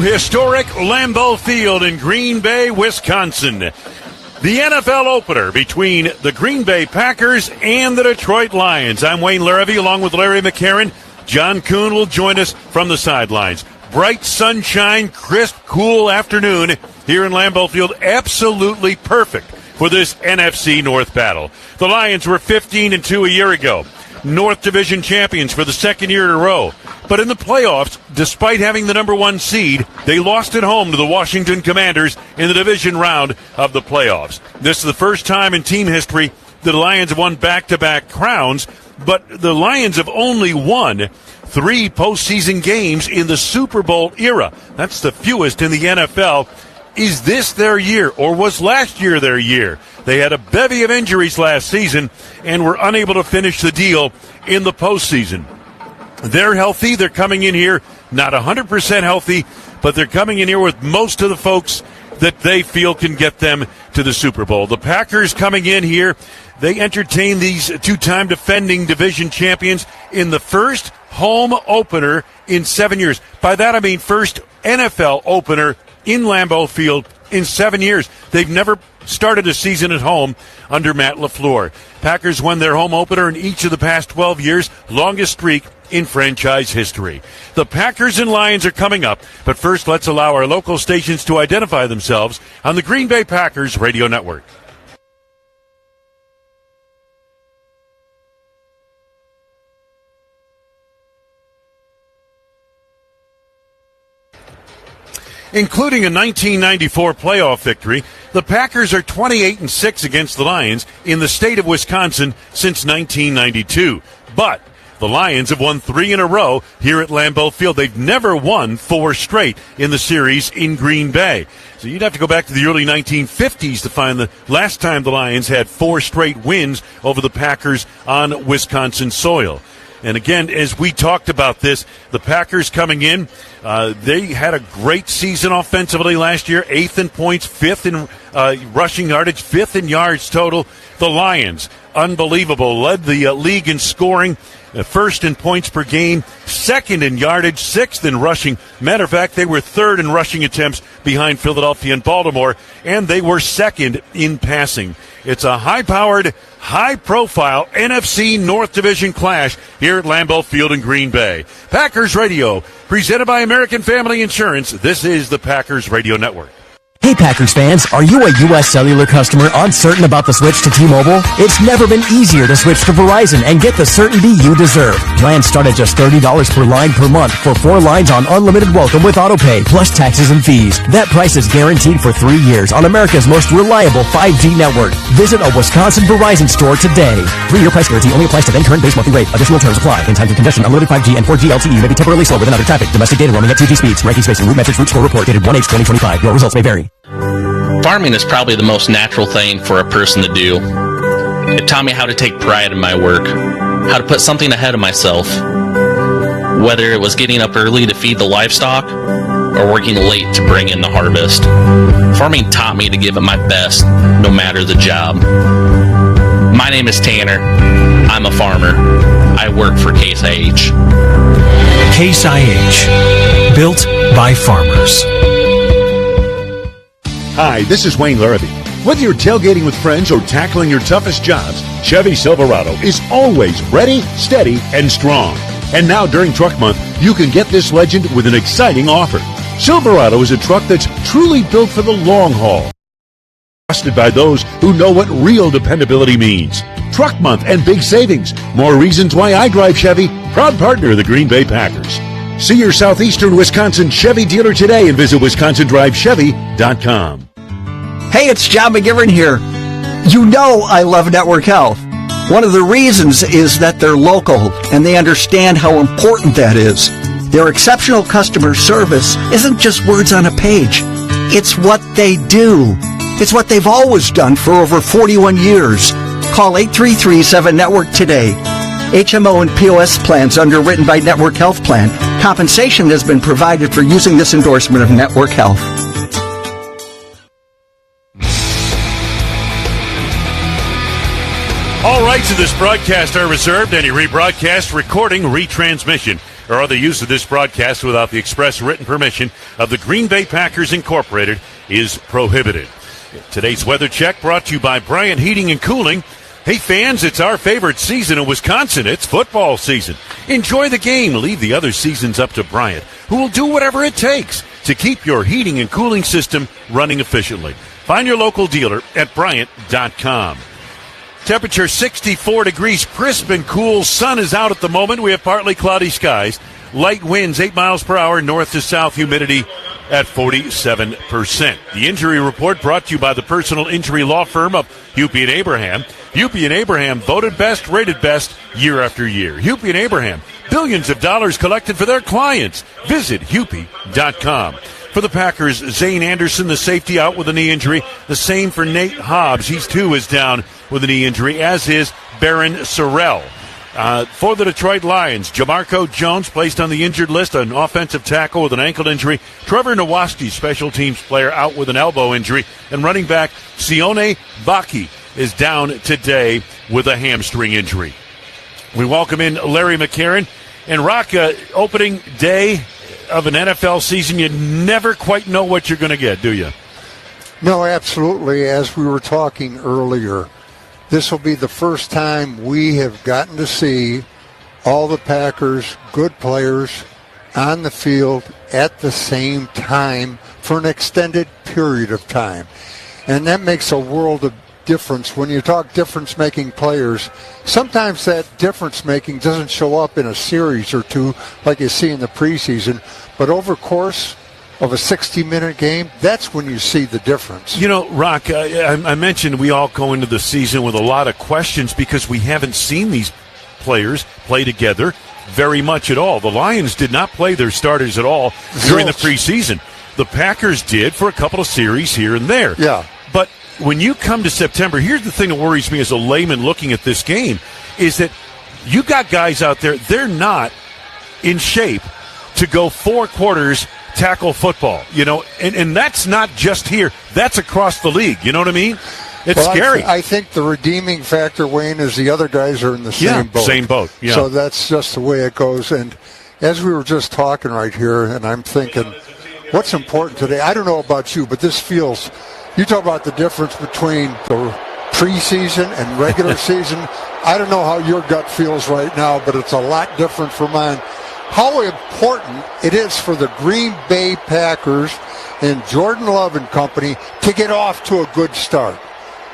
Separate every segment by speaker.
Speaker 1: Historic Lambeau Field in Green Bay, Wisconsin. The NFL opener between the Green Bay Packers and the Detroit Lions. I'm Wayne Larrivee along with Larry McCarron. John Kuhn will join us from the sidelines. Bright sunshine, crisp, cool afternoon here in Lambeau Field. Absolutely perfect for this NFC North battle. The Lions were 15-2 a year ago. North Division champions for the second year in a row. But in the playoffs, despite having the number one seed, they lost at home to the Washington Commanders in the division round of the playoffs. This is the first time in team history the Lions have won back-to-back crowns, but the Lions have only won 3 postseason games in the Super Bowl era. That's the fewest in the NFL. Is this their year, or was last year their year? They had a bevy of injuries last season and were unable to finish the deal in the postseason. They're healthy. They're coming in here not 100% healthy, but they're coming in here with most of the folks that they feel can get them to the Super Bowl. The Packers coming in here, they entertain these two-time defending division champions in the first home opener in 7 years. By that I mean first NFL opener in Lambeau Field in 7 years. They've never started a season at home under Matt LaFleur. Packers won their home opener in each of the past 12 years, longest streak in franchise history. The Packers and Lions are coming up, but first let's allow our local stations to identify themselves on the Green Bay Packers radio network. Including a 1994 playoff victory, the Packers are 28-6 against the Lions in the state of Wisconsin since 1992. But the Lions have won 3 in a row here at Lambeau Field. They've never won 4 straight in the series in Green Bay. So you'd have to go back to the early 1950s to find the last time the Lions had 4 straight wins over the Packers on Wisconsin soil. And again, as we talked about this, the Packers coming in, they had a great season offensively last year, 8th in points, 5th in rushing yardage, 5th in yards total. The Lions, unbelievable, led the league in scoring, 1st in points per game, 2nd in yardage, 6th in rushing. Matter of fact, they were 3rd in rushing attempts behind Philadelphia and Baltimore, and they were 2nd in passing. It's a high-powered, high-profile NFC North Division clash here at Lambeau Field in Green Bay. Packers Radio, presented by American Family Insurance. This is the Packers Radio Network.
Speaker 2: Hey Packers fans, are you a U.S. Cellular customer uncertain about the switch to T-Mobile? It's never been easier to switch to Verizon and get the certainty you deserve. Plans start at just $30 per line per month for 4 lines on unlimited welcome with autopay, plus taxes and fees. That price is guaranteed for 3 years on America's most reliable 5G network. Visit a Wisconsin Verizon store today. 3-year price guarantee only applies to then current base monthly rate. Additional terms apply. In times of congestion, unlimited 5G and 4G LTE may be temporarily slow within other traffic. Domestic data roaming at 2G speeds. Ranking space and route metrics route score report dated 1/8/2025. Your results may vary.
Speaker 3: Farming is probably the most natural thing for a person to do. It taught me how to take pride in my work, how to put something ahead of myself. Whether it was getting up early to feed the livestock or working late to bring in the harvest. Farming taught me to give it my best, no matter the job. My name is Tanner. I'm a farmer. I work for Case IH.
Speaker 4: Case IH, built by farmers.
Speaker 5: Hi, this is Wayne Larrivee. Whether you're tailgating with friends or tackling your toughest jobs, Chevy Silverado is always ready, steady, and strong. And now during Truck Month, you can get this legend with an exciting offer. Silverado is a truck that's truly built for the long haul. Trusted by those who know what real dependability means. Truck Month and big savings. More reasons why I drive Chevy, proud partner of the Green Bay Packers. See your southeastern Wisconsin Chevy dealer today and visit WisconsinDriveChevy.com.
Speaker 6: Hey, it's John McGivern here. You know I love Network Health. One of the reasons is that they're local and they understand how important that is. Their exceptional customer service isn't just words on a page. It's what they do. It's what they've always done for over 41 years. Call 8337-NETWORK today. HMO and POS plans underwritten by Network Health Plan. Compensation has been provided for using this endorsement of Network Health.
Speaker 1: All rights of this broadcast are reserved. Any rebroadcast, recording, retransmission or other use of this broadcast without the express written permission of the Green Bay Packers Incorporated is prohibited. Today's weather check brought to you by Bryant Heating and Cooling. Hey fans, it's our favorite season in Wisconsin. It's football season. Enjoy the game. Leave the other seasons up to Bryant, who will do whatever it takes to keep your heating and cooling system running efficiently. Find your local dealer at Bryant.com. Temperature 64 degrees, crisp and cool. Sun is out at the moment. We have partly cloudy skies. Light winds 8 miles per hour, north to south, humidity at 47%. The injury report brought to you by the personal injury law firm of Hupy and Abraham. Hupy and Abraham, voted best, rated best year after year. Hupy and Abraham, billions of dollars collected for their clients. Visit Hupy.com. For the Packers, Zane Anderson, the safety, out with a knee injury. The same for Nate Hobbs. He too is down with a knee injury, as is Barron Sorrell. For the Detroit Lions, Jamarco Jones placed on the injured list, an offensive tackle with an ankle injury. Trevor Nowoski, special teams player, out with an elbow injury. And running back Sione Baki is down today with a hamstring injury. We welcome in Larry McCarron. And Rock, opening day of an NFL season, you never quite know what you're going to get, do you?
Speaker 7: No, absolutely. As we were talking earlier, this will be the first time we have gotten to see all the Packers' good players on the field at the same time for an extended period of time. And that makes a world of difference. When you talk difference-making players, sometimes that difference-making doesn't show up in a series or two like you see in the preseason, but over course of a 60-minute game, that's when you see the difference.
Speaker 1: You know, Rock, I mentioned we all go into the season with a lot of questions because we haven't seen these players play together very much at all. The Lions did not play their starters at all during the preseason. The Packers did for a couple of series here and there.
Speaker 7: Yeah.
Speaker 1: But when you come to September, here's the thing that worries me as a layman looking at this game, is that you got guys out there, they're not in shape to go 4 quarters tackle football, you know, and that's not just here, that's across the league, you know what I mean? It's scary.
Speaker 7: I think the redeeming factor, Wayne, is the other guys are in the same boat.
Speaker 1: Same boat, yeah.
Speaker 7: So that's just the way it goes. And as we were just talking right here, and I'm thinking, what's important today? I don't know about you, but this feels, you talk about the difference between the preseason and regular season. I don't know how your gut feels right now, but it's a lot different for mine. How important it is for the Green Bay Packers and Jordan Love and company to get off to a good start.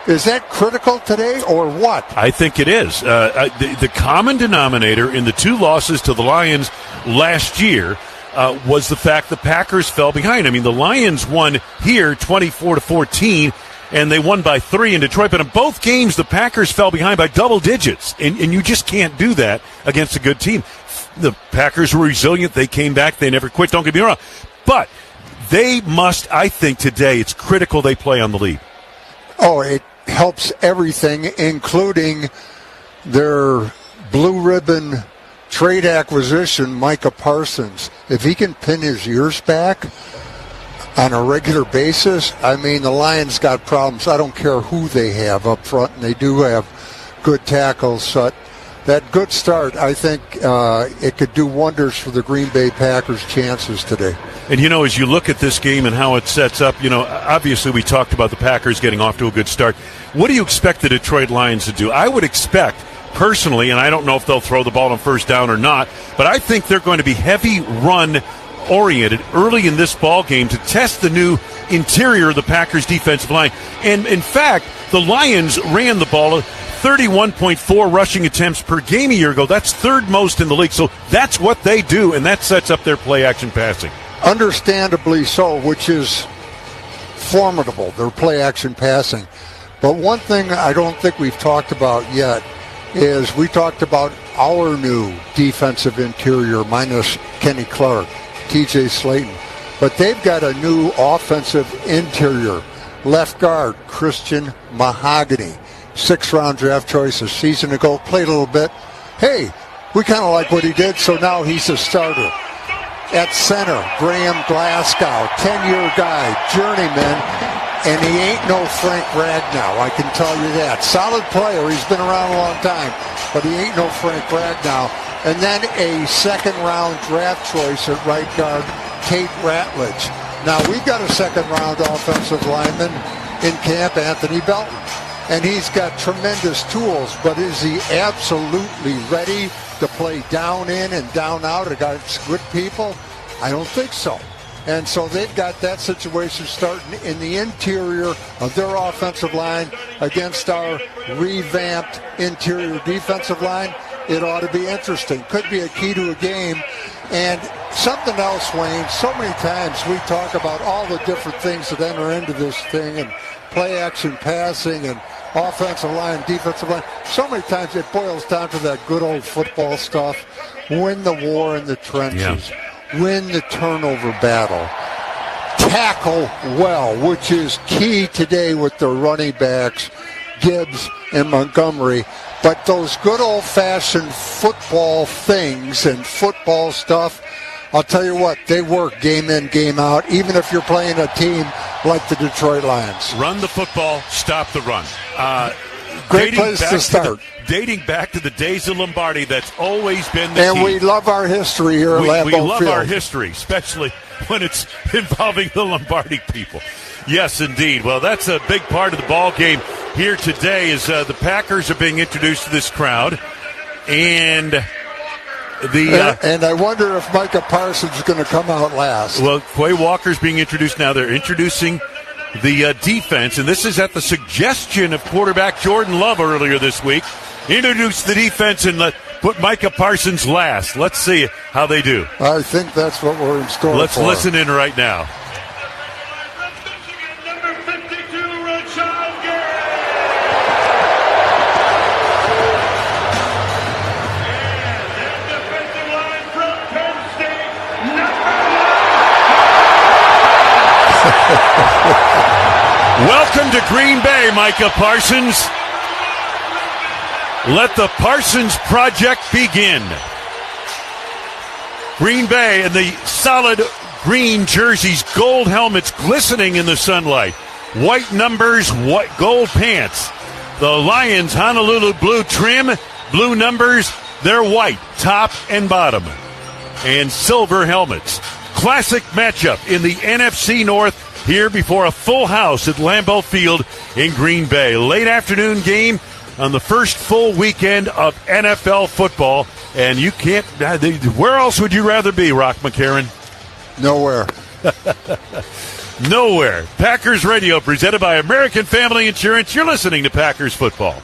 Speaker 7: Is that critical today or what?
Speaker 1: I think it is. The common denominator in the 2 losses to the Lions last year was the fact the Packers fell behind. I mean, the Lions won here 24-14, and they won by 3 in Detroit. But in both games, the Packers fell behind by double digits, and you just can't do that against a good team. The Packers were resilient. They came back. They never quit. Don't get me wrong. But they must, I think today, it's critical they play on the lead.
Speaker 7: Oh, it helps everything, including their blue ribbon trade acquisition, Micah Parsons. If he can pin his ears back on a regular basis, I mean, the Lions got problems. I don't care who they have up front, and they do have good tackles. So that good start, I think it could do wonders for the Green Bay Packers' chances today.
Speaker 1: And, you know, as you look at this game and how it sets up, you know, obviously we talked about the Packers getting off to a good start. What do you expect the Detroit Lions to do? I would expect, personally, and I don't know if they'll throw the ball on first down or not, but I think they're going to be heavy run-oriented early in this ball game to test the new interior of the Packers' defensive line. And, in fact, the Lions ran the ball 31.4 rushing attempts per game a year ago. That's 3rd most in the league. So that's what they do, and that sets up their play-action passing.
Speaker 7: Understandably so, which is formidable, their play-action passing. But one thing I don't think we've talked about yet is we talked about our new defensive interior, minus Kenny Clark, TJ Slayton. But they've got a new offensive interior. Left guard, Christian Mahogany. 6th-round draft choice a season ago, played a little bit. Hey, we kind of like what he did, so now he's a starter. At center, Graham Glasgow, 10-year guy, journeyman, and he ain't no Frank Ragnow, I can tell you that. Solid player, he's been around a long time, but he ain't no Frank Ragnow. and then a second-round draft choice at right guard, Tate Ratledge. Now, we've got a second-round offensive lineman in camp, Anthony Belton, and he's got tremendous tools, but is he absolutely ready to play down in and down out against good people? I don't think so. And so they've got that situation starting in the interior of their offensive line against our revamped interior defensive line. It ought to be interesting. Could be a key to a game. And something else, Wayne, so many times we talk about all the different things that enter into this thing, and play action passing and offensive line, defensive line. So many times it boils down to that good old football stuff. Win the war in the trenches. Yeah. Win the turnover battle. Tackle well, which is key today with the running backs, Gibbs and Montgomery. But those good old-fashioned football things and football stuff, I'll tell you what, they work game in, game out, even if you're playing a team like the Detroit Lions.
Speaker 1: Run the football, stop the run.
Speaker 7: Great place to start.
Speaker 1: Dating back to the days of Lombardi, that's always been the
Speaker 7: key.
Speaker 1: And
Speaker 7: we love our history here at Lambeau Field.
Speaker 1: We love our history, especially when it's involving the Lombardi people. Yes, indeed. Well, that's a big part of the ball game here today as the Packers are being introduced to this crowd. And
Speaker 7: I wonder if Micah Parsons is going to come out last.
Speaker 1: Well, Quay Walker's being introduced now. They're introducing the defense, and this is at the suggestion of quarterback Jordan Love earlier this week. Introduce the defense and put Micah Parsons last. Let's see how they do.
Speaker 7: I think that's what we're in store for.
Speaker 1: Let's listen in right now. Welcome to Green Bay, Micah Parsons. Let the Parsons Project begin. Green Bay and the solid green jerseys, gold helmets glistening in the sunlight, white numbers, white gold pants. The Lions, Honolulu blue trim, blue numbers, they're white, top and bottom, and silver helmets. Classic matchup in the NFC North here before a full house at Lambeau Field in Green Bay. Late afternoon game on the first full weekend of NFL football. And you can't, where else would you rather be, Rock McCarron?
Speaker 7: Nowhere.
Speaker 1: Nowhere. Packers Radio, presented by American Family Insurance. You're listening to Packers Football.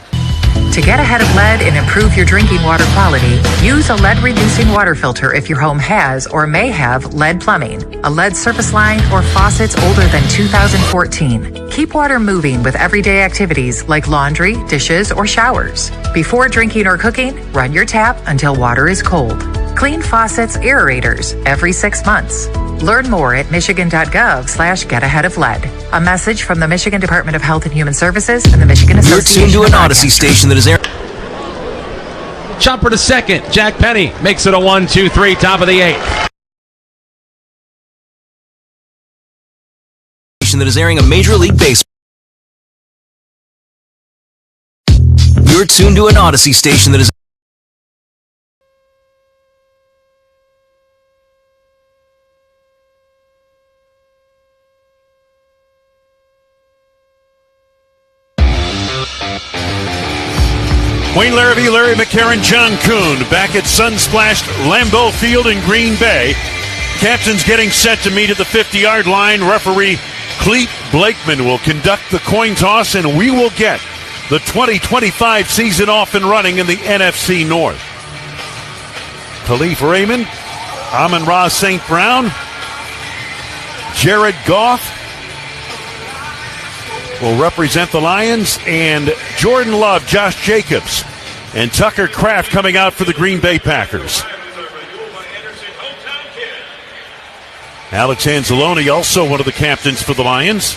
Speaker 8: To get ahead of lead and improve your drinking water quality, use a lead-reducing water filter if your home has or may have lead plumbing, a lead surface line, or faucets older than 2014. Keep water moving with everyday activities like laundry, dishes, or showers. Before drinking or cooking, run your tap until water is cold. Clean faucets, aerators every 6 months. Learn more at michigan.gov/getaheadoflead. A message from the Michigan Department of Health and Human Services and the Michigan Association.
Speaker 2: You're tuned to an Odyssey station that is airing.
Speaker 9: Chopper to second. Jack Penny makes it a 1-2-3, top of the 8th.
Speaker 2: That is airing a Major League Baseball. You're tuned to an Odyssey station that is.
Speaker 1: Wayne Larrabee, Larry McCarron, John Kuhn back at sun-splashed Lambeau Field in Green Bay. Captains getting set to meet at the 50-yard line. Referee Clete Blakeman will conduct the coin toss, and we will get the 2025 season off and running in the NFC North. Khalif Raymond, Amon-Ra St. Brown, Jared Goff will represent the Lions, and Jordan Love, Josh Jacobs, and Tucker Kraft coming out for the Green Bay Packers. Alex Anzalone, also one of the captains for the Lions.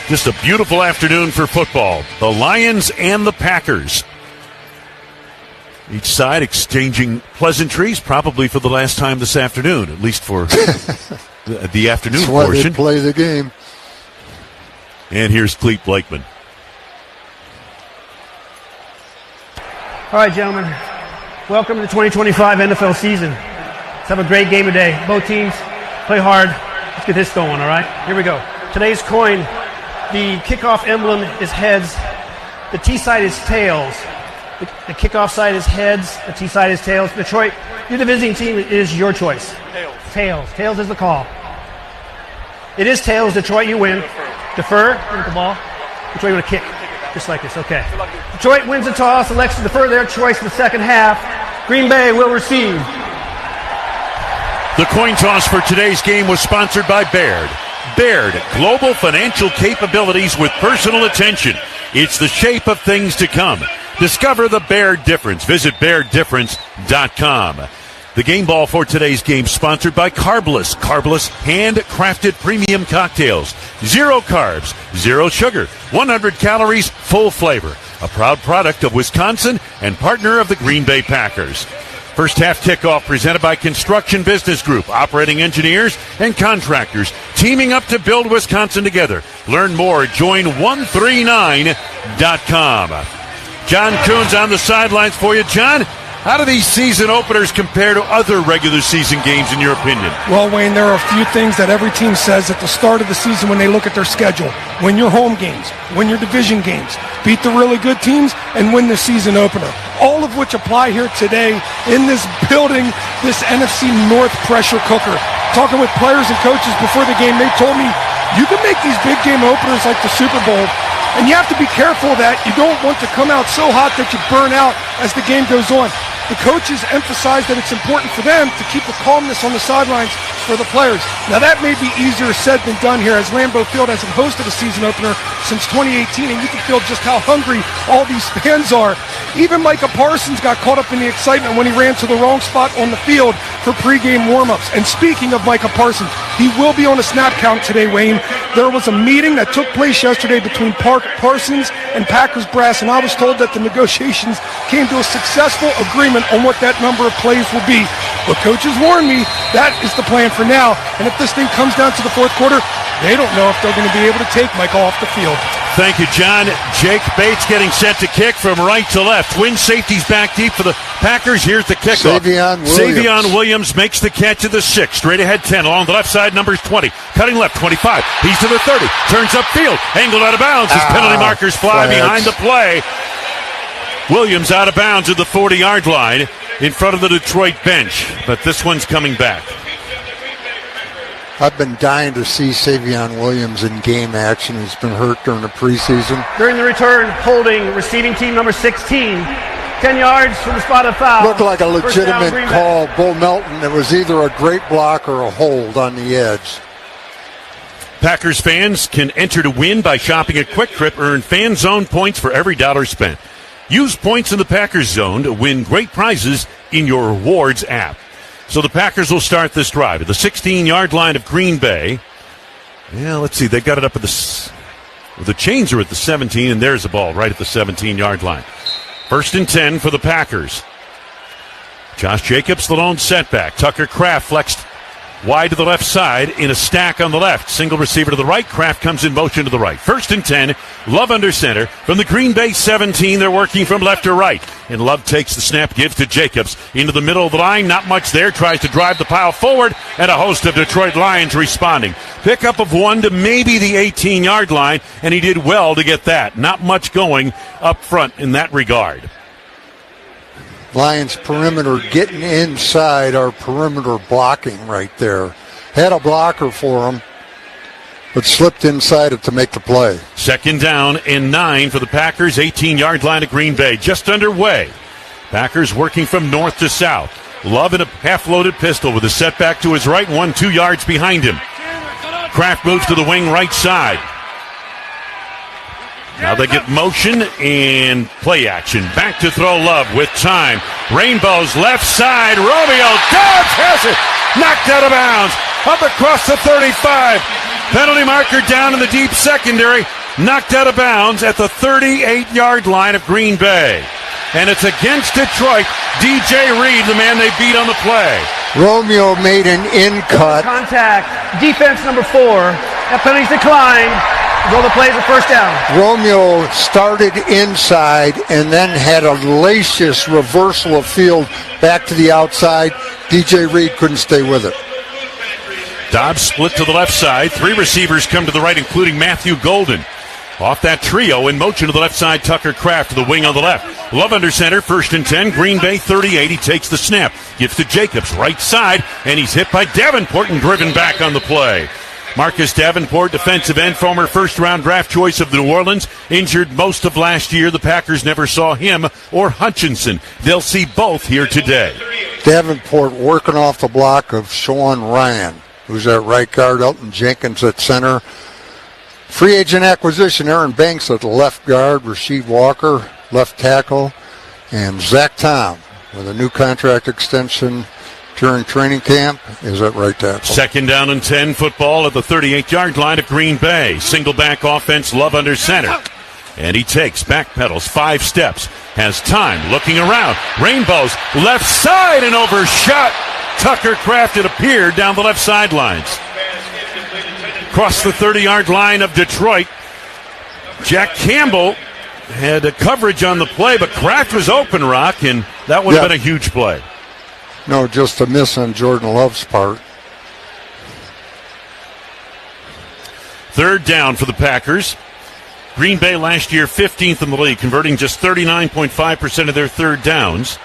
Speaker 1: Just a beautiful afternoon for football. The Lions and the Packers. Each side exchanging pleasantries, probably for the last time this afternoon, at least for the afternoon
Speaker 7: That's why
Speaker 1: portion.
Speaker 7: They play the game.
Speaker 1: And here's Clete Blakeman.
Speaker 10: All right, gentlemen. Welcome to the 2025 NFL season. Let's have a great game today. Both teams play hard. Let's get this going, all right? Here we go. Today's coin, the kickoff emblem is heads. The T side is tails. The kickoff side is heads. The T side is tails. Detroit, you're the visiting team. It is your choice. Tails. Tails is the call. It is tails. Detroit, you win. Defer. Get the ball. Which way you want to kick? Just like this. Okay. Detroit wins the toss. Elects to defer their choice in the second half. Green Bay will receive.
Speaker 1: The coin toss for today's game was sponsored by Baird. Baird, global financial capabilities with personal attention. It's the shape of things to come. Discover the Baird difference. Visit BairdDifference.com. The game ball for today's game sponsored by Carbless. Carbless handcrafted premium cocktails. 0 carbs, 0 sugar, 100 calories, full flavor. A proud product of Wisconsin and partner of the Green Bay Packers. First half kickoff presented by Construction Business Group, operating engineers and contractors teaming up to build Wisconsin together. Learn more at join139.com. John Coons on the sidelines for you. John, how do these season openers compare to other regular season games in your opinion?
Speaker 11: Well, Wayne, there are a few things that every team says at the start of the season when they look at their schedule. Win your home games, win your division games, beat the really good teams, and win the season opener. All of which apply here today in this building, this NFC North pressure cooker. Talking with players and coaches before the game, they told me, you can make these big game openers like the Super Bowl, and you have to be careful that you don't want to come out so hot that you burn out as the game goes on. The coaches emphasize that it's important for them to keep the calmness on the sidelines for the players. Now that may be easier said than done here, as Lambeau Field hasn't hosted a season opener since 2018, and you can feel just how hungry all these fans are. Even Micah Parsons got caught up in the excitement when he ran to the wrong spot on the field for pregame warmups. And speaking of Micah Parsons, he will be on a snap count today, Wayne. There was a meeting that took place yesterday between Parsons and Packers brass, and I was told that the negotiations came to a successful agreement on what that number of plays will be. But coaches warned me that is the plan for now. And if this thing comes down to the fourth quarter, they don't know if they're going to be able to take Michael off the field.
Speaker 1: Thank you, John. Jake Bates getting set to kick from right to left. Twin safeties back deep for the Packers. Here's the kickoff. Savion Williams makes the catch at the 6. Straight ahead 10. Along the left side, numbers 20. Cutting left, 25. He's to the 30. Turns upfield. Angled out of bounds. His penalty markers fly behind the play. Williams out of bounds at the 40-yard line in front of the Detroit bench. But this one's coming back.
Speaker 7: I've been dying to see Savion Williams in game action. He's been hurt during the preseason.
Speaker 10: During the return, holding receiving team number 16. 10 yards from the spot of foul.
Speaker 7: Looked like a legitimate call. Bo Melton. It was either a great block or a hold on the edge.
Speaker 1: Packers fans can enter to win by shopping at Quick Trip. Earn fan zone points for every dollar spent. Use points in the Packers zone to win great prizes in your rewards app. So the Packers will start this drive at the 16-yard line of Green Bay. Yeah, let's see. They got it up at the chains are at the 17, and there's the ball right at the 17-yard line. 1st and 10 for the Packers. Josh Jacobs, the lone setback. Tucker Kraft flexed wide to the left side in a stack on the left. Single receiver to the right. Kraft comes in motion to the right. 1st and 10. Love under center. From the Green Bay 17, they're working from left to right. And Love takes the snap, gives to Jacobs. Into the middle of the line. Not much there. Tries to drive the pile forward. And a host of Detroit Lions responding. Pickup of 1 to maybe the 18-yard line. And he did well to get that. Not much going up front in that regard.
Speaker 7: Lions perimeter getting inside our perimeter blocking right there. Had a blocker for him, but slipped inside it to make the play.
Speaker 1: 2nd down and 9 for the Packers. 18-yard line of Green Bay. Just underway. Packers working from north to south. Love in a half-loaded pistol with a setback to his right, 1-2 yards behind him. Kraft moves to the wing right side. Now they get motion and play action. Back to throw Love with time. Rainbow's left side. Romeo Dobbs has it. Knocked out of bounds. Up across the 35. Penalty marker down in the deep secondary. Knocked out of bounds at the 38-yard line of Green Bay. And it's against Detroit. DJ Reed, the man they beat on the play.
Speaker 7: Romeo made an in-cut.
Speaker 10: Contact. Defense number 4. That penalty's declined. Roll the play for first down.
Speaker 7: Romeo started inside and then had a hellacious reversal of field back to the outside. DJ Reed couldn't stay with it.
Speaker 1: Dobbs split to the left side. 3 receivers come to the right, including Matthew Golden. Off that trio, in motion to the left side, Tucker Kraft to the wing on the left. Love under center, 1st and 10, Green Bay 38. He takes the snap, gives to Jacobs, right side, and he's hit by Davenport and driven back on the play. Marcus Davenport, defensive end, former first-round draft choice of the New Orleans, injured most of last year. The Packers never saw him or Hutchinson. They'll see both here today.
Speaker 7: Davenport working off the block of Sean Ryan, who's at right guard, Elton Jenkins at center. Free agent acquisition, Aaron Banks at the left guard, Rasheed Walker, left tackle, and Zach Tom with a new contract extension during training camp is at right tackle.
Speaker 1: 2nd down and 10 football at the 38-yard line of Green Bay. Single back offense, Love under center. And he takes, backpedals, 5 steps, has time, looking around. Rainbows, left side and overshot. Tucker Kraft, it appeared, down the left sidelines. Across the 30-yard line of Detroit, Jack Campbell had a coverage on the play, but Kraft was open, Rock, and that would have been a huge play.
Speaker 7: No, just a miss on Jordan Love's part.
Speaker 1: 3rd down for the Packers. Green Bay last year 15th in the league, converting just 39.5% of their 3rd downs.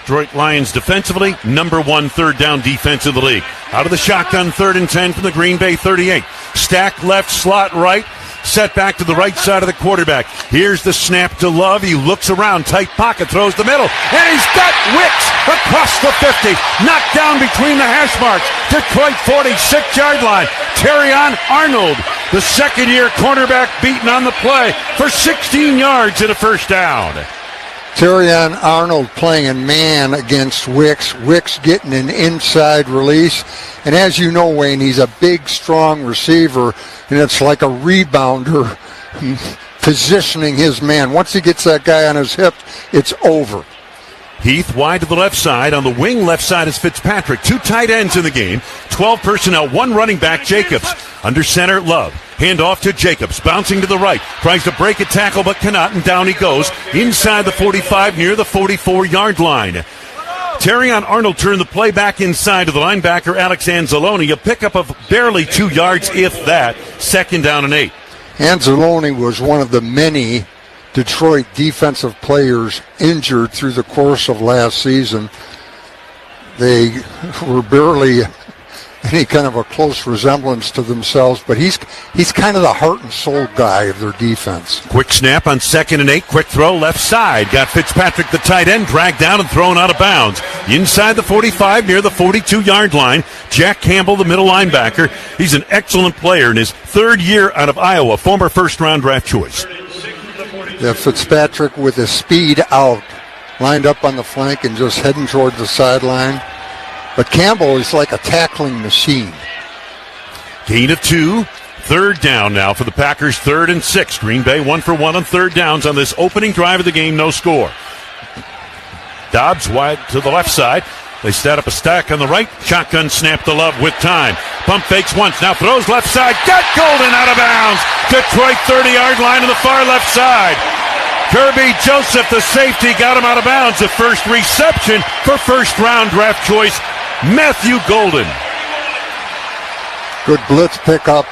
Speaker 1: Detroit Lions defensively, number 1 3rd down defense in the league. Out of the shotgun, 3rd and 10 from the Green Bay 38. Stack left, slot right, set back to the right side of the quarterback. Here's the snap to Love. He looks around, tight pocket, throws the middle, and he's got Wicks across the 50. Knocked down between the hash marks. Detroit 46-yard line. Terrion Arnold, the 2nd-year cornerback, beaten on the play for 16 yards and a 1st down.
Speaker 7: Terrion Arnold playing in man against Wicks. Wicks getting an inside release. And as you know, Wayne, he's a big, strong receiver, and it's like a rebounder positioning his man. Once he gets that guy on his hip, it's over.
Speaker 1: Heath wide to the left side. On the wing left side is Fitzpatrick. 2 tight ends in the game. 12 personnel, 1 running back, Jacobs. Under center, Love. Hand off to Jacobs, bouncing to the right. Tries to break a tackle, but cannot, and down he goes. Inside the 45, near the 44-yard line. Terrion Arnold turned the play back inside to the linebacker, Alex Anzalone. A pickup of barely 2 yards, if that. 2nd down and 8.
Speaker 7: Anzalone was one of the many Detroit defensive players injured through the course of last season. They were barely any kind of a close resemblance to themselves, but he's kind of the heart and soul guy of their defense.
Speaker 1: Quick snap on 2nd and 8. Quick throw left side. Got Fitzpatrick, the tight end, dragged down and thrown out of bounds. Inside the 45, near the 42-yard line. Jack Campbell, the middle linebacker. He's an excellent player in his 3rd year out of Iowa, former first-round draft choice.
Speaker 7: Yeah, Fitzpatrick with his speed out, lined up on the flank and just heading toward the sideline. But Campbell is like a tackling machine.
Speaker 1: Gain of 2. 3rd down now for the Packers, 3rd and 6. Green Bay 1 for 1 on 3rd downs on this opening drive of the game, no score. Dobbs wide to the left side. They set up a stack on the right. Shotgun snap to Love with time. Pump fakes once, now throws left side. Got Golden out of bounds. Detroit 30-yard line to the far left side. Kirby Joseph, the safety, got him out of bounds. The first reception for first-round draft choice, Matthew Golden.
Speaker 7: Good blitz pickup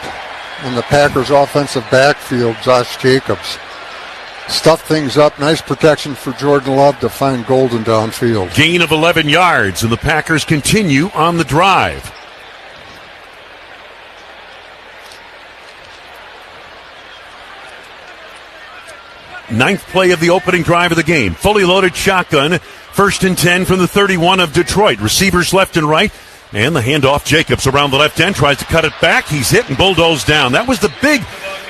Speaker 7: in the Packers' offensive backfield, Josh Jacobs. Stuffed things up. Nice protection for Jordan Love to find Golden downfield.
Speaker 1: Gain of 11 yards, and the Packers continue on the drive. Ninth play of the opening drive of the game. Fully loaded shotgun. 1st and 10 from the 31 of Detroit. Receivers left and right. And the handoff, Jacobs around the left end. Tries to cut it back. He's hit and bulldozed down. That was the big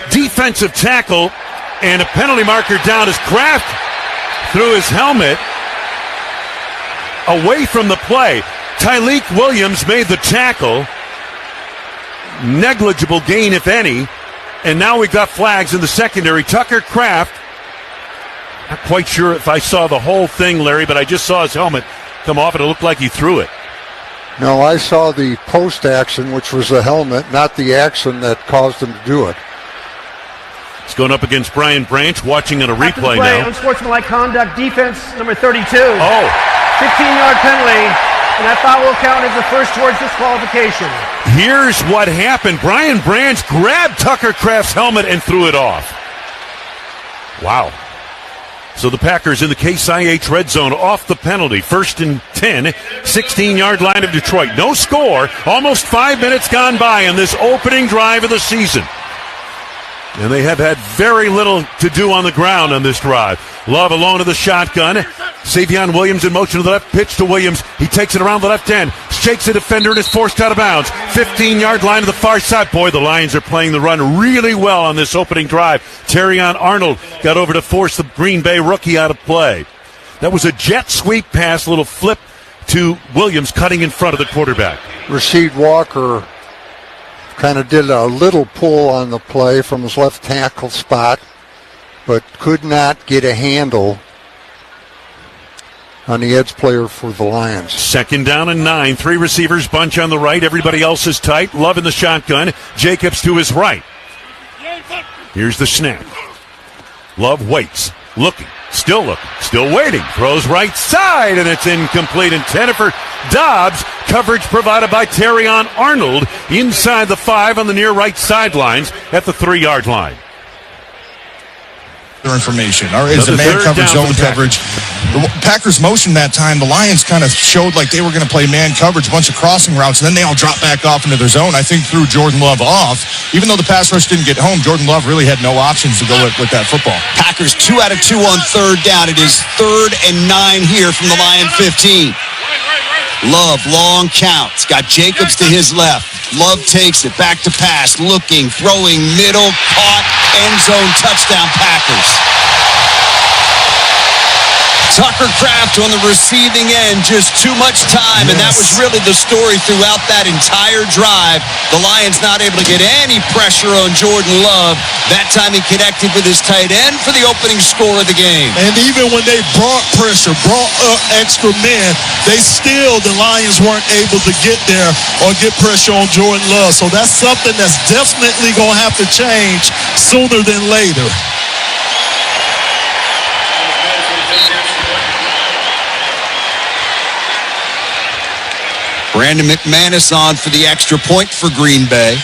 Speaker 1: defensive tackle. And a penalty marker down as Kraft threw his helmet away from the play. Tyleek Williams made the tackle. Negligible gain, if any. And now we got flags in the secondary. Tucker Kraft. Not quite sure if I saw the whole thing, Larry, but I just saw his helmet come off and it looked like he threw it.
Speaker 7: No, I saw the post action, which was the helmet, not the action that caused him to do it.
Speaker 1: He's going up against Brian Branch, watching on a
Speaker 10: After the
Speaker 1: replay
Speaker 10: play,
Speaker 1: now.
Speaker 10: Unsportsmanlike conduct, defense number 32.
Speaker 1: Oh.
Speaker 10: 15-yard penalty, and that foul will count as the first towards disqualification.
Speaker 1: Here's what happened. Brian Branch grabbed Tucker Kraft's helmet and threw it off. Wow. So the Packers in the Case IH red zone off the penalty. 1st and 10, 16-yard line of Detroit. No score. Almost 5 minutes gone by in this opening drive of the season. And they have had very little to do on the ground on this drive. Love alone in the shotgun. Savion Williams in motion to the left. Pitch to Williams. He takes it around the left end. Shakes a defender and is forced out of bounds. 15-yard line to the far side. Boy, the Lions are playing the run really well on this opening drive. Terrion Arnold got over to force the Green Bay rookie out of play. That was a jet sweep pass, little flip to Williams cutting in front of the quarterback.
Speaker 7: Rasheed Walker kind of did a little pull on the play from his left tackle spot, but could not get a handle on the edge player for the Lions.
Speaker 1: 2nd down and 9. 3 receivers bunch on the right. Everybody else is tight. Love in the shotgun. Jacobs to his right. Here's the snap. Love waits. Looking. Still looking. Still waiting. Throws right side, and it's incomplete. And Tennifer Dobbs. Coverage provided by Terrion Arnold inside the 5 on the near right sidelines at the 3-yard line.
Speaker 12: Information. Or is the man coverage, zone coverage? The Packers motioned that time. The Lions kind of showed like they were going to play man coverage, a bunch of crossing routes, and then they all dropped back off into their zone. I think threw Jordan Love off. Even though the pass rush didn't get home, Jordan Love really had no options to go with that football.
Speaker 13: Packers 2 out of 2 on 3rd down. It is 3rd and 9 here from the Lion 15. Love, long count. It's got Jacobs to his left. Love takes it, back to pass, looking, throwing, middle, caught, end zone, touchdown Packers. Tucker Kraft on the receiving end, just too much time, and that was really the story throughout that entire drive. The Lions not able to get any pressure on Jordan Love. That time he connected with his tight end for the opening score of the game.
Speaker 12: And even when they brought pressure, brought up extra men, the Lions weren't able to get there or get pressure on Jordan Love. So that's something that's definitely going to have to change sooner than later.
Speaker 13: Brandon McManus on for the extra point for Green Bay.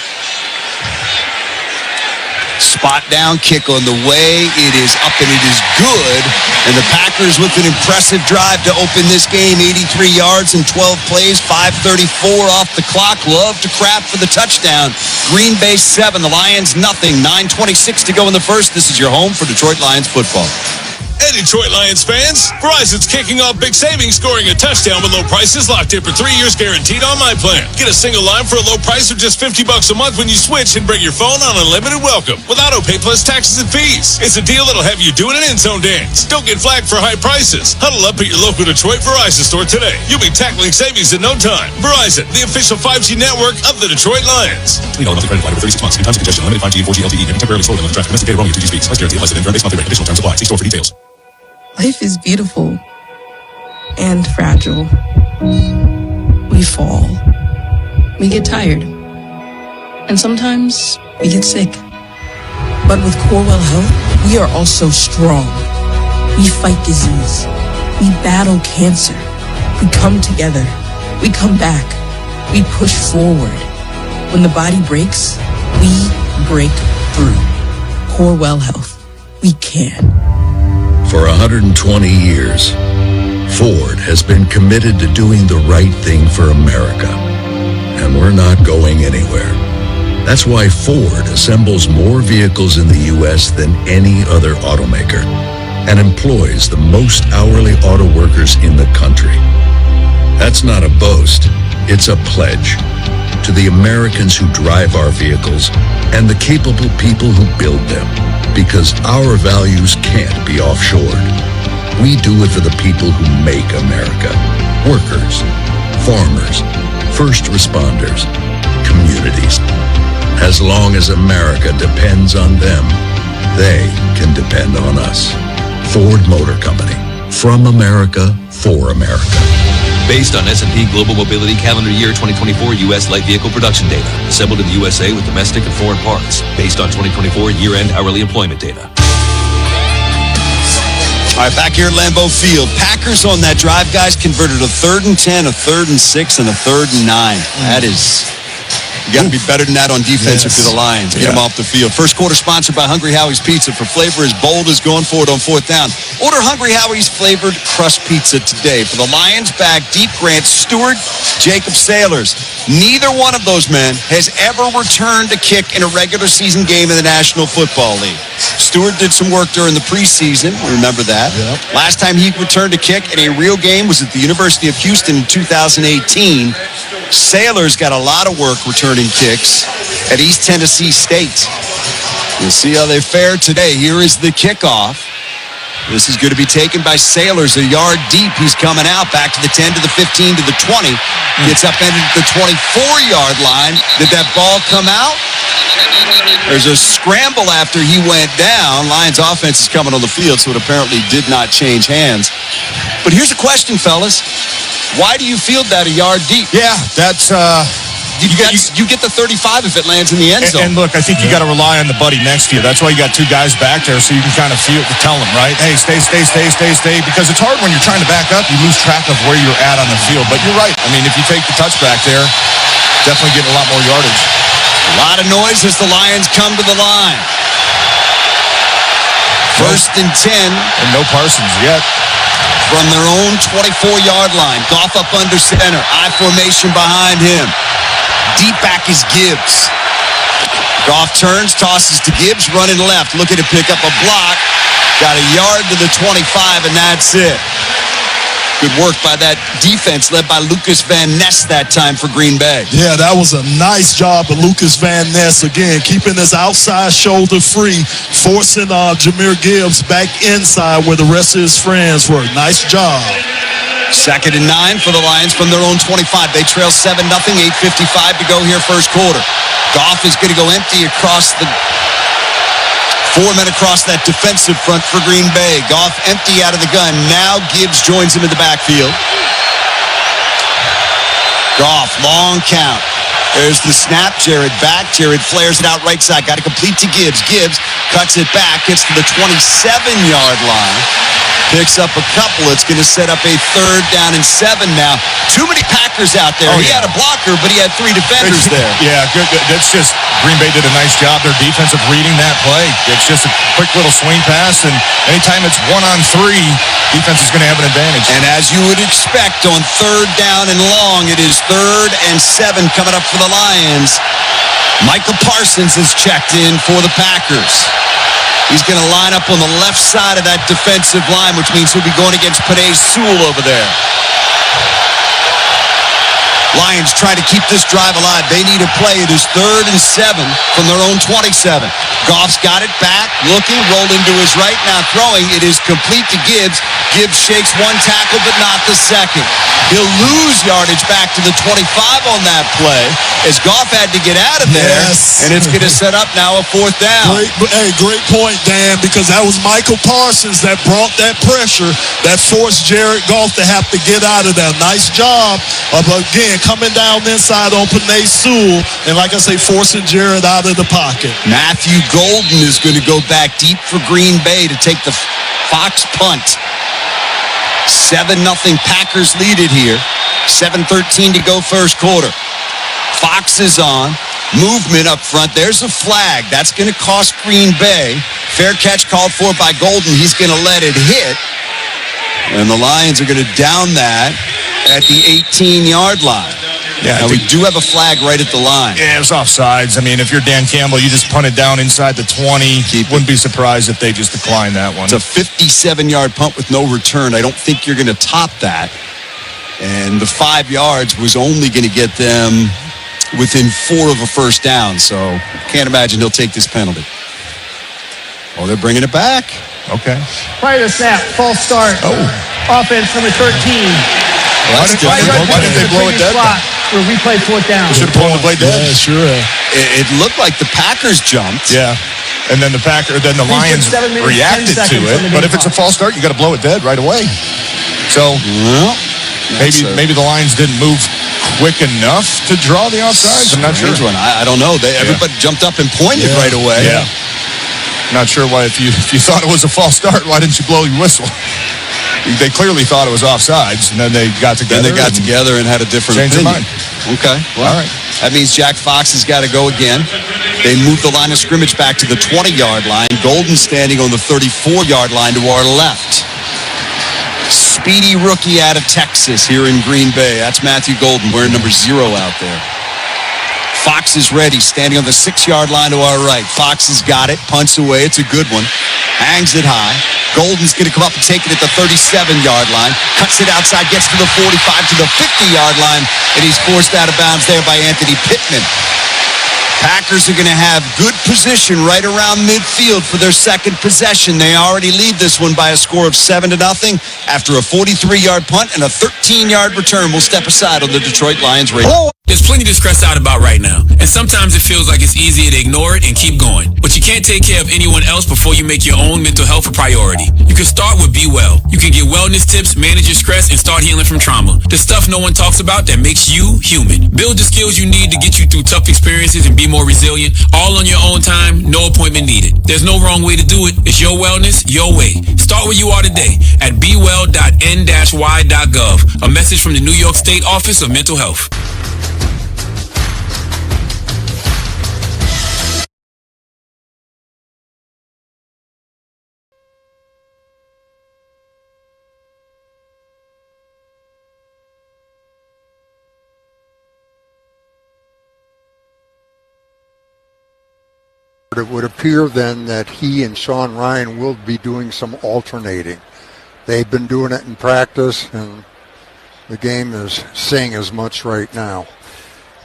Speaker 13: Spot down kick on the way. It is up and it is good. And the Packers with an impressive drive to open this game. 83 yards in 12 plays. 5:34 off the clock. Love to Kraft for the touchdown. Green Bay 7. The Lions nothing. 9:26 to go in the first. This is your home for Detroit Lions football.
Speaker 14: Hey, Detroit Lions fans, Verizon's kicking off big savings, scoring a touchdown with low prices locked in for 3 years guaranteed on my plan. Get a single line for a low price of just $50 a month when you switch and bring your phone on unlimited welcome with auto-pay plus taxes and fees. It's a deal that'll have you doing an end-zone dance. Don't get flagged for high prices. Huddle up at your local Detroit Verizon store today. You'll be tackling savings in no time. Verizon, the official 5G network of the Detroit Lions.
Speaker 15: Legal monthly credit line for 36 months. Any times of congestion, limited 5G and 4G LTE. May be temporarily slower than traffic. Domestic data roaming 2G speeds. Price guarantee applies to the base monthly rate. Additional terms apply. See store for details.
Speaker 16: Life is beautiful and fragile. We fall. We get tired. And sometimes we get sick. But with Corewell Health, we are also strong. We fight disease. We battle cancer. We come together. We come back. We push forward. When the body breaks, we break through. Corewell Health. We can.
Speaker 17: For 120 years, Ford has been committed to doing the right thing for America. And we're not going anywhere. That's why Ford assembles more vehicles in the U.S. than any other automaker and employs the most hourly auto workers in the country. That's not a boast, it's a pledge to the Americans who drive our vehicles and the capable people who build them. Because our values can't be offshored. We do it for the people who make America. Workers, farmers, first responders, communities. As long as America depends on them, they can depend on us. Ford Motor Company. From America, for America.
Speaker 18: Based on S&P Global Mobility Calendar Year 2024 U.S. light vehicle production data. Assembled in the USA with domestic and foreign parts. Based on 2024 year-end hourly employment data.
Speaker 13: All right, back here at Lambeau Field. Packers on that drive, guys, converted a 3rd and 10, a 3rd and 6, and a 3rd and 9. That is... You got to be better than that on defense if you're the Lions. Get them off the field. First quarter sponsored by Hungry Howie's Pizza. For flavor as bold as going for it on 4th down. Order Hungry Howie's flavored crust pizza today. For the Lions, back deep Grant Stewart, Jacob Sailors. Neither one of those men has ever returned a kick in a regular season game in the National Football League. Stewart did some work during the preseason. Remember that. Yep. Last time he returned a kick in a real game was at the University of Houston in 2018. Sailors got a lot of work returning kicks at East Tennessee State. We'll see how they fare today. Here is the kickoff. This is going to be taken by Sailors a yard deep. He's coming out back to the 10, to the 15, to the 20. Gets upended at the 24-yard line. Did that ball come out? There's a scramble after he went down. Lions offense is coming on the field, so it apparently did not change hands. But here's a question, fellas. Why do you field that a yard deep?
Speaker 12: Yeah, that's...
Speaker 13: You get the 35 if it lands in the end zone.
Speaker 12: And look, I think you got to rely on the buddy next to you. That's why you got 2 guys back there, so you can kind of tell them, right? Hey, stay. Because it's hard when you're trying to back up. You lose track of where you're at on the field. But you're right. I mean, if you take the touchback there, definitely getting a lot more yardage.
Speaker 13: A lot of noise as the Lions come to the line. 1st and 10.
Speaker 12: And no Parsons yet.
Speaker 13: From their own 24-yard line. Goff up under center. I formation behind him. Deep back is Gibbs. Goff turns, tosses to Gibbs, running left. Looking to pick up a block. Got a yard to the 25, and that's it. Good work by that defense led by Lucas Van Ness that time for Green Bay.
Speaker 19: Yeah, that was a nice job of Lucas Van Ness. Again, keeping his outside shoulder free, forcing Jahmyr Gibbs back inside where the rest of his friends were. Nice job.
Speaker 13: 2nd and 9 for the Lions from their own 25. They trail 7-0, 8:55 to go here first quarter. Goff is going to go empty across the 4 men across that defensive front for Green Bay. Goff empty out of the gun. Now Gibbs joins him in the backfield. Goff, long count. There's the snap. Jared back. Jared flares it out right side. Got to complete to Gibbs. Gibbs cuts it back. Gets to the 27-yard line. Picks up a couple. It's going to set up a 3rd down and 7 now. Too many Packers out there. He had a blocker, but he had 3 defenders there.
Speaker 12: Yeah, good. That's just Green Bay did a nice job. Their defense of reading that play. It's just a quick little swing pass, and anytime it's 1-on-3, defense is going to have an advantage.
Speaker 13: And as you would expect on 3rd down and long, it is 3rd and 7 coming up for the Lions. Michael Parsons is checked in for the Packers. He's going to line up on the left side of that defensive line, which means he'll be going against Penei Sewell over there. Lions trying to keep this drive alive. They need a play. It is 3rd and 7 from their own 27. Goff's got it back, looking, rolling to his right, now throwing. It is complete to Gibbs. Gibbs shakes 1 tackle, but not the second. He'll lose yardage back to the 25 on that play as Goff had to get out of there, and it's going to set up now a 4th down.
Speaker 19: Great point, Dan, because that was Michael Parsons that brought that pressure that forced Jared Goff to have to get out of there. Nice job of, again, coming down inside on Penei Sewell, and like I say, forcing Jared out of the pocket.
Speaker 13: Matthew Golden is going to go back deep for Green Bay to take the Fox punt. 7-0 Packers lead it here. 7:13 to go first quarter. Fox is on. Movement up front. There's a flag. That's going to cost Green Bay. Fair catch called for by Golden. He's going to let it hit. And the Lions are going to down that at the 18-yard line.
Speaker 12: Yeah,
Speaker 13: now, we do have a flag right at the line.
Speaker 12: Yeah, it was offsides. I mean, if you're Dan Campbell, you just punt it down inside the 20. Wouldn't be surprised if they just decline that one.
Speaker 13: It's a 57-yard punt with no return. I don't think you're going to top that. And the 5 yards was only going to get them within 4 of a first down. So can't imagine he'll take this penalty. Oh, they're bringing it back.
Speaker 12: Okay.
Speaker 10: Prior to snap, false start. Offense number 13.
Speaker 12: Why did they blow it dead?
Speaker 10: Where we played 4th down.
Speaker 12: They should have blown the play dead.
Speaker 19: Yeah, sure.
Speaker 13: It looked like the Packers jumped.
Speaker 12: Yeah. And then the Lions reacted to it. But if it's a false start, you got to blow it dead right away. So, Maybe the Lions didn't move quick enough to draw the offsides. I'm not sure.
Speaker 13: One. I don't know. Everybody jumped up and pointed right away.
Speaker 12: Yeah. Not sure why. If you thought it was a false start, why didn't you blow your whistle? They clearly thought it was offsides, and then they got together.
Speaker 13: And had a different
Speaker 12: changed
Speaker 13: opinion.
Speaker 12: their mind.
Speaker 13: Okay. Well, all right. That means Jack Fox has got to go again. They moved the line of scrimmage back to the 20-yard line. Golden standing on the 34-yard line to our left. Speedy rookie out of Texas here in Green Bay. That's Matthew Golden wearing number 0 out there. Fox is ready, standing on the 6-yard line to our right. Fox has got it, punts away. It's a good one. Hangs it high. Golden's going to come up and take it at the 37-yard line. Cuts it outside, gets to the 45, to the 50-yard line, and he's forced out of bounds there by Anthony Pittman. Packers are going to have good position right around midfield for their second possession. They already lead this one by a score of 7-0 after a 43-yard punt and a 13-yard return. We'll step aside on the Detroit Lions radio.
Speaker 20: There's plenty to stress out about right now, and sometimes it feels like it's easier to ignore it and keep going. But you can't take care of anyone else before you make your own mental health a priority. You can start with Be Well. You can get wellness tips, manage your stress, and start healing from trauma. The stuff no one talks about that makes you human. Build the skills you need to get you through tough experiences and be more resilient, all on your own time, no appointment needed. There's no wrong way to do it. It's your wellness, your way. Start where you are today at bewell.n-y.gov. A message from the New York State Office of Mental Health.
Speaker 7: It would appear then that he and Sean Ryan will be doing some alternating. They've been doing it in practice, and the game is saying as much right now.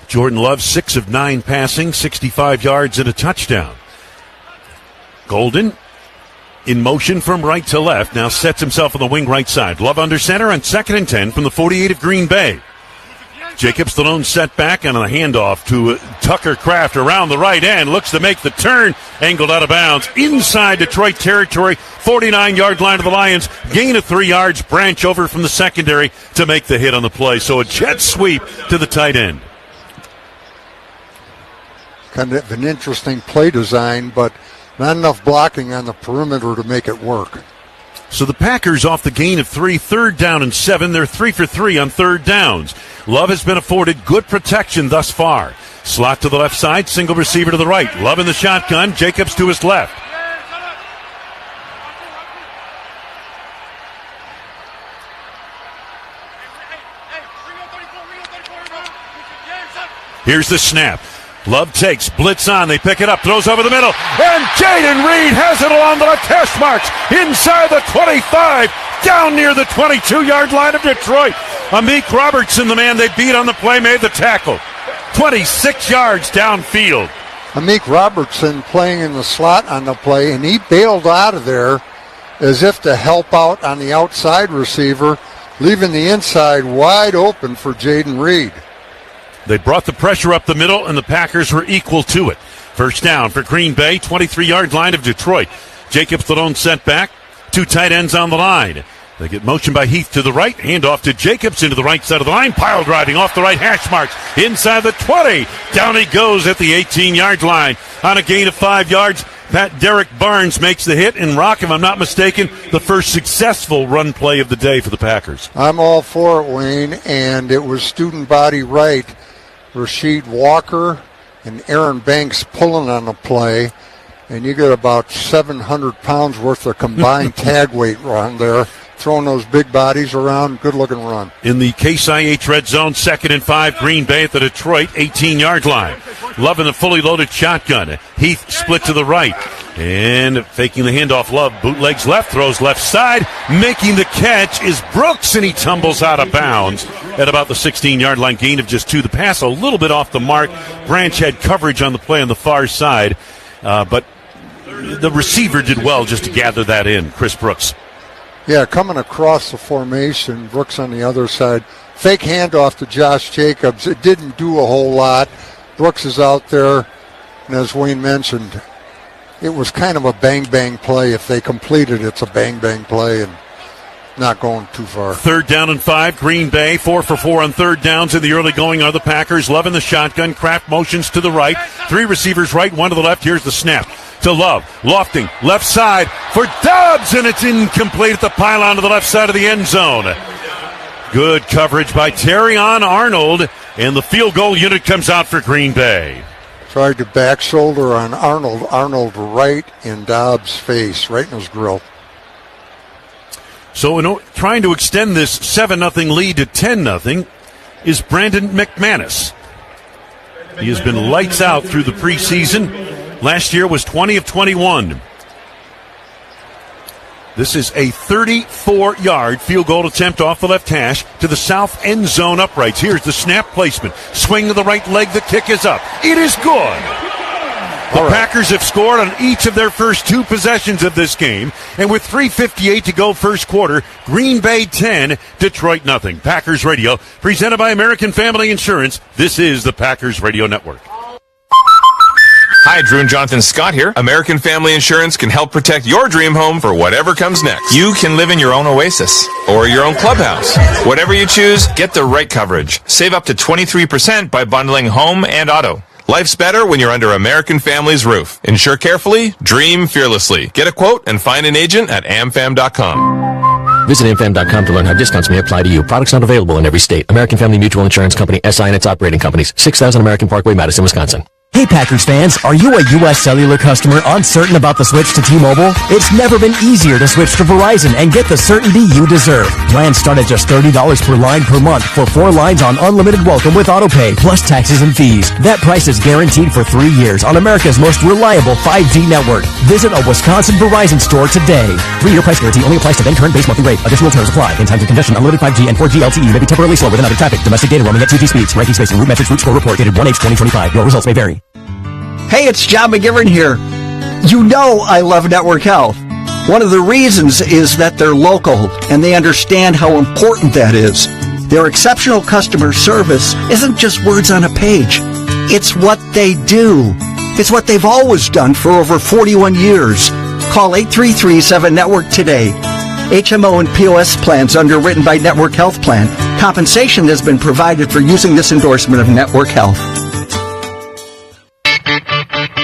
Speaker 1: Jordan Love, 6 of 9 passing, 65 yards and a touchdown. Golden in motion from right to left, now sets himself on the wing right side. Love under center on 2nd and 10 from the 48 of Green Bay. Jacobs, the lone setback on a handoff to Tucker Kraft around the right end. Looks to make the turn. Angled out of bounds. Inside Detroit territory. 49-yard line of the Lions. Gain of 3 yards. Branch over from the secondary to make the hit on the play. So a jet sweep to the tight end.
Speaker 7: Kind of an interesting play design, but not enough blocking on the perimeter to make it work.
Speaker 1: So the Packers off the gain of 3, 3rd down and 7. They're 3 for 3 on 3rd downs. Love has been afforded good protection thus far. Slot to the left side, single receiver to the right. Love in the shotgun, Jacobs to his left. Here's the snap. Love takes, blitz on, they pick it up, throws over the middle, and Jaden Reed has it along the left hash marks, inside the 25, down near the 22-yard line of Detroit. Amik Robertson, the man they beat on the play, made the tackle. 26 yards downfield.
Speaker 7: Amik Robertson playing in the slot on the play, and he bailed out of there as if to help out on the outside receiver, leaving the inside wide open for Jaden Reed.
Speaker 1: They brought the pressure up the middle, and the Packers were equal to it. First down for Green Bay, 23-yard line of Detroit. Jacobs, the lone setback, 2 tight ends on the line. They get motion by Heath to the right, handoff to Jacobs into the right side of the line, pile driving off the right hash marks, inside the 20. Down he goes at the 18-yard line. On a gain of 5 yards, Derek Barnes makes the hit, and Rock, if I'm not mistaken, the first successful run play of the day for the Packers.
Speaker 7: I'm all for it, Wayne, and it was student body right. Rasheed Walker and Aaron Banks pulling on the play, and you get about 700 pounds worth of combined tag weight around there, throwing those big bodies around. Good-looking run.
Speaker 1: In the Case IH red zone, 2nd and 5, Green Bay at the Detroit 18-yard line. Love in the fully loaded shotgun. Heath split to the right. And faking the handoff, Love bootlegs left, throws left side. Making the catch is Brooks, and he tumbles out of bounds at about the 16-yard line, gain of just 2. The pass a little bit off the mark. Branch had coverage on the play on the far side, but the receiver did well just to gather that in, Chris Brooks.
Speaker 7: Yeah, coming across the formation, Brooks on the other side. Fake handoff to Josh Jacobs. It didn't do a whole lot. Brooks is out there, and as Wayne mentioned, it was kind of a bang-bang play. If they complete it, it's a bang-bang play, and not going too far.
Speaker 1: 3rd down and 5. Green Bay 4 for 4 on 3rd downs in the early going are the Packers. Love in the shotgun. Kraft motions to the right. 3 receivers right, 1 to the left. Here's the snap to Love. Lofting left side for Dobbs, and it's incomplete at the pylon to the left side of the end zone. Good coverage by Terrion Arnold, and the field goal unit comes out for Green Bay.
Speaker 7: Tried to back shoulder on Arnold. Arnold right in Dobbs' face, right in his grill.
Speaker 1: So trying to extend this 7-0 lead to 10-0 is Brandon McManus. He has been lights out through the preseason. Last year was 20 of 21. This is a 34-yard field goal attempt off the left hash to the south end zone uprights. Here's the snap placement. Swing to the right leg. The kick is up. It is good. The Packers have scored on each of their first 2 possessions of this game. And with 3:58 to go first quarter, Green Bay 10, Detroit nothing. Packers Radio, presented by American Family Insurance. This is the Packers Radio Network.
Speaker 21: Hi, Drew and Jonathan Scott here. American Family Insurance can help protect your dream home for whatever comes next. You can live in your own oasis or your own clubhouse. Whatever you choose, get the right coverage. Save up to 23% by bundling home and auto. Life's better when you're under American Family's roof. Insure carefully, dream fearlessly. Get a quote and find an agent at amfam.com.
Speaker 2: Visit amfam.com to learn how discounts may apply to you. Products not available in every state. American Family Mutual Insurance Company, SI and its operating companies. 6000 American Parkway, Madison, Wisconsin. Hey Packers fans, are you a U.S. Cellular customer uncertain about the switch to T-Mobile? It's never been easier to switch to Verizon and get the certainty you deserve. Plans start at just $30 per line per month for 4 lines on unlimited welcome with autopay, plus taxes and fees. That price is guaranteed for 3 years on America's most reliable 5G network. Visit a Wisconsin Verizon store today. 3-year price guarantee only applies to then current base monthly rate. Additional terms apply. In times of congestion, unlimited 5G and 4G LTE may be temporarily slow with another traffic. Domestic data roaming at 2G speeds. Ranking space and route metrics route score report dated 1H2025. Your results may vary.
Speaker 6: Hey, it's John McGivern here. You know I love Network Health. One of the reasons is that they're local and they understand how important that is. Their exceptional customer service isn't just words on a page. It's what they do. It's what they've always done for over 41 years. Call 8337-NETWORK today. HMO and POS plans underwritten by Network Health Plan. Compensation has been provided for using this endorsement of Network Health.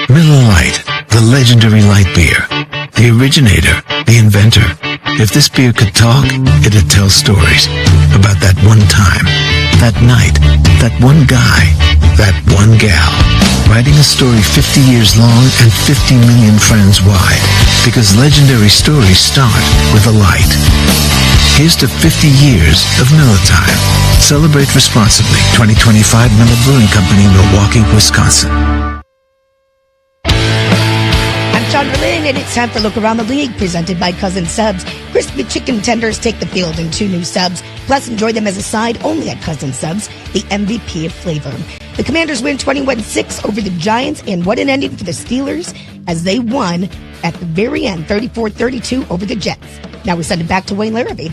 Speaker 22: Miller Lite, the legendary light beer, the originator, the inventor. If this beer could talk, it'd tell stories about that one time, that night, that one guy, that one gal. Writing a story 50 years long and 50 million friends wide, because legendary stories start with a light. Here's to 50 years of Miller Time. Celebrate responsibly. 2025 Miller Brewing Company, Milwaukee, Wisconsin.
Speaker 23: Chandra Lynn, and it's time for Look Around the League, presented by Cousin Subs. Crispy chicken tenders take the field in 2 new subs. Plus, enjoy them as a side only at Cousin Subs, the MVP of flavor. The Commanders win 21-6 over the Giants, and what an ending for the Steelers as they won at the very end, 34-32 over the Jets. Now we send it back to Wayne Larrabee.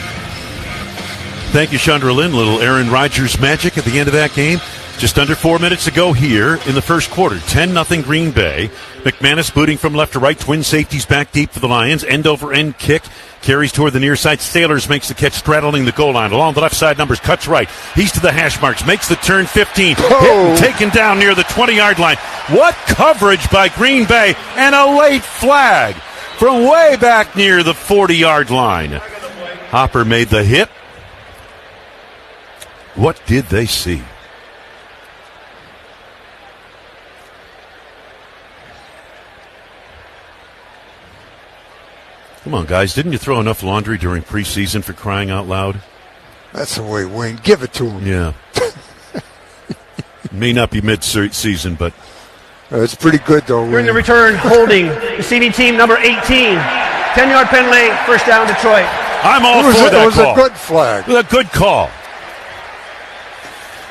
Speaker 1: Thank you, Chandra Lynn. Little Aaron Rodgers magic at the end of that game. Just under 4 minutes to go here in the first quarter. 10-0 Green Bay. McManus booting from left to right. Twin safeties back deep for the Lions. End-over-end kick. Carries toward the near side. Sailors makes the catch straddling the goal line. Along the left side, numbers cuts right. He's to the hash marks. Makes the turn 15. Hit and taken down near the 20-yard line. What coverage by Green Bay, and a late flag from way back near the 40-yard line. Hopper made the hit. What did they see? Come on, guys. Didn't you throw enough laundry during preseason, for crying out loud?
Speaker 7: That's the way, Wayne. Give it to him.
Speaker 1: Yeah. May not be mid-season, but...
Speaker 7: it's pretty good, though, Wayne.
Speaker 10: During the return, holding, receiving team number 18. 10-yard penalty, first down, Detroit.
Speaker 1: I'm all for that call.
Speaker 7: It was a good flag.
Speaker 1: A good call.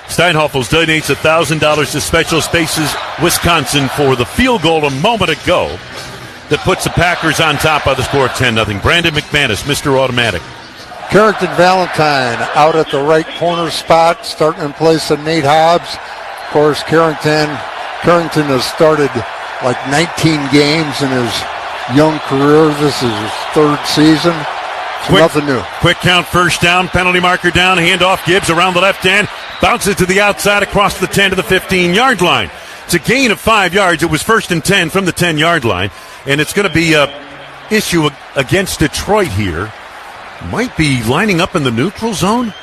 Speaker 1: Steinhoffels donates $1,000 to Special Spaces Wisconsin for the field goal a moment ago that puts the Packers on top by the score of 10-0. Brandon McManus, Mr. Automatic.
Speaker 7: Carrington Valentine out at the right corner spot, starting in place of Nate Hobbs. Of course, Carrington has started like 19 games in his young career. This is his 3rd season. Nothing new.
Speaker 1: Quick count, first down, penalty marker down, handoff, Gibbs around the left end, bounces to the outside across the 10 to the 15-yard line. It's a gain of 5 yards. It was 1st and 10 from the 10-yard line, and it's going to be a issue against Detroit here. Might be lining up in the neutral zone.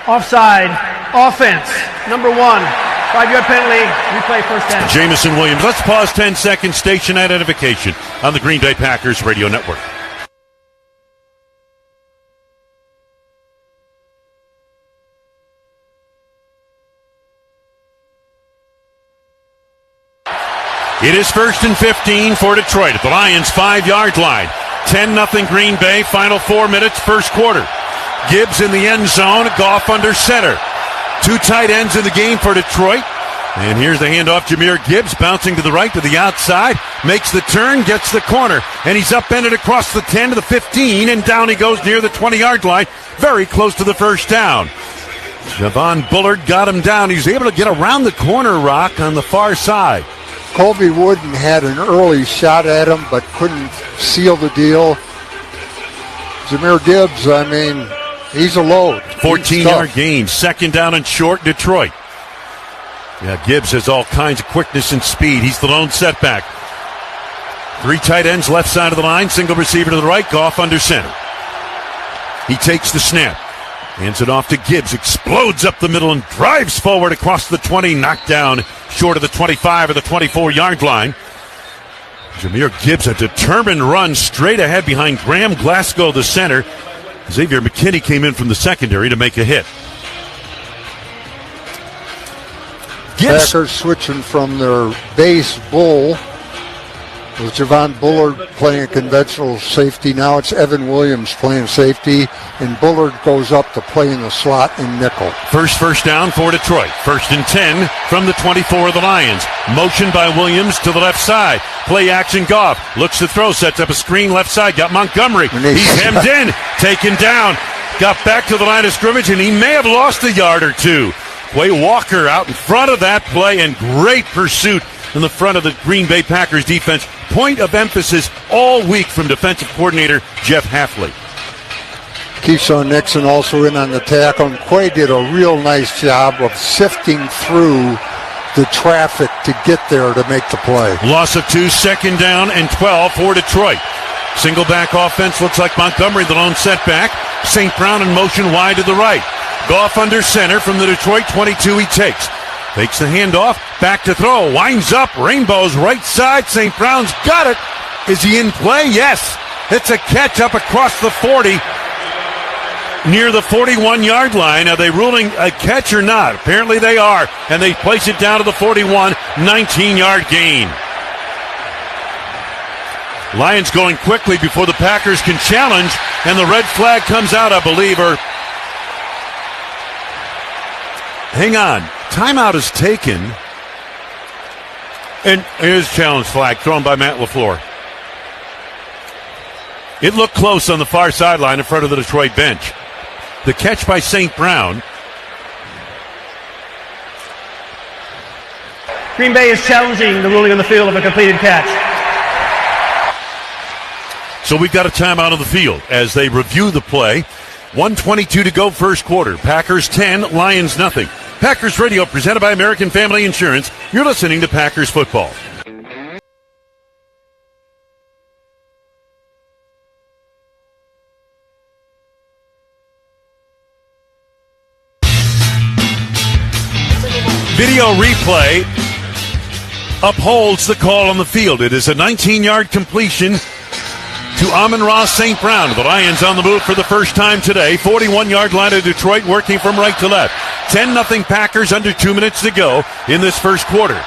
Speaker 10: Offside, offense, number 1. 5-yard penalty, replay first down.
Speaker 1: Jamison Williams. Let's pause 10 seconds. Station identification on the Green Bay Packers radio network. It is 1st and 15 for Detroit at the Lions' 5-yard line. 10-0 Green Bay, final 4 minutes, first quarter. Gibbs in the end zone, Goff under center. 2 tight ends in the game for Detroit. And here's the handoff, Jahmyr Gibbs bouncing to the right to the outside, makes the turn, gets the corner, and he's upended across the 10 to the 15, and down he goes near the 20-yard line, very close to the first down. Javon Bullard got him down. He's able to get around the corner rock on the far side.
Speaker 7: Colby Wooden had an early shot at him, but couldn't seal the deal. Jahmyr Gibbs, I mean, he's a load.
Speaker 1: 14-yard gain, 2nd down and short, Detroit. Yeah, Gibbs has all kinds of quickness and speed. He's the lone setback. 3 tight ends left side of the line, single receiver to the right, Goff under center. He takes the snap, hands it off to Gibbs, explodes up the middle and drives forward across the 20, knocked down short of the 25 or the 24-yard line. Jahmyr Gibbs, a determined run straight ahead behind Graham Glasgow, the center. Xavier McKinney came in from the secondary to make a hit. Gibbs.
Speaker 7: Packers switching from their base bull with Javon Bullard playing conventional safety. Now it's Evan Williams playing safety, and Bullard goes up to play in the slot in nickel.
Speaker 1: First down for Detroit. 1st and 10 from the 24 of the Lions. Motion by Williams to the left side. Play action, Goff looks to throw, sets up a screen left side. Got Montgomery. He's hemmed in, taken down. Got back to the line of scrimmage, and he may have lost a yard or two. Quay Walker out in front of that play, and great pursuit in the front of the Green Bay Packers defense. Point of emphasis all week from defensive coordinator Jeff Hafley.
Speaker 7: Keyshawn Nixon also in on the tackle, and Quay did a real nice job of sifting through the traffic to get there to make the play.
Speaker 1: Loss of 2, 2nd down and 12 for Detroit. Single back offense, looks like Montgomery, the lone setback. St. Brown in motion wide to the right. Goff under center from the Detroit 22 he takes. Takes the handoff, back to throw, winds up, rainbows right side. St. Brown's got it. Is he in play? Yes. It's a catch up across the 40 near the 41-yard line. Are they ruling a catch or not? Apparently they are, and they place it down to the 41, 19-yard gain. Lions going quickly before the Packers can challenge, and the red flag comes out, I believe, or hang on. Timeout is taken. And here's challenge flag thrown by Matt LaFleur. It looked close on the far sideline in front of the Detroit bench. The catch by St. Brown.
Speaker 10: Green Bay is challenging the ruling on the field of a completed catch.
Speaker 1: So we've got a timeout on the field as they review the play. 1:22 to go first quarter. Packers 10, Lions nothing. Packers Radio presented by American Family Insurance. You're listening to Packers Football. Video replay upholds the call on the field. It is a 19-yard completion to Amon-Ra St. Brown. The Lions on the move for the first time today. 41-yard line of Detroit working from right to left. 10-0 Packers, under 2 minutes to go in this first quarter.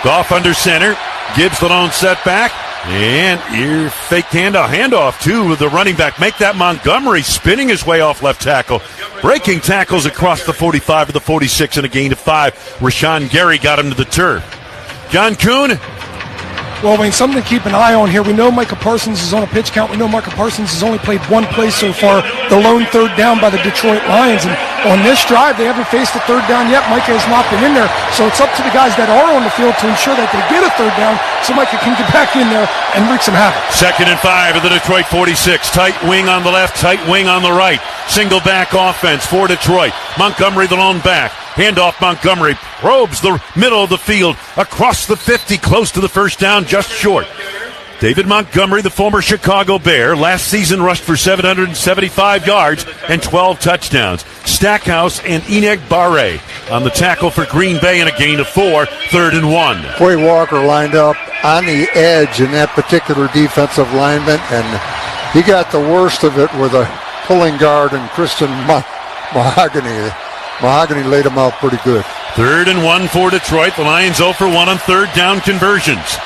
Speaker 1: Goff under center. Gibbs the lone setback. And ear fake handoff too with the running back. Make that Montgomery spinning his way off left tackle. Breaking tackles across the 45 to the 46 and a gain of 5. Rashawn Gary got him to the turf. John Kuhn,
Speaker 11: Well, Wayne, something to keep an eye on here. We know Micah Parsons is on a pitch count. We know Micah Parsons has only played one play so far, the lone third down by the Detroit Lions. And on this drive, they haven't faced a third down yet. Micah has not been in there. So it's up to the guys that are on the field to ensure that they get a third down so Micah can get back in there and wreak some havoc.
Speaker 1: 2nd and 5 at the Detroit 46. Tight wing on the left, tight wing on the right. Single back offense for Detroit. Montgomery the lone back. Handoff Montgomery probes the middle of the field across the 50, close to the first down, just short. David Montgomery, the former Chicago Bear, last season rushed for 775 yards and 12 touchdowns. Stackhouse and Enoch Barre on the tackle for Green Bay and a gain of 4, 3rd and 1.
Speaker 7: Quay Walker lined up on the edge in that particular defensive lineman, and he got the worst of it with a pulling guard and Christian Mahogany. Mahogany laid him out pretty good.
Speaker 1: 3rd and 1 for Detroit. The Lions 0 for 1 on third down conversions.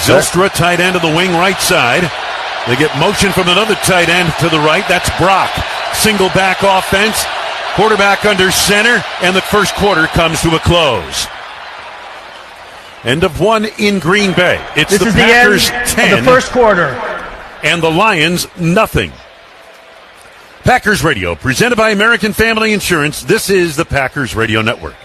Speaker 1: Zylstra, tight end of the wing right side. They get motion from another tight end to the right. That's Brock. Single back offense. Quarterback under center, and the first quarter comes to a close. End of 1 in Green Bay. It's the Packers 10.
Speaker 10: Of the first quarter.
Speaker 1: And the Lions nothing. Packers Radio, presented by American Family Insurance. This is the Packers Radio Network.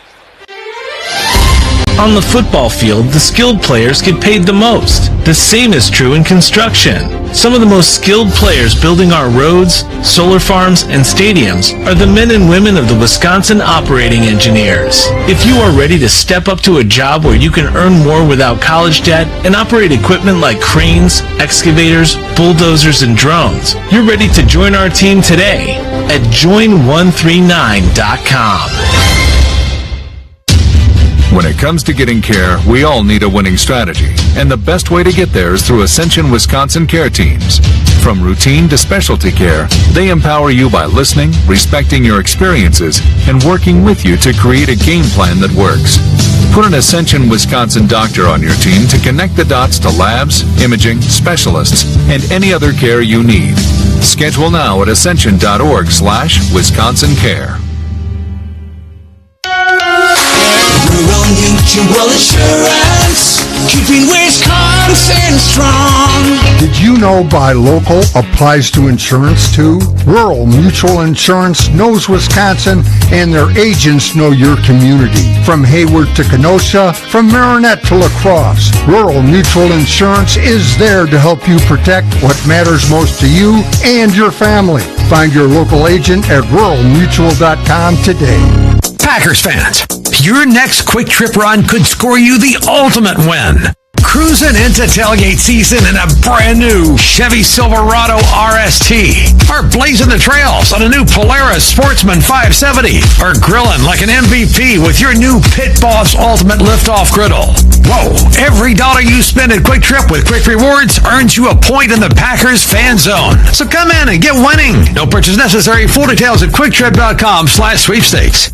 Speaker 3: On the football field, the skilled players get paid the most. The same is true in construction. Some of the most skilled players building our roads, solar farms, and stadiums are the men and women of the Wisconsin operating engineers. If you are ready to step up to a job where you can earn more without college debt and operate equipment like cranes, excavators, bulldozers, and drones, you're ready to join our team today at join139.com.
Speaker 4: When it comes to getting care, we all need a winning strategy, and the best way to get there is through Ascension Wisconsin care teams. From routine to specialty care, they empower you by listening, respecting your experiences, and working with you to create a game plan that works. Put an Ascension Wisconsin doctor on your team to connect the dots to labs, imaging, specialists, and any other care you need. Schedule now at ascension.org/Wisconsin Care.
Speaker 5: Rural Mutual Insurance, keeping Wisconsin strong.
Speaker 7: Did you know Buy Local applies to insurance too? Rural Mutual Insurance knows Wisconsin, and their agents know your community. From Hayward to Kenosha, from Marinette to La Crosse, Rural Mutual Insurance is there to help you protect what matters most to you and your family. Find your local agent at ruralmutual.com today.
Speaker 24: Packers fans, your next quick trip run could score you the ultimate win. Cruising into tailgate season in a brand new Chevy Silverado RST, or blazing the trails on a new Polaris Sportsman 570, or grilling like an MVP with your new Pit Boss Ultimate Liftoff Griddle. Whoa, every dollar you spend at Quick Trip with Quick Rewards earns you a point in the Packers fan zone. So come in and get winning. No purchase necessary. Full details at quicktrip.com/sweepstakes.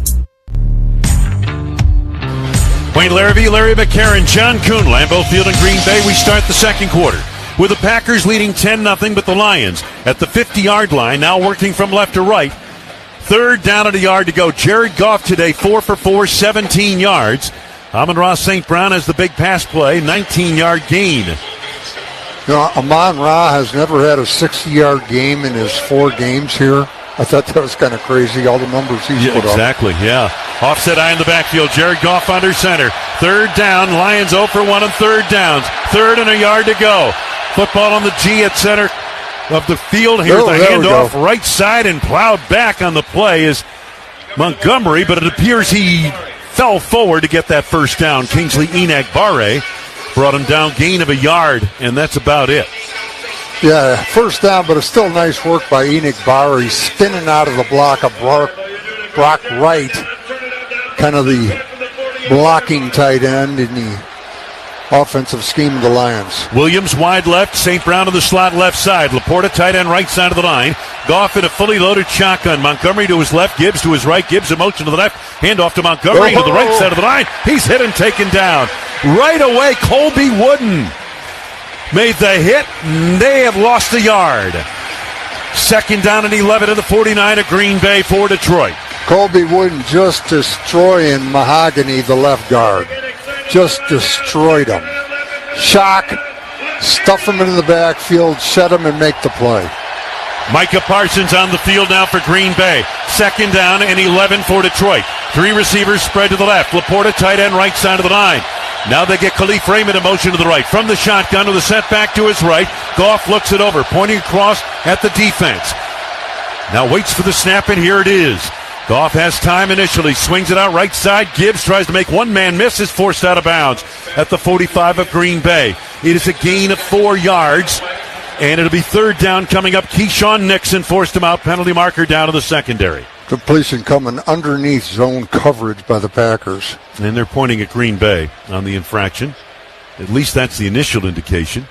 Speaker 1: Wayne Larrabee, Larry McCarron, John Kuhn, Lambeau Field in Green Bay. We start the second quarter with the Packers leading 10-0, but the Lions at the 50-yard line, now working from left to right. 3rd down at a yard to go. Jared Goff today, 4 for 4, 17 yards. Amon-Ra St. Brown has the big pass play, 19-yard gain.
Speaker 7: You know, Amon-Ra has never had a 60-yard game in his 4 games here. I thought that was kind of crazy, all the numbers he's put up.
Speaker 1: Exactly, yeah. Offset eye in the backfield. Jared Goff under center. 3rd down. Lions 0 for 1 on 3rd downs. 3rd and a yard to go. Football on the G at center of the field. Here's the handoff right side, and plowed back on the play is Montgomery, but it appears he fell forward to get that first down. Kingsley Enoch Barre brought him down, gain of a yard, and that's about it.
Speaker 7: Yeah, first down, but it's still nice work by Enoch Barre. He's spinning out of the block of Brock Wright, kind of the blocking tight end in the offensive scheme of the Lions.
Speaker 1: Williams wide left, St. Brown to the slot left side. Laporta tight end right side of the line. Goff in a fully loaded shotgun. Montgomery to his left, Gibbs to his right. Gibbs in motion to the left. Handoff to Montgomery to the right side of the line. He's hit and taken down. Right away, Colby Wooden made the hit. They have lost a yard. 2nd down and 11 at the 49 of Green Bay for Detroit.
Speaker 7: Colby Wooden just destroying Mahogany, the left guard. Just destroyed him. shock, stuff them into the backfield, set them, and make the play.
Speaker 1: Micah Parsons on the field now for Green Bay. 2nd down and 11 for Detroit. 3 receivers spread to the left. Laporta, tight end, right side of the line. Now they get Khalif Raymond in motion to the right. From the shotgun with a setback to his right. Goff looks it over, pointing across at the defense. Now waits for the snap, and here it is. Goff has time initially, swings it out right side. Gibbs tries to make one man miss, is forced out of bounds at the 45 of Green Bay. It is a gain of 4 yards, and it'll be 3rd down coming up. Keyshawn Nixon forced him out, penalty marker down to the secondary.
Speaker 7: Completion coming underneath zone coverage by the Packers.
Speaker 1: And they're pointing at Green Bay on the infraction. At least that's the initial indication.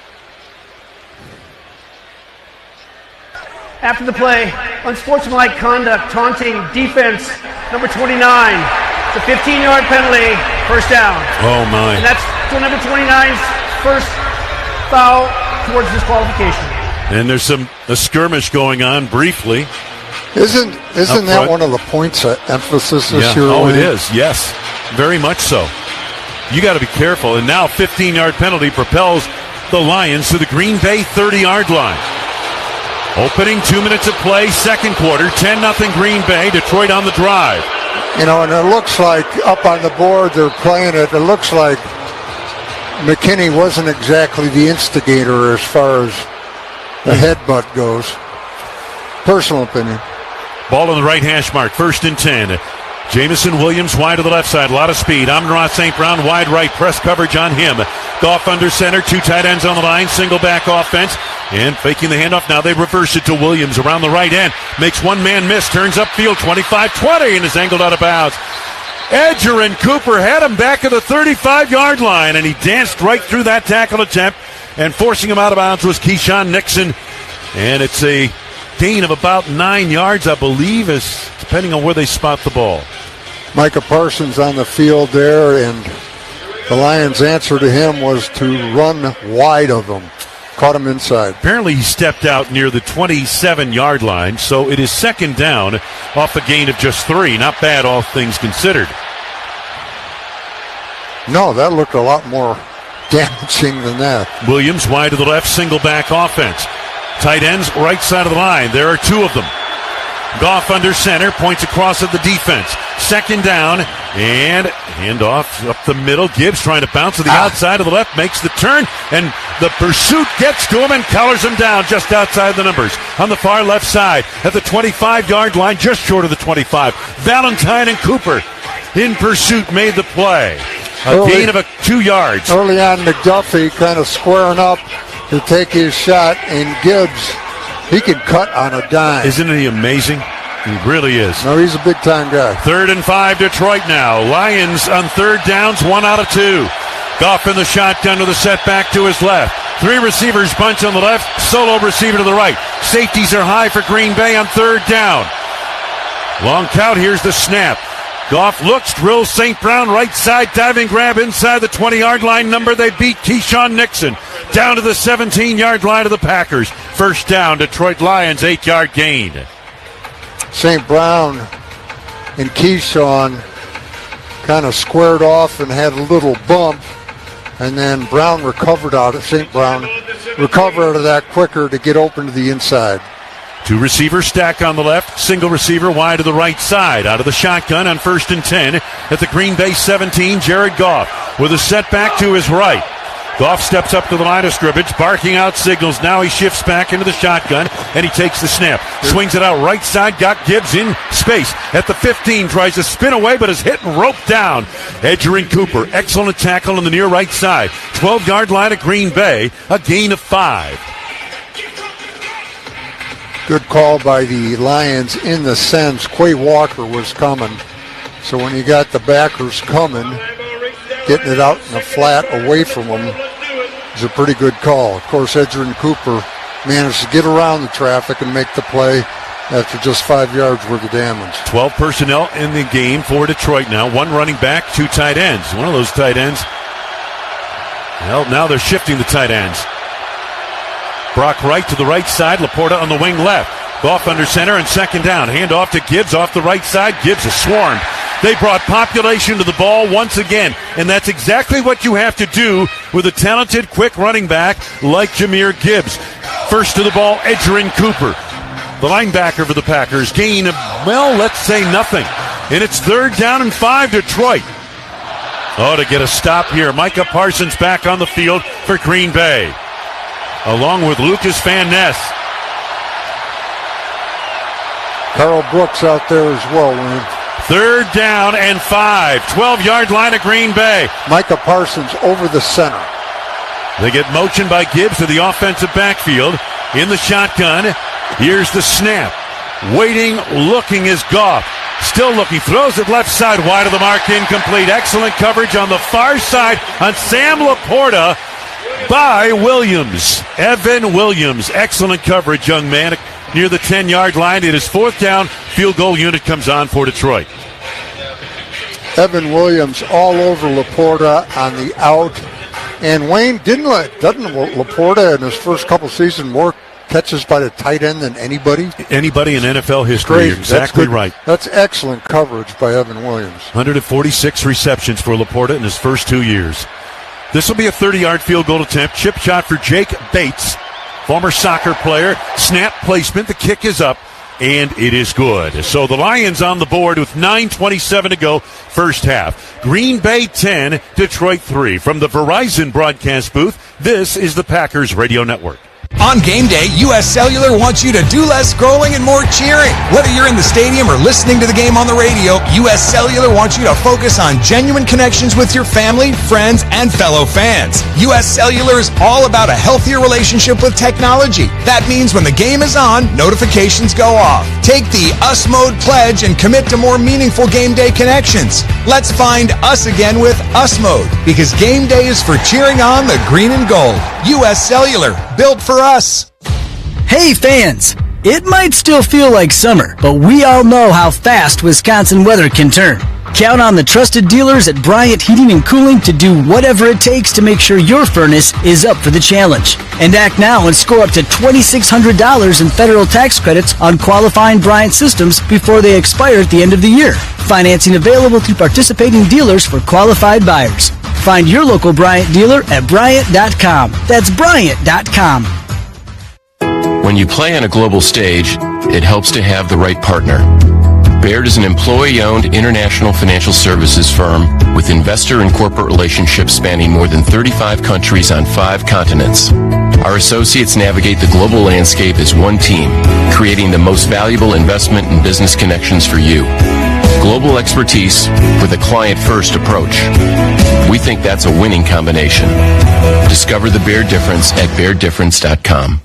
Speaker 10: After the play, unsportsmanlike conduct, taunting defense, number 29. It's a 15-yard penalty, 1st down.
Speaker 1: Oh, my.
Speaker 10: And that's for number 29's first foul towards disqualification.
Speaker 1: And there's a skirmish going on briefly.
Speaker 7: Isn't that one of the points of emphasis this year?
Speaker 1: Oh, it is, yes. Very much so. You got to be careful. And now 15-yard penalty propels the Lions to the Green Bay 30-yard line. Opening 2 minutes of play, 2nd quarter, 10-0 Green Bay, Detroit on the drive.
Speaker 7: You know, and it looks like up on the board they're playing it. It looks like McKinney wasn't exactly the instigator as far as the headbutt goes. Personal opinion.
Speaker 1: Ball on the right hash mark, 1st and 10. Jamison Williams wide to the left side, a lot of speed. Amon-Ra St. Brown wide right, press coverage on him. Goff under center, 2 tight ends on the line, single back offense. And faking the handoff, now they reverse it to Williams around the right end. Makes one man miss, turns upfield, 25-20, and is angled out of bounds. Edger and Cooper had him back at the 35-yard line, and he danced right through that tackle attempt. And forcing him out of bounds was Keyshawn Nixon. And it's a gain of about 9 yards, I believe, is depending on where they spot the ball.
Speaker 7: Micah Parsons on the field there, and the Lions' answer to him was to run wide of him. Caught him inside.
Speaker 1: Apparently he stepped out near the 27-yard line, so it is 2nd down off a gain of just 3. Not bad, all things considered.
Speaker 7: No, that looked a lot more damaging than that.
Speaker 1: Williams wide to the left, single back offense. Tight ends, right side of the line. There are 2 of them. Goff under center, points across at the defense. 2nd down, and handoff up the middle. Gibbs trying to bounce to the outside of the left, makes the turn, and the pursuit gets to him and collars him down just outside the numbers. On the far left side, at the 25-yard line, just short of the 25. Valentine and Cooper in pursuit made the play. A gain of 2 yards.
Speaker 7: Early on, McDuffie kind of squaring up to take his shot, and Gibbs, he can cut on a dime.
Speaker 1: Isn't he amazing? He really is.
Speaker 7: No, he's a big-time guy.
Speaker 1: 3rd and 5, Detroit now. Lions on 3rd downs, 1 out of 2. Goff in the shotgun with a setback to his left. 3 receivers bunch on the left, solo receiver to the right. Safeties are high for Green Bay on 3rd down. Long count, here's the snap. Goff looks, drills St. Brown right side, diving grab inside the 20-yard line number. They beat Keyshawn Nixon down to the 17-yard line of the Packers. 1st down, Detroit Lions, 8-yard gain.
Speaker 7: St. Brown and Keyshawn kind of squared off and had a little bump, and then Brown recovered out of St. Brown, recovered out of that quicker to get open to the inside.
Speaker 1: 2 receivers stack on the left, single receiver wide to the right side. Out of the shotgun on 1st and 10 at the Green Bay 17, Jared Goff with a setback to his right. Goff steps up to the line of scrimmage, barking out signals. Now he shifts back into the shotgun, and he takes the snap. Swings it out right side, got Gibbs in space. At the 15, tries to spin away, but is hit and roped down. Edger and Cooper, excellent tackle on the near right side. 12-yard line of Green Bay, a gain of 5.
Speaker 7: Good call by the Lions in the sense Quay Walker was coming. So when you got the backers coming, getting it out in the flat away from them is a pretty good call. Of course, Edger and Cooper managed to get around the traffic and make the play after just 5 yards worth of damage.
Speaker 1: 12 personnel in the game for Detroit now. 1 running back, 2 tight ends. One of those tight ends, well, now they're shifting the tight ends. Brock Wright to the right side, Laporta on the wing left. Goff under center and 2nd down. Hand off to Gibbs off the right side. Gibbs is swarmed They brought population to the ball once again, and that's exactly what you have to do with a talented, quick running back like Jahmyr Gibbs. First to the ball, Edgerrin Cooper, the linebacker for the Packers, gain of, well, let's say nothing. And it's 3rd down and 5, Detroit. To get a stop here, Micah Parsons back on the field for Green Bay, along with Lucas Van Ness.
Speaker 7: Carl Brooks out there as well, Wayne.
Speaker 1: 3rd down and 5, 12-yard line of Green Bay.
Speaker 7: Micah Parsons over the center.
Speaker 1: They get motion by Gibbs to the offensive backfield in the shotgun. Here's the snap. Waiting, looking is Goff. Still looking, throws it left side, wide of the mark, incomplete. Excellent coverage on the far side on Sam Laporta by Williams. Evan Williams, excellent coverage, young man. Near the 10-yard line, it is 4th down. Field goal unit comes on for Detroit.
Speaker 7: Evan Williams all over Laporta on the out. And Wayne, doesn't Laporta in his first couple seasons more catches by the tight end than anybody?
Speaker 1: Anybody in NFL history.
Speaker 7: Great.
Speaker 1: You're exactly right.
Speaker 7: That's excellent coverage by Evan Williams.
Speaker 1: 146 receptions for Laporta in his first 2 years. This will be a 30-yard field goal attempt. Chip shot for Jake Bates, former soccer player. Snap placement. The kick is up, and it is good. So the Lions on the board with 9:27 to go, first half. Green Bay 10, Detroit 3. From the Verizon broadcast booth, this is the Packers Radio Network.
Speaker 8: On game day, U.S. Cellular wants you to do less scrolling and more cheering. Whether you're in the stadium or listening to the game on the radio, U.S. Cellular wants you to focus on genuine connections with your family, friends, and fellow fans. U.S. Cellular is all about a healthier relationship with technology. That means when the game is on, notifications go off. Take the US Mode pledge and commit to more meaningful game day connections. Let's find us again with US Mode, because game day is for cheering on the green and gold. U.S. Cellular, built for us.
Speaker 9: Hey fans, it might still feel like summer, but we all know how fast Wisconsin weather can turn. Count on the trusted dealers at Bryant Heating and Cooling to do whatever it takes to make sure your furnace is up for the challenge. And act now and score up to $2,600 in federal tax credits on qualifying Bryant systems before they expire at the end of the year. Financing available through participating dealers for qualified buyers. Find your local Bryant dealer at Bryant.com. That's Bryant.com.
Speaker 14: When you play on a global stage, it helps to have the right partner. Baird is an employee-owned international financial services firm with investor and corporate relationships spanning more than 35 countries on 5 continents. Our associates navigate the global landscape as one team, creating the most valuable investment and business connections for you. Global expertise with a client-first approach. We think that's a winning combination. Discover the Baird difference at BairdDifference.com.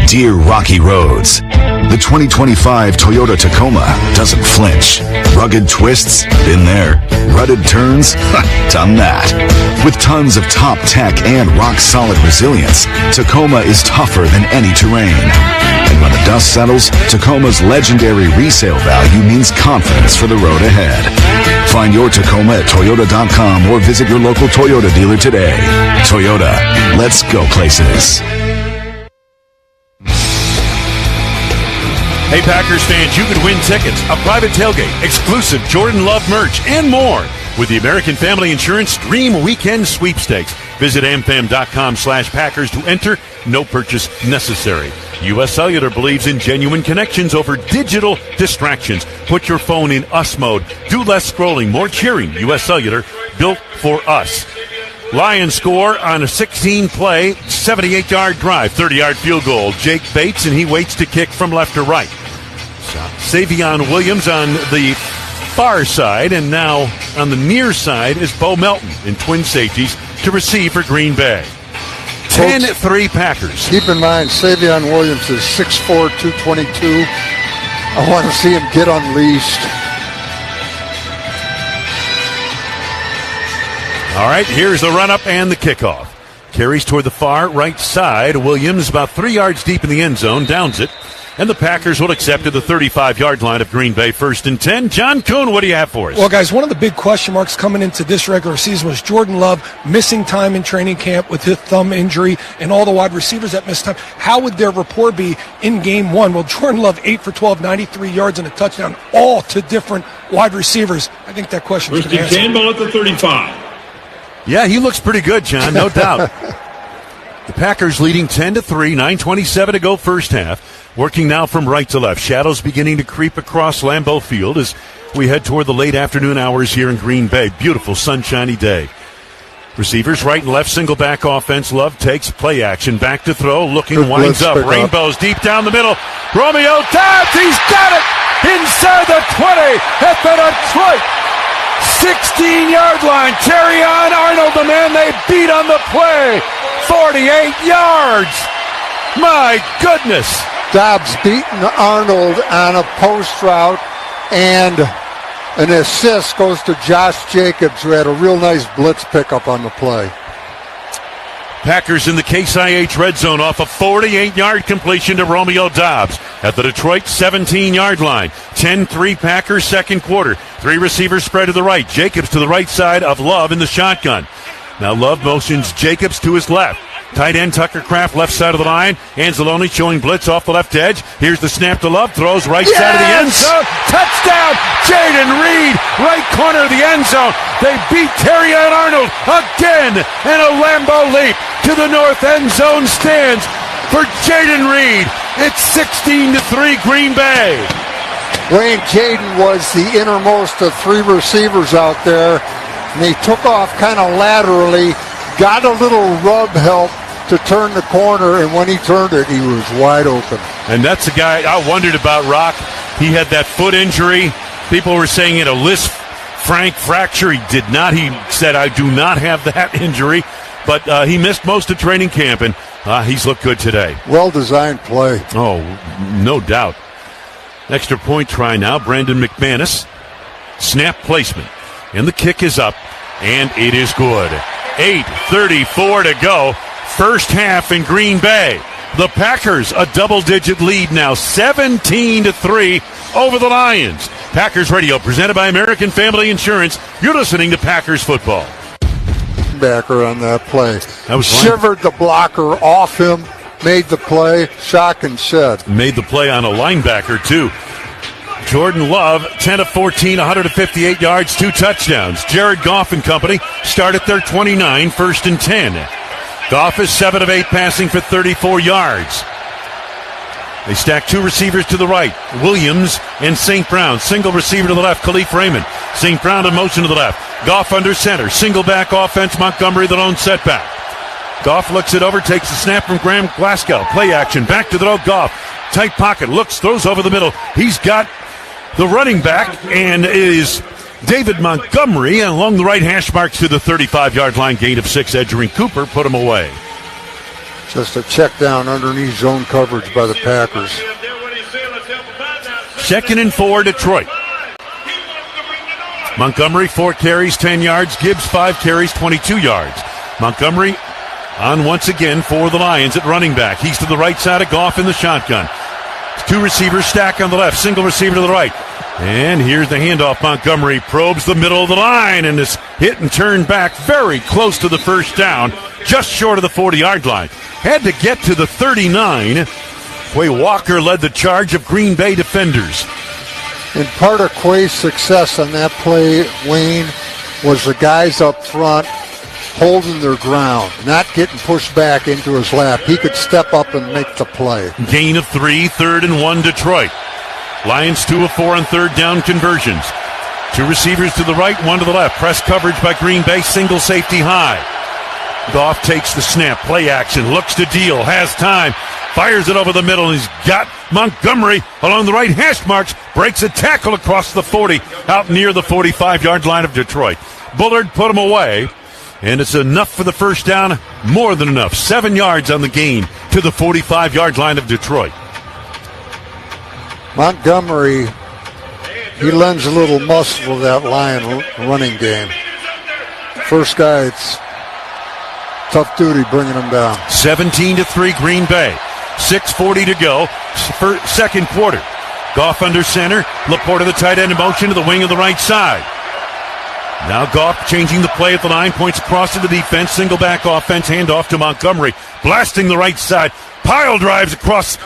Speaker 15: Dear rocky roads, the 2025 Toyota Tacoma doesn't flinch. Rugged twists? Been there. Rutted turns? Done that. With tons of top tech and rock-solid resilience, Tacoma is tougher than any terrain. And when the dust settles, Tacoma's legendary resale value means confidence for the road ahead. Find your Tacoma at Toyota.com or visit your local Toyota dealer today. Toyota, let's go places.
Speaker 1: Hey, Packers fans, you could win tickets, a private tailgate, exclusive Jordan Love merch, and more with the American Family Insurance Dream Weekend Sweepstakes. Visit amfam.com/Packers to enter. No purchase necessary. U.S. Cellular believes in genuine connections over digital distractions. Put your phone in US mode. Do less scrolling, more cheering. U.S. Cellular, built for us. Lions score on a 16-play, 78-yard drive, 30-yard field goal. Jake Bates, and he waits to kick from left to right. Savion Williams on the far side, and now on the near side is Bo Melton in twin safeties to receive for Green Bay. 10-3 Packers.
Speaker 7: Keep in mind, Savion Williams is 6'4", 222. I want to see him get unleashed.
Speaker 1: All right, here's the run-up and the kickoff. Carries toward the far right side. Williams about 3 yards deep in the end zone. Downs it. and the Packers will accept to the 35-yard line of Green Bay, 1st and 10. John Kuhn, what do you have for us?
Speaker 11: Well, guys, one of the big question marks coming into this regular season was Jordan Love missing time in training camp with his thumb injury and all the wide receivers that missed time. How would their rapport be in game one? Well, Jordan Love, 8 for 12, 93 yards and a touchdown, all to different wide receivers. I think that question is
Speaker 16: First and 10, ball at the 35.
Speaker 1: Yeah, he looks pretty good, John, no doubt. The Packers leading 10-3, 9:27 to go first half. Working now from right to left. Shadows beginning to creep across Lambeau Field as we head toward the late afternoon hours here in Green Bay. Beautiful sunshiny day. Receivers right and left, single back offense. Love takes play action, back to throw, looking, winds up. Rainbows deep down the middle. Romeo Doubs, he's got it! Inside the 20 at the Detroit 16-yard line. Terrion Arnold, the man they beat on the play. 48 yards. My goodness.
Speaker 7: Dobbs beating Arnold on a post route, and an assist goes to Josh Jacobs, who had a real nice blitz pickup on the play.
Speaker 1: Packers in the Case IH red zone off a 48-yard completion to Romeo Doubs at the Detroit 17-yard line. 10-3 Packers second quarter. 3 receivers spread to the right. Jacobs to the right side of Love in the shotgun. Now Love motions Jacobs to his left. Tight end Tucker Kraft left side of the line. Anzalone showing blitz off the left edge. Here's the snap to Love. Throws right side of the end zone. Touchdown! Jaden Reed, right corner of the end zone. They beat Terrion Arnold again. And a Lambeau leap to the north end zone stands for Jaden Reed. It's 16-3 Green Bay.
Speaker 7: Wayne, Jaden was the innermost of 3 receivers out there. And he took off kind of laterally, got a little rub help to turn the corner, and when he turned it, he was wide open.
Speaker 1: And that's the guy I wondered about, Rock. He had that foot injury. People were saying it a Lis Frank fracture. He did not. He said, I do not have that injury. But he missed most of training camp, and he's looked good today.
Speaker 7: Well-designed play.
Speaker 1: Oh, no doubt. Extra point try now. Brandon McManus. Snap placement. And the kick is up, and it is good. 8:34 to go. First half in Green Bay. The Packers a double-digit lead now, 17-3 over the Lions. Packers Radio presented by American Family Insurance. You're listening to Packers football.
Speaker 7: Backer on that play.
Speaker 1: That was
Speaker 7: shivered the blocker off him, made the play, shock and shed.
Speaker 1: Made the play on a linebacker, too. Jordan Love, 10 of 14, 158 yards, 2 touchdowns. Jared Goff and company start at their 29, 1st and 10. Goff is 7 of 8, passing for 34 yards. They stack 2 receivers to the right, Williams and St. Brown. Single receiver to the left, Khalif Raymond. St. Brown in motion to the left. Goff under center. Single back offense, Montgomery the lone setback. Goff looks it over, takes the snap from Graham Glasgow. Play action, back to throw, Goff. Tight pocket, looks, throws over the middle. He's got the running back, and it is David Montgomery, and along the right hash marks to the 35-yard line, gain of 6. Edgerrin Cooper put him away.
Speaker 7: Just a check down underneath zone coverage by the Packers.
Speaker 1: 2nd and 4, Detroit. Montgomery, 4 carries, 10 yards. Gibbs, 5 carries, 22 yards. Montgomery on once again for the Lions at running back. He's to the right side of Goff in the shotgun. 2 receivers stack on the left, single receiver to the right. And here's the handoff. Montgomery probes the middle of the line and is hit and turned back very close to the first down, just short of the 40-yard line. Had to get to the 39. Quay Walker led the charge of Green Bay defenders.
Speaker 7: And part of Quay's success on that play, Wayne, was the guys up front holding their ground, not getting pushed back into his lap. He could step up and make the play.
Speaker 1: Gain of 3, 3rd and 1, Detroit. Lions 2 of 4 on 3rd down conversions. 2 receivers to the right, 1 to the left. Press coverage by Green Bay, single safety high. Goff takes the snap, play action, looks to deal, has time, fires it over the middle, and he's got Montgomery along the right hash marks, breaks a tackle across the 40, out near the 45-yard line of Detroit. Bullard put him away. And it's enough for the first down, more than enough. 7 yards on the gain to the 45-yard line of Detroit.
Speaker 7: Montgomery, he lends a little muscle to that Lion running game. First guy, it's tough duty bringing him down.
Speaker 1: 17-3 Green Bay. 6:40 to go for second quarter. Goff under center. Laporta, the tight end, in motion to the wing of the right side. Now Goff changing the play at the line, points across to the defense, single back offense, handoff to Montgomery, blasting the right side, pile drives across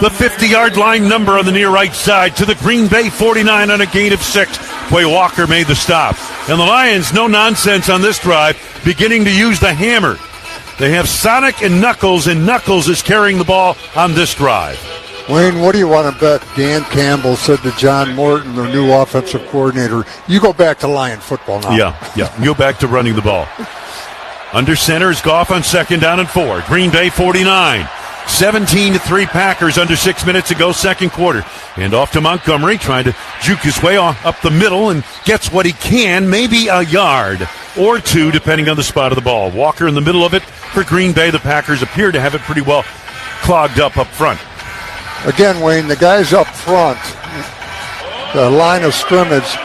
Speaker 1: the 50-yard line number on the near right side to the Green Bay 49 on a gain of 6. Quay Walker made the stop. And the Lions, no nonsense on this drive, beginning to use the hammer. They have Sonic and Knuckles is carrying the ball on this drive.
Speaker 7: Wayne, what do you want to bet? Dan Campbell said to John Morton, their new offensive coordinator, you go back to Lion football now.
Speaker 1: Yeah. Go back to running the ball. Under center is Goff on 2nd down and 4. Green Bay 49. 17-3 Packers under 6 minutes to go, second quarter. And off to Montgomery, trying to juke his way up the middle and gets what he can, maybe a yard or 2, depending on the spot of the ball. Walker in the middle of it for Green Bay. The Packers appear to have it pretty well clogged up front.
Speaker 7: Again, Wayne, the guys up front, the line of scrimmage,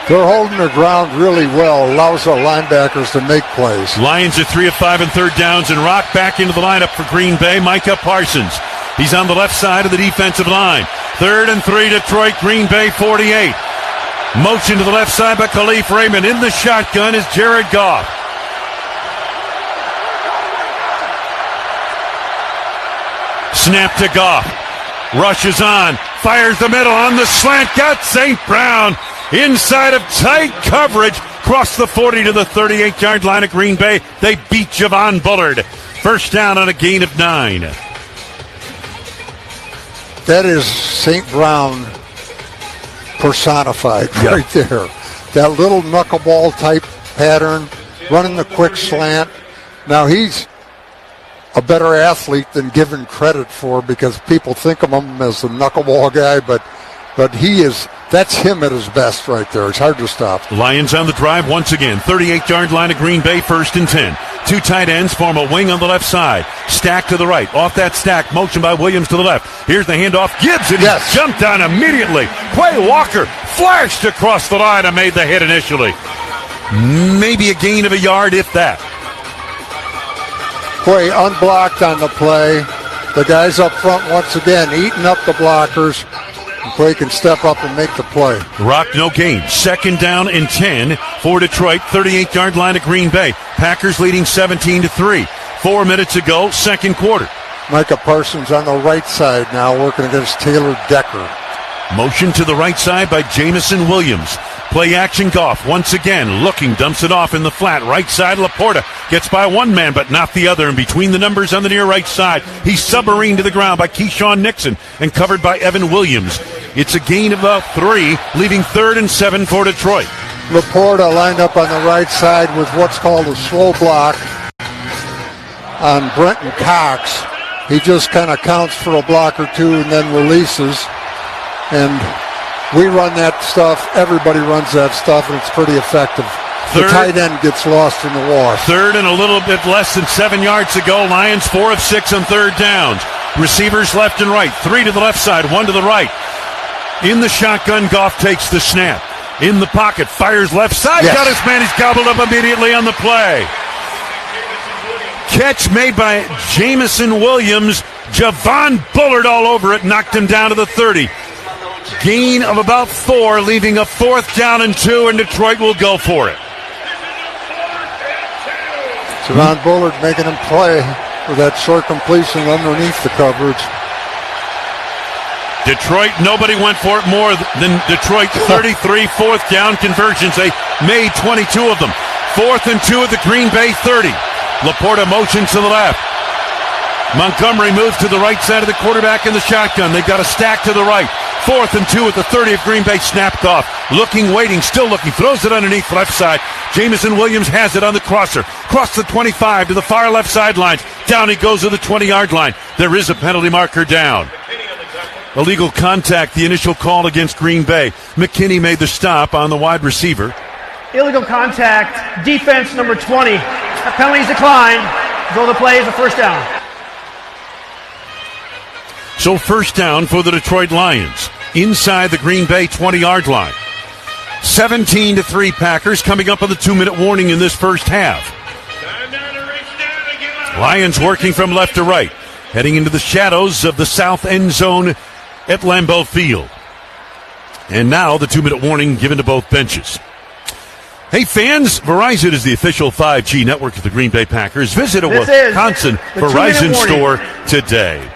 Speaker 7: they're holding their ground really well, allows the linebackers to make plays.
Speaker 1: Lions are 3 of 5 and third downs, and Rock back into the lineup for Green Bay. Micah Parsons. He's on the left side of the defensive line. 3rd and 3, Detroit, Green Bay 48. Motion to the left side by Khalif Raymond. In the shotgun is Jared Goff. Snap to Goff. Rushes on. Fires the middle on the slant. Got St. Brown inside of tight coverage. Cross the 40 to the 38-yard line of Green Bay. They beat Javon Bullard. First down on a gain of 9.
Speaker 7: That is St. Brown personified right there. That little knuckleball type pattern, running the quick slant. Now he's a better athlete than given credit for, because people think of him as the knuckleball guy, but that's him at his best right there. It's hard to stop.
Speaker 1: Lions on the drive once again. 38-yard line of Green Bay, 1st and 10. 2 tight ends form a wing on the left side. Stack to the right. Off that stack, motion by Williams to the left. Here's the handoff. Gibbs, and he jumped on immediately. Quay Walker flashed across the line and made the hit initially. Maybe a gain of a yard, if that.
Speaker 7: Quay unblocked on the play. The guys up front once again eating up the blockers. Quay can step up and make the play.
Speaker 1: Rock, no gain. 2nd down and 10 for Detroit. 38-yard line of Green Bay. Packers leading 17-3. 4 minutes ago, second quarter.
Speaker 7: Micah Parsons on the right side now, working against Taylor Decker.
Speaker 1: Motion to the right side by Jamison Williams. Play action Goff once again looking, dumps it off in the flat. Right side, Laporta gets by one man but not the other. And between the numbers on the near right side, he's submarined to the ground by Keyshawn Nixon and covered by Evan Williams. It's a gain of about 3, leaving 3rd and 7 for Detroit.
Speaker 7: Laporta lined up on the right side with what's called a slow block on Brenton Cox. He just kind of counts for a block or 2 and then releases. And we run that stuff. Everybody runs that stuff, and it's pretty effective. The tight end gets lost in the wash. 3rd and a little bit less than 7 yards to go. Lions 4 of 6 on third downs. Receivers left and right. 3 to the left side, 1 to the right. In the shotgun, Goff takes the snap. In the pocket, fires left side. Yes. Got his man. He's gobbled up immediately on the play. Catch made by Jamison Williams. Javon Bullard all over it. Knocked him down to the 30. Gain of about 4, leaving a 4th down and 2, and Detroit will go for it. Javon Bullard making him play with that short completion underneath the coverage.
Speaker 1: Detroit, nobody went for it more than Detroit. 33 4th down conversions. They made 22 of them. 4th and 2 at the Green Bay 30. Laporta motions to the left. Montgomery moves to the right side of the quarterback in the shotgun. They've got a stack to the right. 4th and 2 at the 30 of Green Bay. Snapped off. Looking, waiting, still looking. Throws it underneath left side. Jamison Williams has it on the crosser. Cross the 25 to the far left sidelines. Down he goes to the 20-yard line. There is a penalty marker down. Illegal contact, the initial call against Green Bay. McKinney made the stop on the wide receiver.
Speaker 10: Illegal contact, defense number 20. The penalty is declined. So the play is a first down.
Speaker 1: So first down for the Detroit Lions inside the Green Bay 20-yard line. 17-3 Packers, coming up on the 2-minute warning in this first half. Lions working from left to right. heading into the shadows of the south end zone at Lambeau Field. And now the 2-minute warning given to both benches. Hey fans, Verizon is the official 5G network of the Green Bay Packers. Visit a Wisconsin Verizon store today.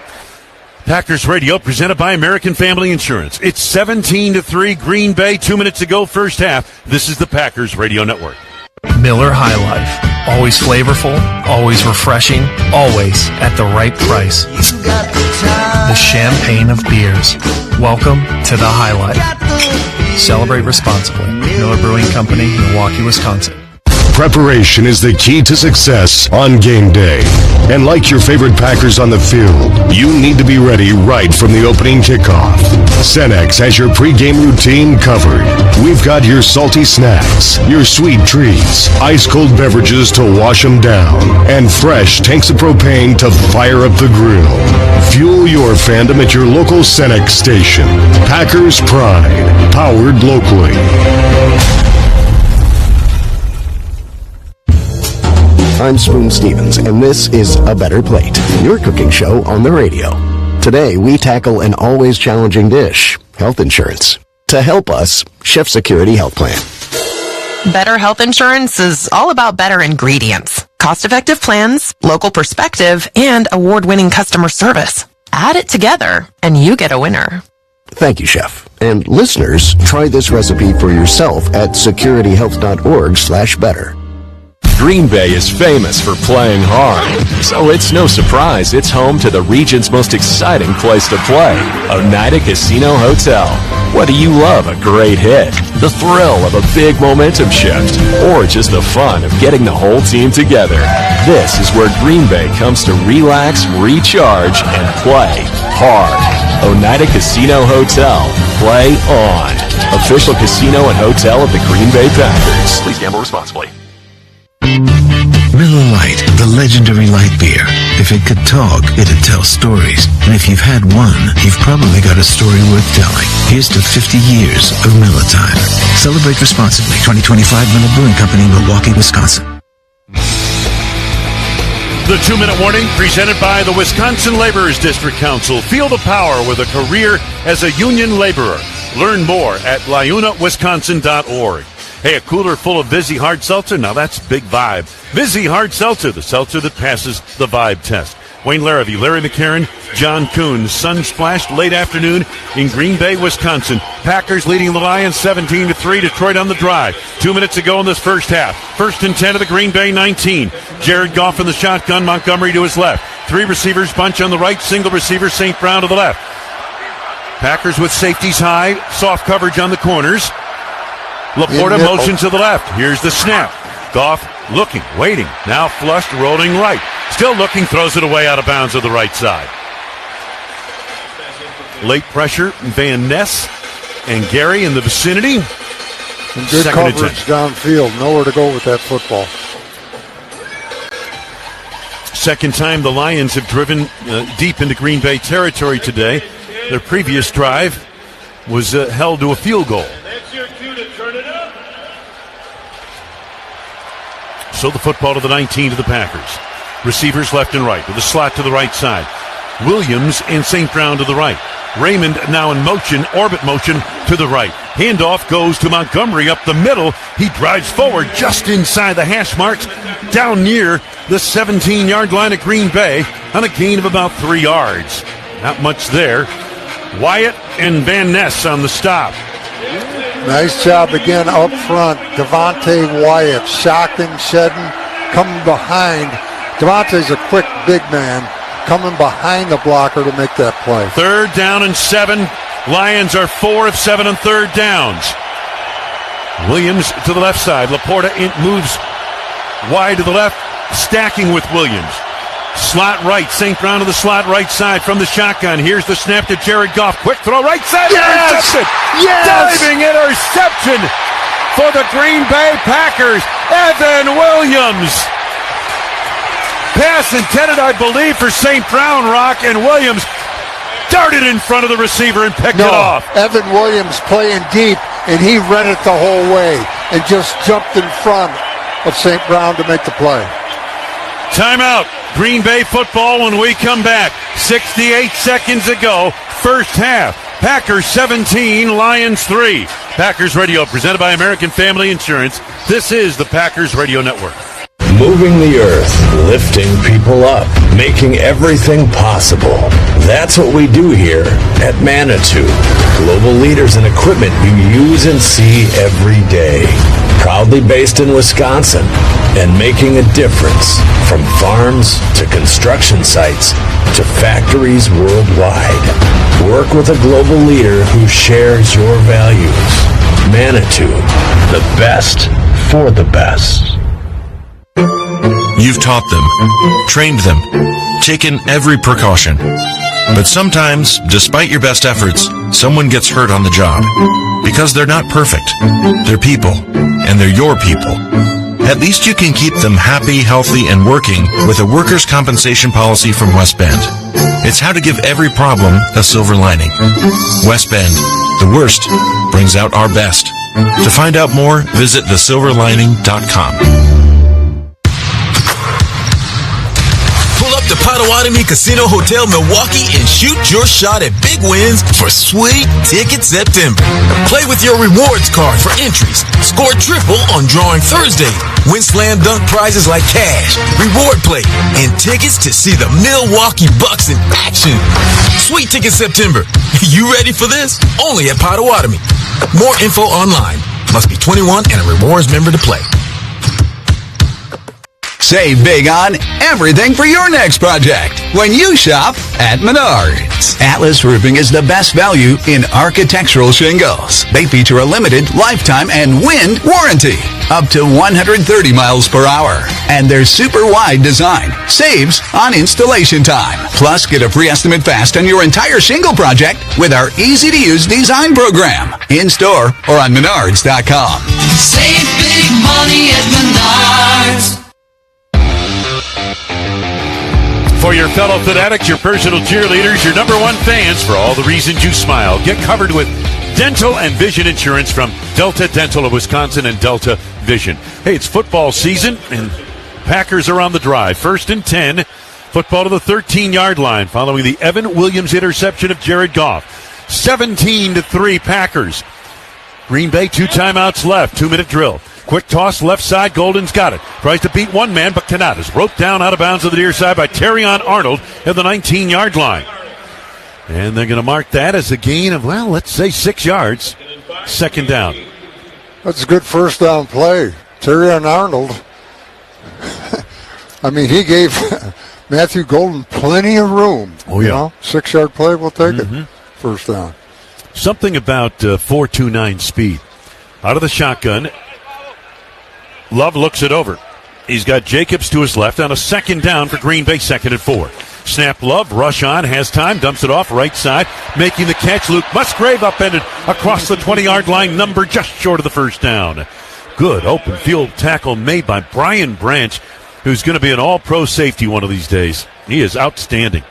Speaker 1: Packers Radio presented by American Family Insurance. It's 17-3 Green Bay, 2 minutes to go, first half. This is the Packers Radio Network.
Speaker 16: Miller High Life. Always flavorful, always refreshing, always at the right price. The champagne of beers. Welcome to the High Life. Celebrate responsibly. Miller Brewing Company, Milwaukee, Wisconsin.
Speaker 17: Preparation is the key to success on game day. And like your favorite Packers on the field, you need to be ready right from the opening kickoff. Cenex has your pregame routine covered. We've got your salty snacks, your sweet treats, ice-cold beverages to wash them down, and fresh tanks of propane to fire up the grill. Fuel your fandom at your local Cenex station. Packers Pride, powered locally.
Speaker 18: I'm Spoon Stevens, and this is A Better Plate, your cooking show on the radio. Today, we tackle an always challenging dish, health insurance. To help us, Chef Security Health Plan.
Speaker 19: Better health insurance is all about better ingredients, cost-effective plans, local perspective, and award-winning customer service. Add it together, and you get a winner.
Speaker 18: Thank you, Chef. And listeners, try this recipe for yourself at securityhealth.org/better.
Speaker 14: Green Bay is famous for playing hard, so it's no surprise it's home to the region's most exciting place to play, Oneida Casino Hotel. Whether you love a great hit, the thrill of a big momentum shift, or just the fun of getting the whole team together, this is where Green Bay comes to relax, recharge, and play hard. Oneida Casino Hotel. Play on. Official casino and hotel of the Green Bay Packers. Please gamble responsibly.
Speaker 22: Miller Lite, the legendary light beer. If it could talk, it'd tell stories. And if you've had one, you've probably got a story worth telling. Here's to 50 years of Miller time. Celebrate responsibly. 2025 Miller Brewing Company, Milwaukee, Wisconsin.
Speaker 1: The 2-minute warning presented by the Wisconsin Laborers District Council. Feel the power with a career as a union laborer. Learn more at LiunaWisconsin.org. Hey, a cooler full of Vizzy Hard Seltzer? Now that's big vibe. Vizzy Hard Seltzer, the seltzer that passes the vibe test. Wayne Larrivee, Larry McCarron, John Kuhn. Sun splashed late afternoon in Green Bay, Wisconsin. Packers leading the Lions 17-3. Detroit on the drive. 2 minutes ago in this first half. 1st and 10 of the Green Bay 19. Jared Goff in the shotgun. Montgomery to his left. 3 receivers bunch on the right. Single receiver St. Brown to the left. Packers with safeties high. Soft coverage on the corners. Laporta motion to the left. Here's the snap. Goff looking, waiting. Now flushed, rolling right. Still looking, throws it away out of bounds to the right side. Late pressure, Van Ness and Gary in the vicinity.
Speaker 7: And good coverage downfield. Nowhere to go with that football.
Speaker 1: Second time the Lions have driven deep into Green Bay territory today. Their previous drive was held to a field goal. So the football to the 19 to the Packers. Receivers left and right with a slot to the right side. Williams and St. Brown to the right. Raymond now in motion, orbit motion to the right. Handoff goes to Montgomery up the middle. He drives forward just inside the hash marks, down near the 17-yard line of Green Bay on a gain of about 3 yards. Not much there. Wyatt and Van Ness on the stop.
Speaker 7: Nice job again up front. Devontae Wyatt, shocking, shedding, coming behind. Devontae's a quick, big man, coming behind the blocker to make that play.
Speaker 1: 3rd down and 7. Lions are 4 of 7 on 3rd downs. Williams to the left side. Laporta moves wide to the left, stacking with Williams. Slot right. St. Brown to the slot right side from the shotgun. Here's the snap to Jared Goff. Quick throw right side.
Speaker 7: Yes!
Speaker 1: Interception.
Speaker 7: Yes!
Speaker 1: Diving interception for the Green Bay Packers. Evan Williams. Pass intended, I believe, for St. Brown, Rock, and Williams darted in front of the receiver and picked it off.
Speaker 7: Evan Williams playing deep, and he read it the whole way and just jumped in front of St. Brown to make the play.
Speaker 1: Timeout. Green Bay football when we come back. 68 seconds ago, first half. Packers 17, Lions 3. Packers Radio, presented by American Family Insurance. This is the Packers Radio Network.
Speaker 24: Moving the earth, lifting people up, making everything possible. That's what we do here at Manitou. Global leaders in equipment you use and see every day. Proudly based in Wisconsin and making a difference from farms to construction sites to factories worldwide. Work with a global leader who shares your values. Manitou, the best for the best.
Speaker 12: You've taught them, trained them, taken every precaution. But sometimes, despite your best efforts, someone gets hurt on the job. Because they're not perfect. They're people, and they're your people. At least you can keep them happy, healthy, and working with a workers' compensation policy from West Bend. It's how to give every problem a silver lining. West Bend, the worst brings out our best. To find out more, visit thesilverlining.com.
Speaker 13: Pull up to Potawatomi Casino Hotel Milwaukee and shoot your shot at big wins for Sweet Ticket September. Play with your rewards card for entries. Score triple on drawing Thursday. Win slam dunk prizes like cash, reward plate, and tickets to see the Milwaukee Bucks in action. Sweet Ticket September. You ready for this? Only at Potawatomi. More info online. Must be 21 and a rewards member to play.
Speaker 8: Save big on everything for your next project when you shop at Menards. Atlas Roofing is the best value in architectural shingles. They feature a limited lifetime and wind warranty, up to 130 miles per hour. And their super wide design saves on installation time. Plus, get a free estimate fast on your entire shingle project with our easy-to-use design program. In-store or on Menards.com.
Speaker 5: Save big money at Menards.
Speaker 1: For your fellow fanatics, your personal cheerleaders, your number one fans, for all the reasons you smile, get covered with dental and vision insurance from Delta Dental of Wisconsin and Delta Vision. Hey, it's football season, and Packers are on the drive. 1st and 10, football to the 13-yard line following the Evan Williams interception of Jared Goff. 17-3 Packers. Green Bay, 2 timeouts left, 2-minute drill. Quick toss, left side, Golden's got it. Tries to beat one man, but cannot. Is roped down out of bounds to the near side by Terrion Arnold at the 19-yard line. And they're going to mark that as a gain of, well, let's say 6 yards. 2nd down.
Speaker 7: That's a good first down play. Terrion Arnold. I mean, he gave Matthew Golden plenty of room.
Speaker 1: Oh, yeah.
Speaker 7: You know? 6-yard play, we'll take it. First down.
Speaker 1: Something about 4.29 speed. Out of the shotgun. Love looks it over. He's got Jacobs to his left on a 2nd down for Green Bay, 2nd and 4. Snap Love, rush on, has time, dumps it off, right side, making the catch. Luke Musgrave upended across the 20-yard line, number just short of the first down. Good open field tackle made by Brian Branch, who's going to be an all-pro safety one of these days. He is outstanding.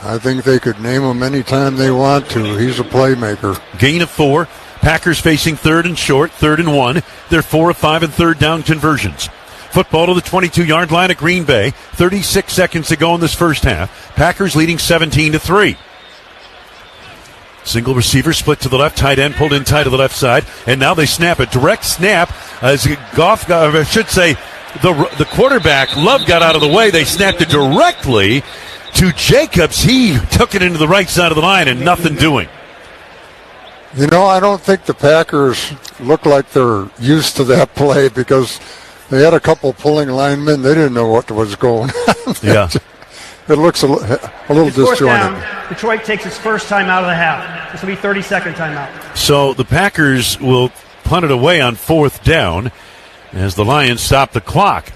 Speaker 7: I think they could name him anytime they want to. He's a playmaker.
Speaker 1: Gain of 4. Packers facing 3rd and short, 3rd and 1. They're 4 of 5 and 3rd down conversions. Football to the 22-yard line at Green Bay. 36 seconds to go in this first half. Packers leading 17-3. Single receiver split to the left, tight end pulled in tight to the left side, and now they snap it. Direct snap as Goff, I should say, the quarterback, Love, got out of the way. They snapped it directly to Jacobs. He took it into the right side of the line and nothing doing.
Speaker 7: You know, I don't think the Packers look like they're used to that play because they had a couple pulling linemen. They didn't know what was going on.
Speaker 1: Yeah.
Speaker 7: It looks a little disjointed.
Speaker 10: Down. Detroit takes its first time out of the half. This will be 32nd timeout.
Speaker 1: So the Packers will punt it away on 4th down as the Lions stop the clock.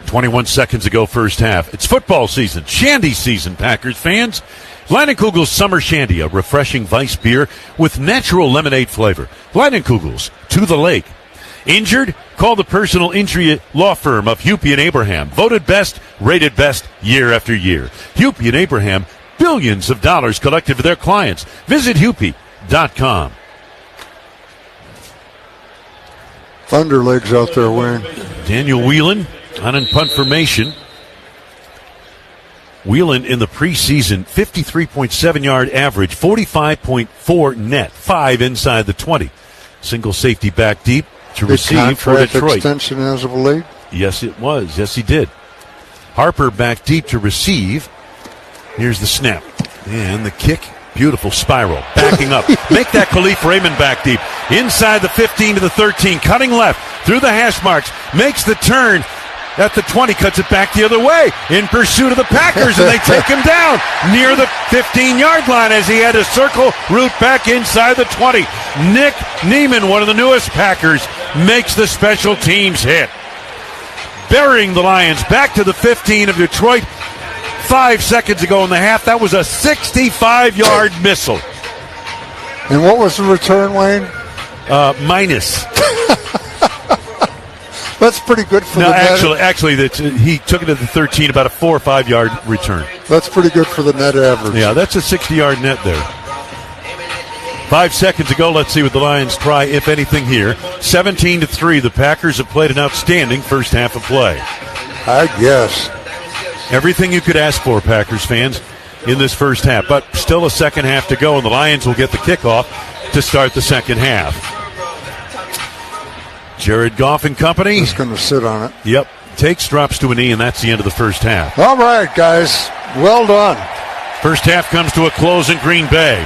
Speaker 1: 21 seconds ago, first half. It's football season, shandy season, Packers fans. Leinenkugel's Summer Shandy, a refreshing Weiss beer with natural lemonade flavor. Leinenkugel's, to the lake. Injured? Call the personal injury law firm of Hupy and Abraham. Voted best, rated best year after year. Hupy and Abraham, billions of dollars collected for their clients. Visit Hupy.com.
Speaker 7: Thunderlegs out there, Wayne.
Speaker 1: Daniel Whelan on in punt formation. Wheelan in the preseason, 53.7-yard average, 45.4 net, 5 inside the 20. Single safety back deep to receive for Detroit.
Speaker 7: Extension as of late?
Speaker 1: Yes, it was. Yes, he did. Harper back deep to receive. Here's the snap. And the kick. Beautiful spiral. Backing up. Make that Khalif Raymond back deep. Inside the 15 to the 13. Cutting left. Through the hash marks. Makes the turn. At the 20. Cuts it back the other way. In pursuit of the Packers. And they take him down. Near the 15-yard line as he had a circle route back inside the 20. Nick Neiman, one of the newest Packers, makes the special teams hit. Burying the Lions back to the 15 of Detroit. 5 seconds ago in the half, that was a 65-yard missile.
Speaker 7: And what was the return, Wayne?
Speaker 1: Minus.
Speaker 7: That's pretty good for
Speaker 1: no,
Speaker 7: the net.
Speaker 1: Actually, he took it to the 13, about a 4 or 5 yard return.
Speaker 7: That's pretty good for the net average.
Speaker 1: Yeah, that's a 60-yard net there. 5 seconds ago, let's see what the Lions try, if anything, here. 17-3, the Packers have played an outstanding first half of play.
Speaker 7: I guess.
Speaker 1: Everything you could ask for, Packers fans, in this first half. But still a second half to go, and the Lions will get the kickoff to start the second half. Jared Goff and company.
Speaker 7: He's going to sit on it.
Speaker 1: Yep. Takes, drops to a knee, and that's the end of the first half.
Speaker 7: All right, guys. Well done.
Speaker 1: First half comes to a close in Green Bay.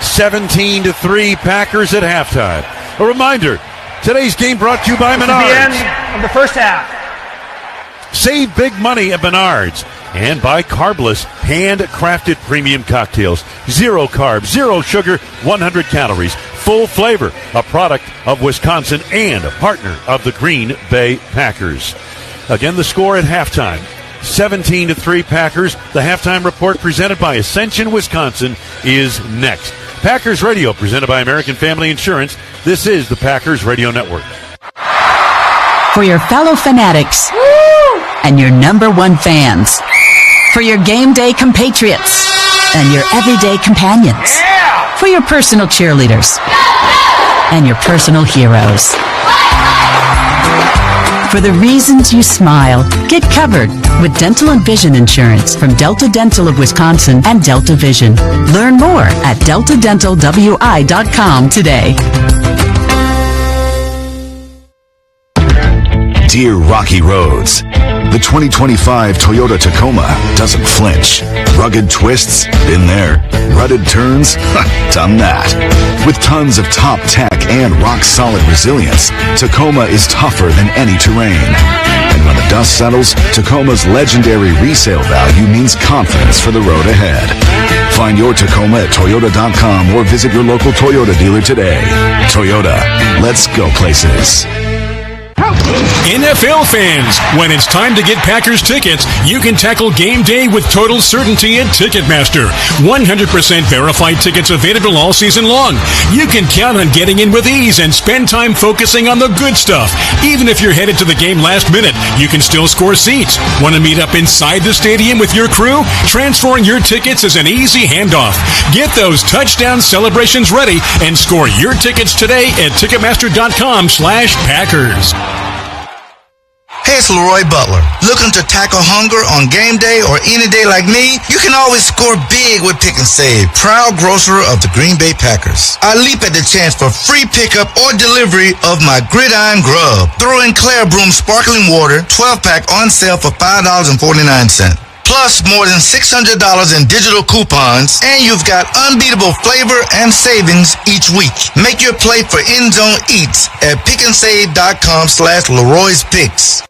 Speaker 1: 17-3, Packers at halftime. A reminder, today's game brought to you by Menards.
Speaker 10: The end of the first half.
Speaker 1: Save big money at Menards. And by Carbless, handcrafted premium cocktails. 0 carbs, 0 sugar, 100 calories. Full flavor, a product of Wisconsin and a partner of the Green Bay Packers. Again, the score at halftime. 17-3 Packers. The halftime report presented by Ascension, Wisconsin is next. Packers Radio presented by American Family Insurance. This is the Packers Radio Network.
Speaker 2: For your fellow fanatics and your number one fans. For your game day compatriots and your everyday companions. For your personal cheerleaders and your personal heroes. For the reasons you smile, get covered with dental and vision insurance from Delta Dental of Wisconsin and Delta Vision. Learn more at deltadentalwi.com today.
Speaker 15: Dear rocky roads, the 2025 Toyota Tacoma doesn't flinch. Rugged twists? Been there. Rutted turns? Done that. With tons of top tech and rock-solid resilience, Tacoma is tougher than any terrain. And when the dust settles, Tacoma's legendary resale value means confidence for the road ahead. Find your Tacoma at Toyota.com or visit your local Toyota dealer today. Toyota, let's go places.
Speaker 6: NFL fans, when it's time to get Packers tickets, you can tackle game day with total certainty at Ticketmaster. 100% verified tickets available all season long. You can count on getting in with ease and spend time focusing on the good stuff. Even if you're headed to the game last minute, you can still score seats. Want to meet up inside the stadium with your crew? Transferring your tickets is an easy handoff. Get those touchdown celebrations ready and score your tickets today at Ticketmaster.com/Packers.
Speaker 20: Hey, it's Leroy Butler. Looking to tackle hunger on game day or any day like me? You can always score big with Pick and Save, proud grocer of the Green Bay Packers. I leap at the chance for free pickup or delivery of my Gridiron Grub. Throw in Claire Broom Sparkling Water, 12-pack on sale for $5.49. Plus more than $600 in digital coupons, and you've got unbeatable flavor and savings each week. Make your play for End Zone Eats at pickandsave.com/Leroy's Picks.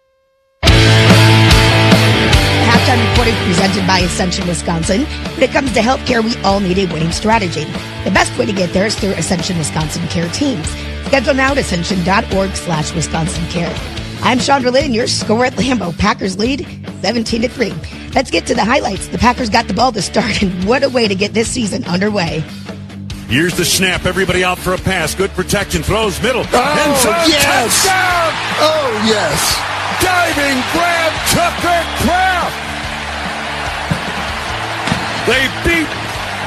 Speaker 23: Halftime report is presented by Ascension, Wisconsin. When it comes to healthcare, we all need a winning strategy. The best way to get there is through Ascension Wisconsin Care Teams. Schedule now at ascension.org/Wisconsin Care. I'm Chandra Lynn, your score at Lambeau. Packers lead 17-3. Let's get to the highlights. The Packers got the ball to start, and what a way to get this season underway.
Speaker 1: Here's the snap. Everybody out for a pass. Good protection. Throws middle.
Speaker 7: Oh, yes.
Speaker 1: Touchdown!
Speaker 7: Oh, yes.
Speaker 1: Diving grab, Tucker Kraft. They beat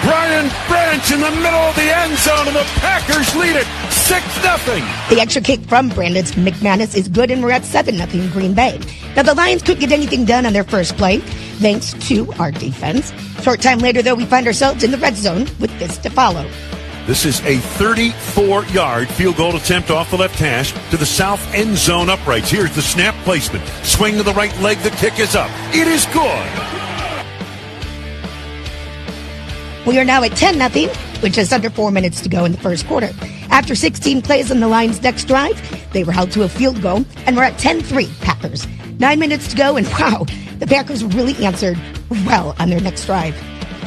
Speaker 1: Brian Branch in the middle of the end zone, and the Packers lead it 6-0.
Speaker 23: The extra kick from Brandon McManus is good, and we're at 7-0 Green Bay. Now, the Lions couldn't get anything done on their first play, thanks to our defense. Short time later, though, we find ourselves in the red zone with this to follow.
Speaker 1: This is a 34-yard field goal attempt off the left hash to the south end zone uprights. Here's the snap placement. Swing to the right leg. The kick is up. It is good.
Speaker 23: We are now at 10-0, with just under 4 minutes to go in the first quarter. After 16 plays on the Lions' next drive, they were held to a field goal, and we're at 10-3 Packers. 9 minutes to go, and wow, the Packers really answered well on their next drive.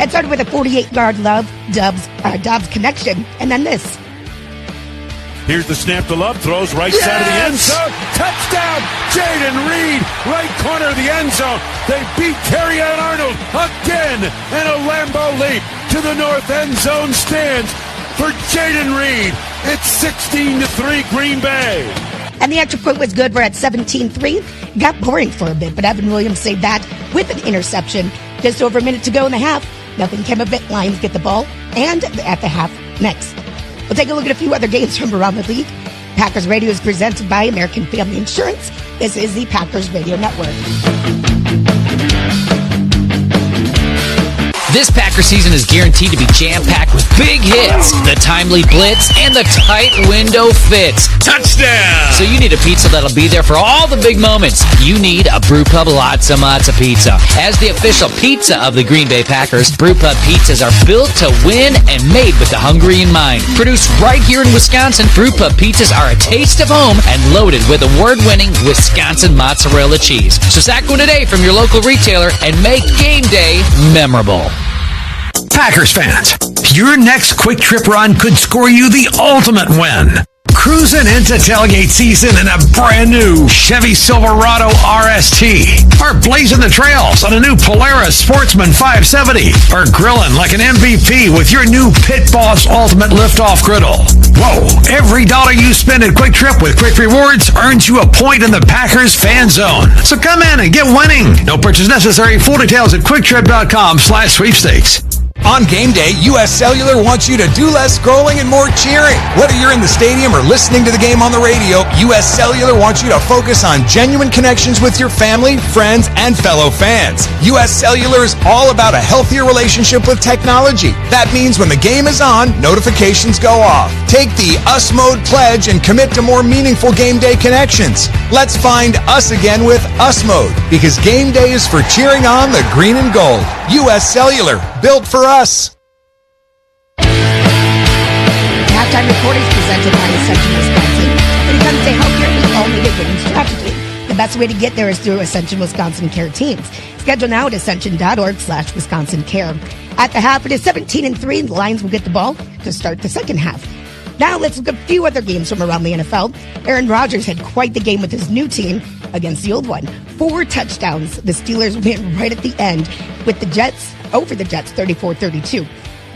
Speaker 23: It started with a 48-yard Dobbs connection, and then this.
Speaker 1: Here's the snap to Love. Throws right side of the end zone. Touchdown! Jaden Reed, right corner of the end zone. They beat Kerryon Arnold again. And a Lambeau leap to the north end zone stands for Jaden Reed. It's 16-3 Green Bay.
Speaker 23: And the extra point was good. We're at 17-3. Got boring for a bit, but Evan Williams saved that with an interception. Just over a minute to go in the half. Nothing came of it. Lions get the ball. And at the half next. We'll take a look at a few other games from around the league. Packers Radio is presented by American Family Insurance. This is the Packers Radio Network.
Speaker 3: This Packer season is guaranteed to be jam-packed with big hits, the timely blitz, and the tight window fits. Touchdown! So you need a pizza that'll be there for all the big moments. You need a Brewpub Lotsa Matza Pizza. As the official pizza of the Green Bay Packers, Brewpub pizzas are built to win and made with the hungry in mind. Produced right here in Wisconsin, Brewpub pizzas are a taste of home and loaded with award-winning Wisconsin mozzarella cheese. So sack one today from your local retailer and make game day memorable.
Speaker 24: Packers fans, your next quick trip run could score you the ultimate win. Cruising into tailgate season in a brand new Chevy Silverado RST, or blazing the trails on a new Polaris Sportsman 570, or grilling like an MVP with your new Pit Boss Ultimate Liftoff Griddle. Whoa, every dollar you spend at Quick Trip with Quick Rewards earns you a point in the Packers fan zone. So come in and get winning. No purchase necessary. Full details at quicktrip.com/sweepstakes.
Speaker 8: On game day, U.S. Cellular wants you to do less scrolling and more cheering. Whether you're in the stadium or listening to the game on the radio, U.S. Cellular wants you to focus on genuine connections with your family, friends, and fellow fans. U.S. Cellular is all about a healthier relationship with technology. That means when the game is on, notifications go off. Take the Us Mode pledge and commit to more meaningful game day connections. Let's find us again with Us Mode, because game day is for cheering on the green and gold. U.S. Cellular, built for us.
Speaker 23: Halftime report is presented by Ascension Wisconsin. When it comes to healthcare, we all need a winning strategy. The best way to get there is through Ascension Wisconsin Care teams. Schedule now at ascension.org/Wisconsin Care. At the half, it is 17-3. The Lions will get the ball to start the second half. Now let's look at a few other games from around the NFL. Aaron Rodgers had quite the game with his new team against the old one. 4 touchdowns. The Steelers win right at the end with the Jets, over the Jets, 34-32.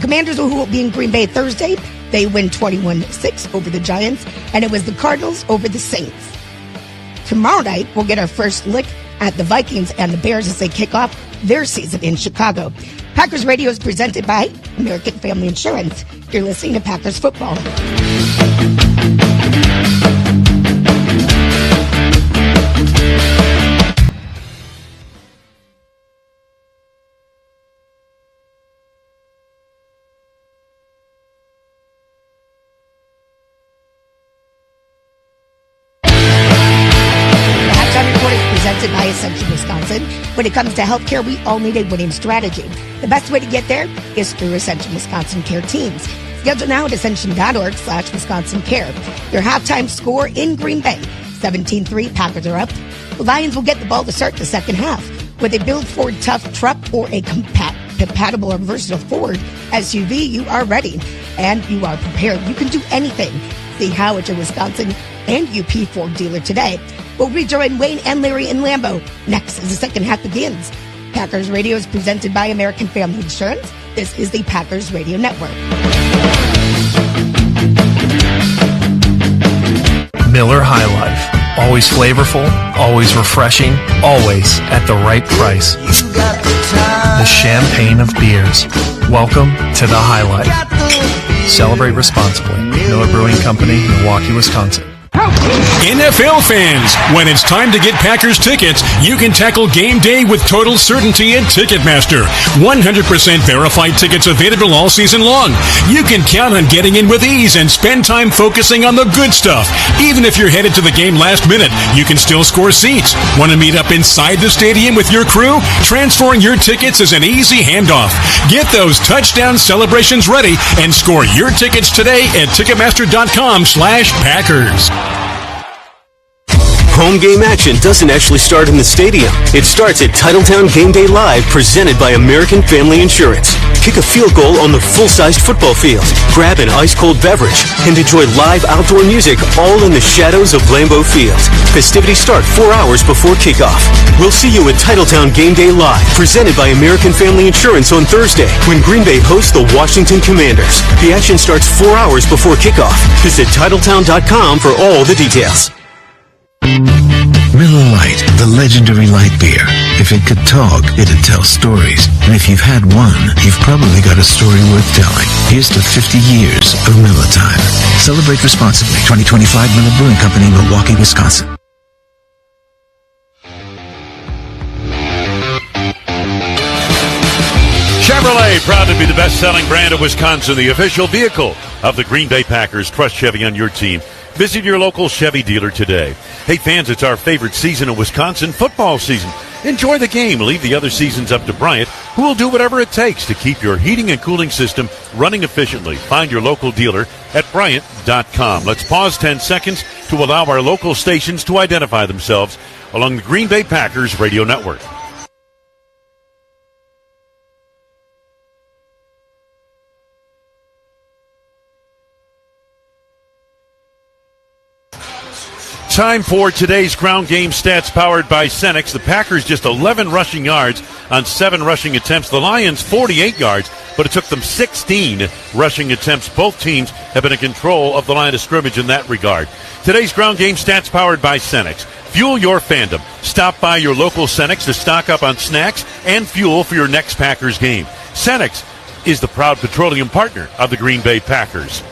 Speaker 23: Commanders, who will be in Green Bay Thursday, they win 21-6 over the Giants, and it was the Cardinals over the Saints. Tomorrow night, we'll get our first look at the Vikings and the Bears as they kick off their season in Chicago. Packers Radio is presented by American Family Insurance. You're listening to Packers Football. Presented by Ascension Wisconsin. When it comes to healthcare, we all need a winning strategy. The best way to get there is through Ascension Wisconsin Care teams. Schedule now at ascension.org/Wisconsin Care. Your halftime score in Green Bay, 17-3, Packers are up. The Lions will get the ball to start the second half. With a Build Ford Tough truck or a compatible or versatile Ford SUV, you are ready and you are prepared. You can do anything. See how at your Wisconsin and UP Ford dealer today. We'll rejoin Wayne and Larry in Lambeau next as the second half begins. Packers Radio is presented by American Family Insurance. This is the Packers Radio Network.
Speaker 16: Miller High Life. Always flavorful, always refreshing, always at the right price. The champagne of beers. Welcome to the High Life. Celebrate responsibly. Miller Brewing Company, Milwaukee, Wisconsin.
Speaker 6: NFL fans, when it's time to get Packers tickets, you can tackle game day with total certainty at Ticketmaster. 100% verified tickets available all season long. You can count on getting in with ease and spend time focusing on the good stuff. Even if you're headed to the game last minute, you can still score seats. Want to meet up inside the stadium with your crew? Transferring your tickets is an easy handoff. Get those touchdown celebrations ready and score your tickets today at Ticketmaster.com/Packers.
Speaker 4: Home game action doesn't actually start in the stadium. It starts at Titletown Game Day Live, presented by American Family Insurance. Kick a field goal on the full-sized football field, grab an ice-cold beverage, and enjoy live outdoor music all in the shadows of Lambeau Field. Festivities start 4 hours before kickoff. We'll see you at Titletown Game Day Live, presented by American Family Insurance on Thursday, when Green Bay hosts the Washington Commanders. The action starts 4 hours before kickoff. Visit Titletown.com for all the details.
Speaker 22: Miller Lite, the legendary light beer. If it could talk, it'd tell stories. And if you've had one, you've probably got a story worth telling. Here's to 50 years of Miller time. Celebrate responsibly. 2025 Miller Brewing Company, Milwaukee, Wisconsin.
Speaker 1: Chevrolet, proud to be the best-selling brand of Wisconsin, the official vehicle of the Green Bay Packers. Trust Chevy on your team. Visit your local Chevy dealer today. Hey fans, it's our favorite season of Wisconsin, football season. Enjoy the game. Leave the other seasons up to Bryant, who will do whatever it takes to keep your heating and cooling system running efficiently. Find your local dealer at Bryant.com. Let's pause 10 seconds to allow our local stations to identify themselves along the Green Bay Packers radio network. Time for today's ground game stats powered by Cenex. The Packers just 11 rushing yards on 7 rushing attempts. The Lions 48 yards, but it took them 16 rushing attempts. Both teams have been in control of the line of scrimmage in that regard. Today's ground game stats powered by Cenex. Fuel your fandom. Stop by your local Cenex to stock up on snacks and fuel for your next Packers game. Cenex is the proud petroleum partner of the Green Bay Packers.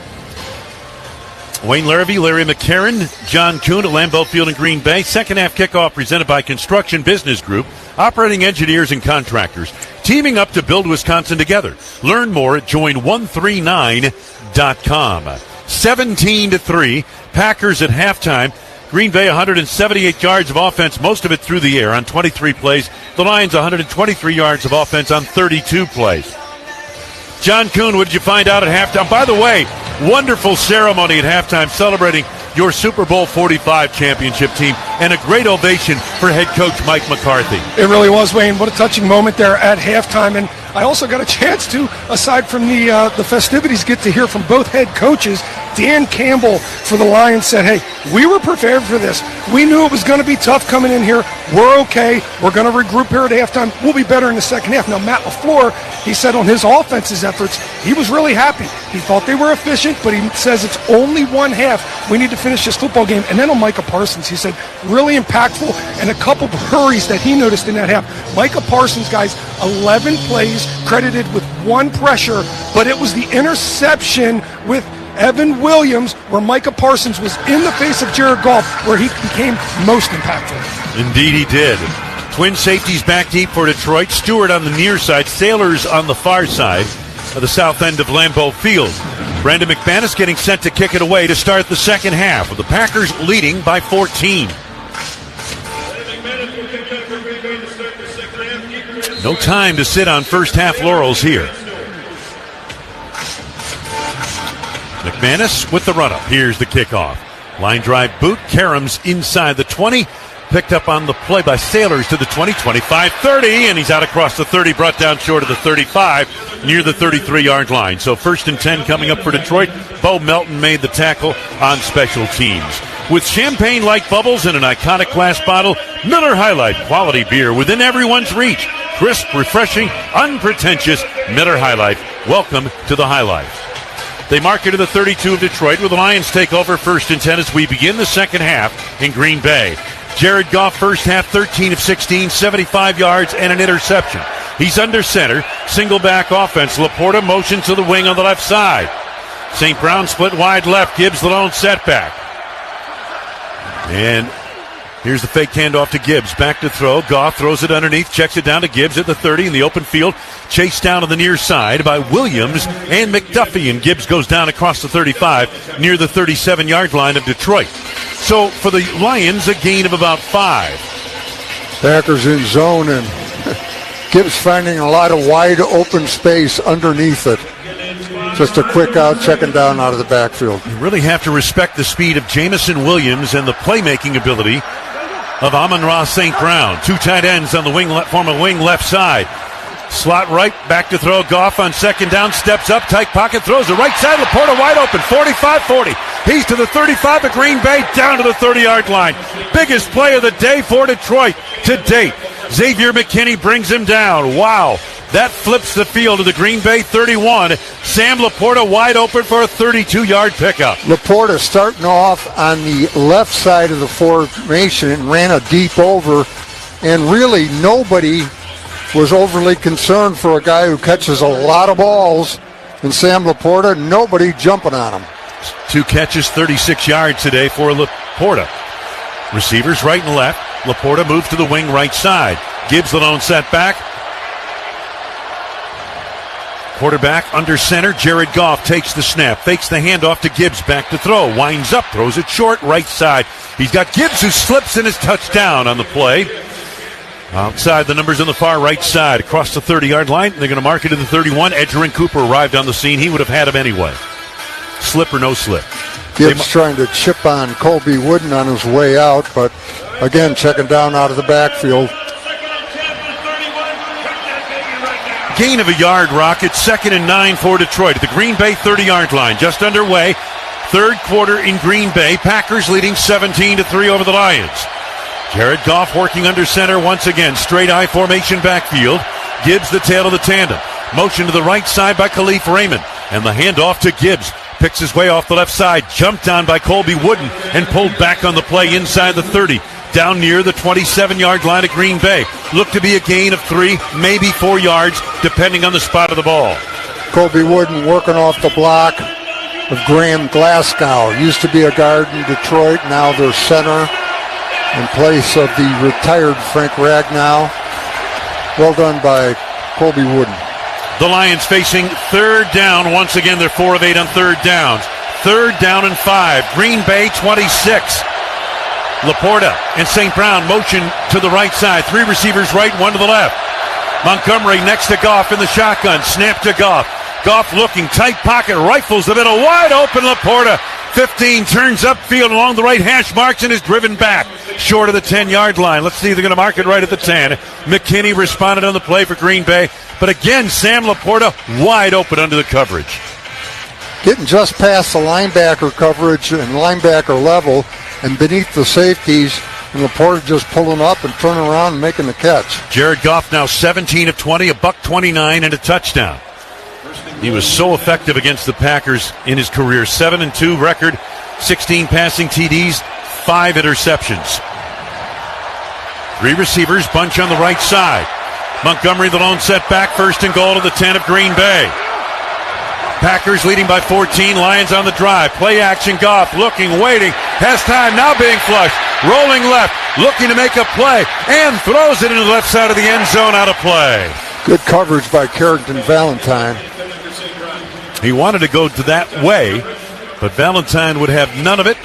Speaker 1: Wayne Larrabee, Larry McCarron, John Kuhn at Lambeau Field in Green Bay. Second half kickoff presented by Construction Business Group, operating engineers and contractors, teaming up to build Wisconsin together. Learn more at join139.com. 17-3, Packers at halftime. Green Bay 178 yards of offense, most of it through the air on 23 plays. The Lions 123 yards of offense on 32 plays. John Kuhn, what did you find out at halftime? By the way, wonderful ceremony at halftime celebrating your Super Bowl 45 championship team, and a great ovation for head coach Mike McCarthy.
Speaker 9: It really was, Wayne. What a touching moment there at halftime. And I also got a chance to, aside from the festivities, get to hear from both head coaches. Dan Campbell for the Lions said, hey, we were prepared for this. We knew it was going to be tough coming in here. We're okay. We're going to regroup here at halftime. We'll be better in the second half. Now, Matt LaFleur, he said on his offense's efforts, he was really happy. He thought they were efficient, but he says it's only one half. We need to finish this football game. And then on Micah Parsons, he said really impactful and a couple of hurries that he noticed in that half. Micah Parsons, guys, 11 plays credited with 1 pressure, but it was the interception with Evan Williams, where Micah Parsons was in the face of Jared Goff, where he became most impactful.
Speaker 1: Indeed he did. Twin safeties back deep for Detroit. Stewart on the near side, Sailors on the far side of the south end of Lambeau Field. Brandon McManus getting set to kick it away to start the second half, with the Packers leading by 14. No time to sit on first half laurels here. McManus with the run-up. Here's the kickoff. Line drive boot. Karams inside the 20. Picked up on the play by Sailors to the 20, 25, 30, and he's out across the 30, brought down short of the 35, near the 33-yard line. So 1st and 10 coming up for Detroit. Bo Melton made the tackle on special teams. With champagne-like bubbles in an iconic glass bottle, Miller High Life quality beer within everyone's reach. Crisp, refreshing, unpretentious Miller High Life. Welcome to the High Life. They mark it to the 32 of Detroit, with the Lions take over 1st and 10 as we begin the second half in Green Bay. Jared Goff, first half, 13 of 16, 75 yards and an interception. He's under center, single back offense. Laporta motion to the wing on the left side. St. Brown split wide left. Gibbs the lone setback. And here's the fake handoff to Gibbs. Back to throw. Goff throws it underneath. Checks it down to Gibbs at the 30 in the open field. Chased down to the near side by Williams and McDuffie. And Gibbs goes down across the 35 near the 37-yard line of Detroit. So for the Lions, a gain of about 5.
Speaker 7: Packers in zone, and Gibbs finding a lot of wide open space underneath it. Just a quick out, checking down out of the backfield.
Speaker 1: You really have to respect the speed of Jamison Williams and the playmaking ability of Amon-Ra St. Brown. 2 tight ends on the wing, former wing left side. Slot right, back to throw. Goff on second down, steps up, tight pocket, throws the right side. Laporta wide open, 45-40. He's to the 35 of Green Bay, down to the 30-yard line. Biggest play of the day for Detroit to date. Xavier McKinney brings him down. Wow. That flips the field to the Green Bay 31. Sam Laporta wide open for a 32-yard pickup.
Speaker 7: Laporta starting off on the left side of the formation and ran a deep over. And really nobody was overly concerned for a guy who catches a lot of balls. And Sam Laporta, nobody jumping on him.
Speaker 1: 2 catches, 36 yards today for Laporta. Receivers right and left. Laporta moves to the wing right side. Gibbs the lone setback. Quarterback under center. Jared Goff takes the snap, fakes the handoff to Gibbs, back to throw, winds up, throws it short, right side. He's got Gibbs who slips in his touchdown on the play. Outside the numbers on the far right side, across the 30-yard line. They're going to mark it to the 31. Edgerrin Cooper arrived on the scene. He would have had him anyway. Slip or no slip.
Speaker 7: Gibbs trying to chip on Colby Wooden on his way out, but again, checking down out of the backfield.
Speaker 1: Gain of a yard, Rocket. 2nd and 9 for Detroit at the Green Bay 30-yard line. Just underway. Third quarter in Green Bay. Packers leading 17-3 over the Lions. Jared Goff working under center once again. Straight I formation backfield. Gibbs the tail of the tandem. Motion to the right side by Khalif Raymond. And the handoff to Gibbs. Picks his way off the left side. Jumped on by Colby Wooden and pulled back on the play inside the 30. Down near the 27-yard line of Green Bay. Looked to be a gain of 3, maybe 4 yards, depending on the spot of the ball.
Speaker 7: Colby Wooden working off the block of Graham Glasgow. Used to be a guard in Detroit, now they're center in place of the retired Frank Ragnow. Well done by Colby Wooden.
Speaker 1: The Lions facing third down. Once again, they're 4 of 8 on third downs. Third down and 5. Green Bay 26. Laporta and St. Brown motion to the right side. 3 receivers right, 1 to the left. Montgomery next to Goff in the shotgun. Snap to Goff. Goff looking, tight pocket, rifles the middle, wide open. Laporta, 15, turns upfield along the right hash marks and is driven back short of the 10-yard line. Let's see if they're going to mark it right at the 10. McKinney responded on the play for Green Bay. But again, Sam Laporta wide open under the coverage.
Speaker 7: Getting just past the linebacker coverage and linebacker level and beneath the safeties, and Laporta just pulling up and turning around and making the catch.
Speaker 1: Jared Goff now 17 of 20, $129 and a touchdown. He was so effective against the Packers in his career. 7-2 record, 16 passing TDs, 5 interceptions. 3 receivers, bunch on the right side. Montgomery the lone setback, 1st and goal to the 10 of Green Bay. Packers leading by 14, Lions on the drive. Play action, Goff looking, waiting, has time, now being flushed. Rolling left, looking to make a play, and throws it into the left side of the end zone, out of play.
Speaker 7: Good coverage by Carrington Valentine.
Speaker 1: He wanted to go to that way, but Valentine would have none of it,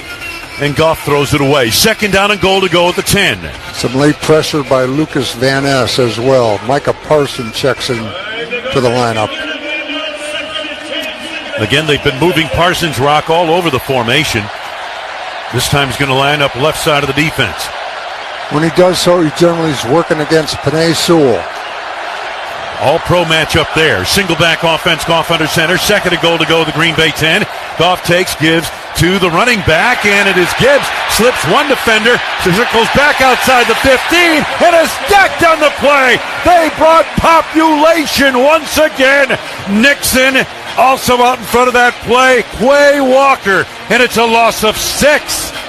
Speaker 1: and Goff throws it away. 2nd down and goal to go at the 10.
Speaker 7: Some late pressure by Lucas Van Ness as well. Micah Parsons checks in to the lineup.
Speaker 1: Again, they've been moving Parsons rock all over the formation. This time he's going to line up left side of the defense.
Speaker 7: When he does so, he generally is working against Penei Sewell.
Speaker 1: All-pro matchup there. Single back offense, Goff under center. 2nd and goal to go, the Green Bay 10. Goff takes, gives to the running back, and it is Gibbs. Slips one defender, circles back outside the 15, and is stacked on the play. They brought population once again. Nixon also out in front of that play. Quay Walker, and it's a loss of 6.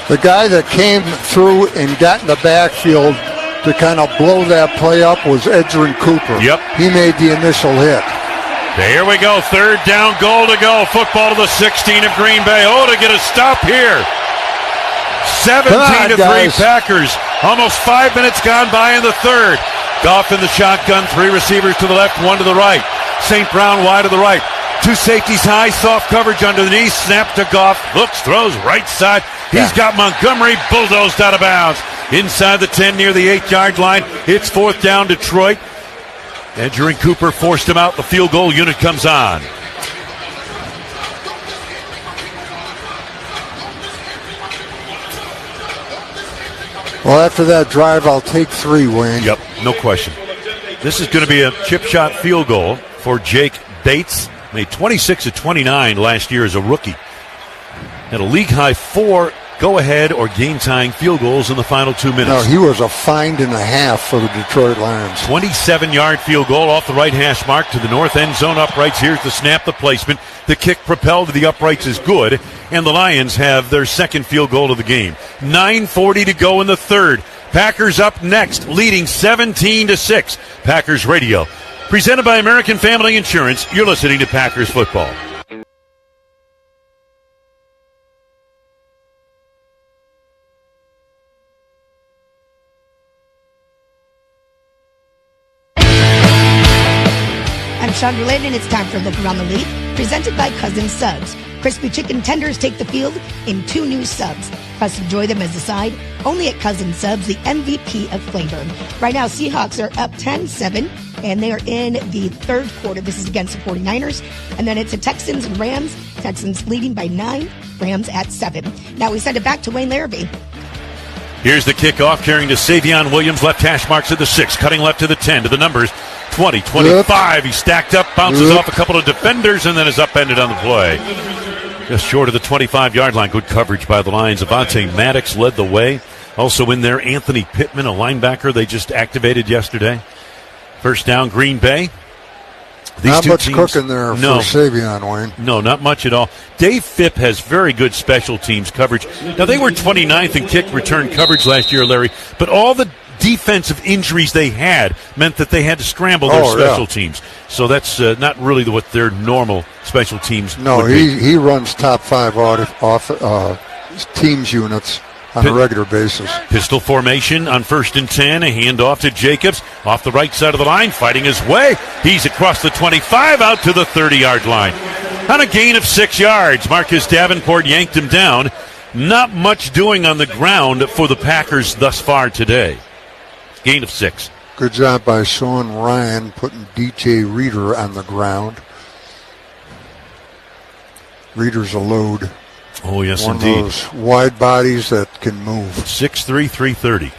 Speaker 7: The guy that came through and got in the backfield to kind of blow that play up was Edgerrin Cooper.
Speaker 1: Yep.
Speaker 7: He made the initial hit.
Speaker 1: Here we go. Third down, goal to go. Football to the 16 of Green Bay. Oh, to get a stop here. 17-3 Packers. Almost 5 minutes gone by in the third. Goff in the shotgun. 3 receivers to the left, 1 to the right. St. Brown wide to the right. 2 safeties high, soft coverage underneath. Snap to Goff. Looks, throws, right side. He's got Montgomery bulldozed out of bounds. Inside the 10 near the 8-yard line. It's 4th down, Detroit. Edgerrin Cooper forced him out. The field goal unit comes on.
Speaker 7: Well, after that drive, I'll take 3, Wayne.
Speaker 1: Yep, no question. This is going to be a chip shot field goal for Jake Bates. Made 26 of 29 last year as a rookie. Had a league-high 4 go-ahead or game-tying field goals in the final 2 minutes.
Speaker 7: No, he was a find and a half for the Detroit Lions.
Speaker 1: 27-yard field goal off the right hash mark to the north end zone uprights. Here's the snap, the placement. The kick propelled to the uprights is good, and the Lions have their second field goal of the game. 9:40 to go in the third. Packers up next, leading 17-6. Packers Radio. Presented by American Family Insurance, you're listening to Packers Football.
Speaker 23: I'm Chandra Lynn, and it's time for a look around the league, presented by Cousin Subs. Crispy chicken tenders take the field in 2 new subs. Plus, enjoy them as a side, only at Cousin Subs, the MVP of flavor. Right now, Seahawks are up 10-7, and they are in the third quarter. This is against the 49ers. And then it's the Texans and Rams. Texans leading by 9, Rams at 7. Now we send it back to Wayne Larrabee.
Speaker 1: Here's the kickoff, carrying to Savion Williams, left hash marks at the 6, cutting left to the 10, to the numbers, 20, 25. He stacked up, bounces off a couple of defenders, and then is upended on the play. Just short of the 25-yard line. Good coverage by the Lions. Avonte Maddox led the way. Also in there, Anthony Pittman, a linebacker they just activated yesterday. First down, Green Bay.
Speaker 7: Not much cooking there for Savion, Wayne.
Speaker 1: No, not much at all. Dave Phipp has very good special teams coverage. Now, they were 29th in kick return coverage last year, Larry, but all the defensive injuries they had meant that they had to scramble their special teams. So that's not really what their normal special teams would be.
Speaker 7: He runs top 5 off teams units on a regular basis.
Speaker 1: Pistol formation on 1st and 10. A handoff to Jacobs off the right side of the line, fighting his way. He's across the 25 out to the 30-yard line. On a gain of 6 yards, Marcus Davenport yanked him down. Not much doing on the ground for the Packers thus far today. Gain of 6.
Speaker 7: Good job by Sean Ryan putting DJ Reader on the ground. Reader's a load.
Speaker 1: Oh, yes,
Speaker 7: One
Speaker 1: indeed.
Speaker 7: One of those wide bodies that can move.
Speaker 1: 6'3", 330.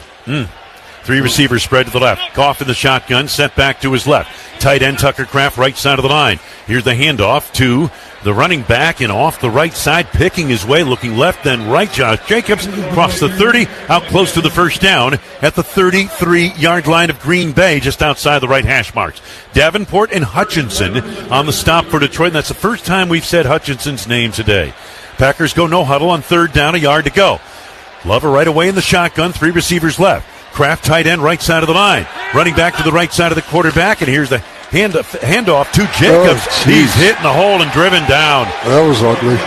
Speaker 1: 3 receivers spread to the left. Goff in the shotgun, set back to his left. Tight end Tucker Kraft, right side of the line. Here's the handoff to the running back, and off the right side, picking his way, looking left, then right. Josh Jacobs across the 30, out close to the first down at the 33-yard line of Green Bay, just outside the right hash marks. Davenport and Hutchinson on the stop for Detroit, and that's the first time we've said Hutchinson's name today. Packers go no huddle on 3rd down, a yard to go. Glover right away in the shotgun, 3 receivers left. Kraft tight end right side of the line. Running back to the right side of the quarterback, and here's the handoff to Jacobs. He's hit in the hole and driven down.
Speaker 7: That was ugly.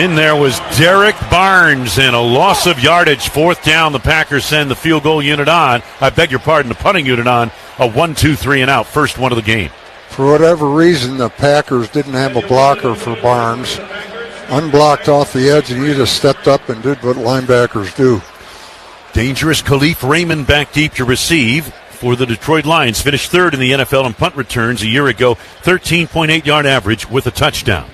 Speaker 1: In there was Derek Barnes, and a loss of yardage. 4th down, the Packers send the field goal unit on. I beg your pardon, the punting unit on. A 1-2-3 and out. First one of the game.
Speaker 7: For whatever reason, the Packers didn't have a blocker for Barnes. Unblocked off the edge, and he just stepped up and did what linebackers do.
Speaker 1: Dangerous Khalif Raymond back deep to receive for the Detroit Lions. Finished 3rd in the NFL in punt returns a year ago. 13.8-yard average with a touchdown.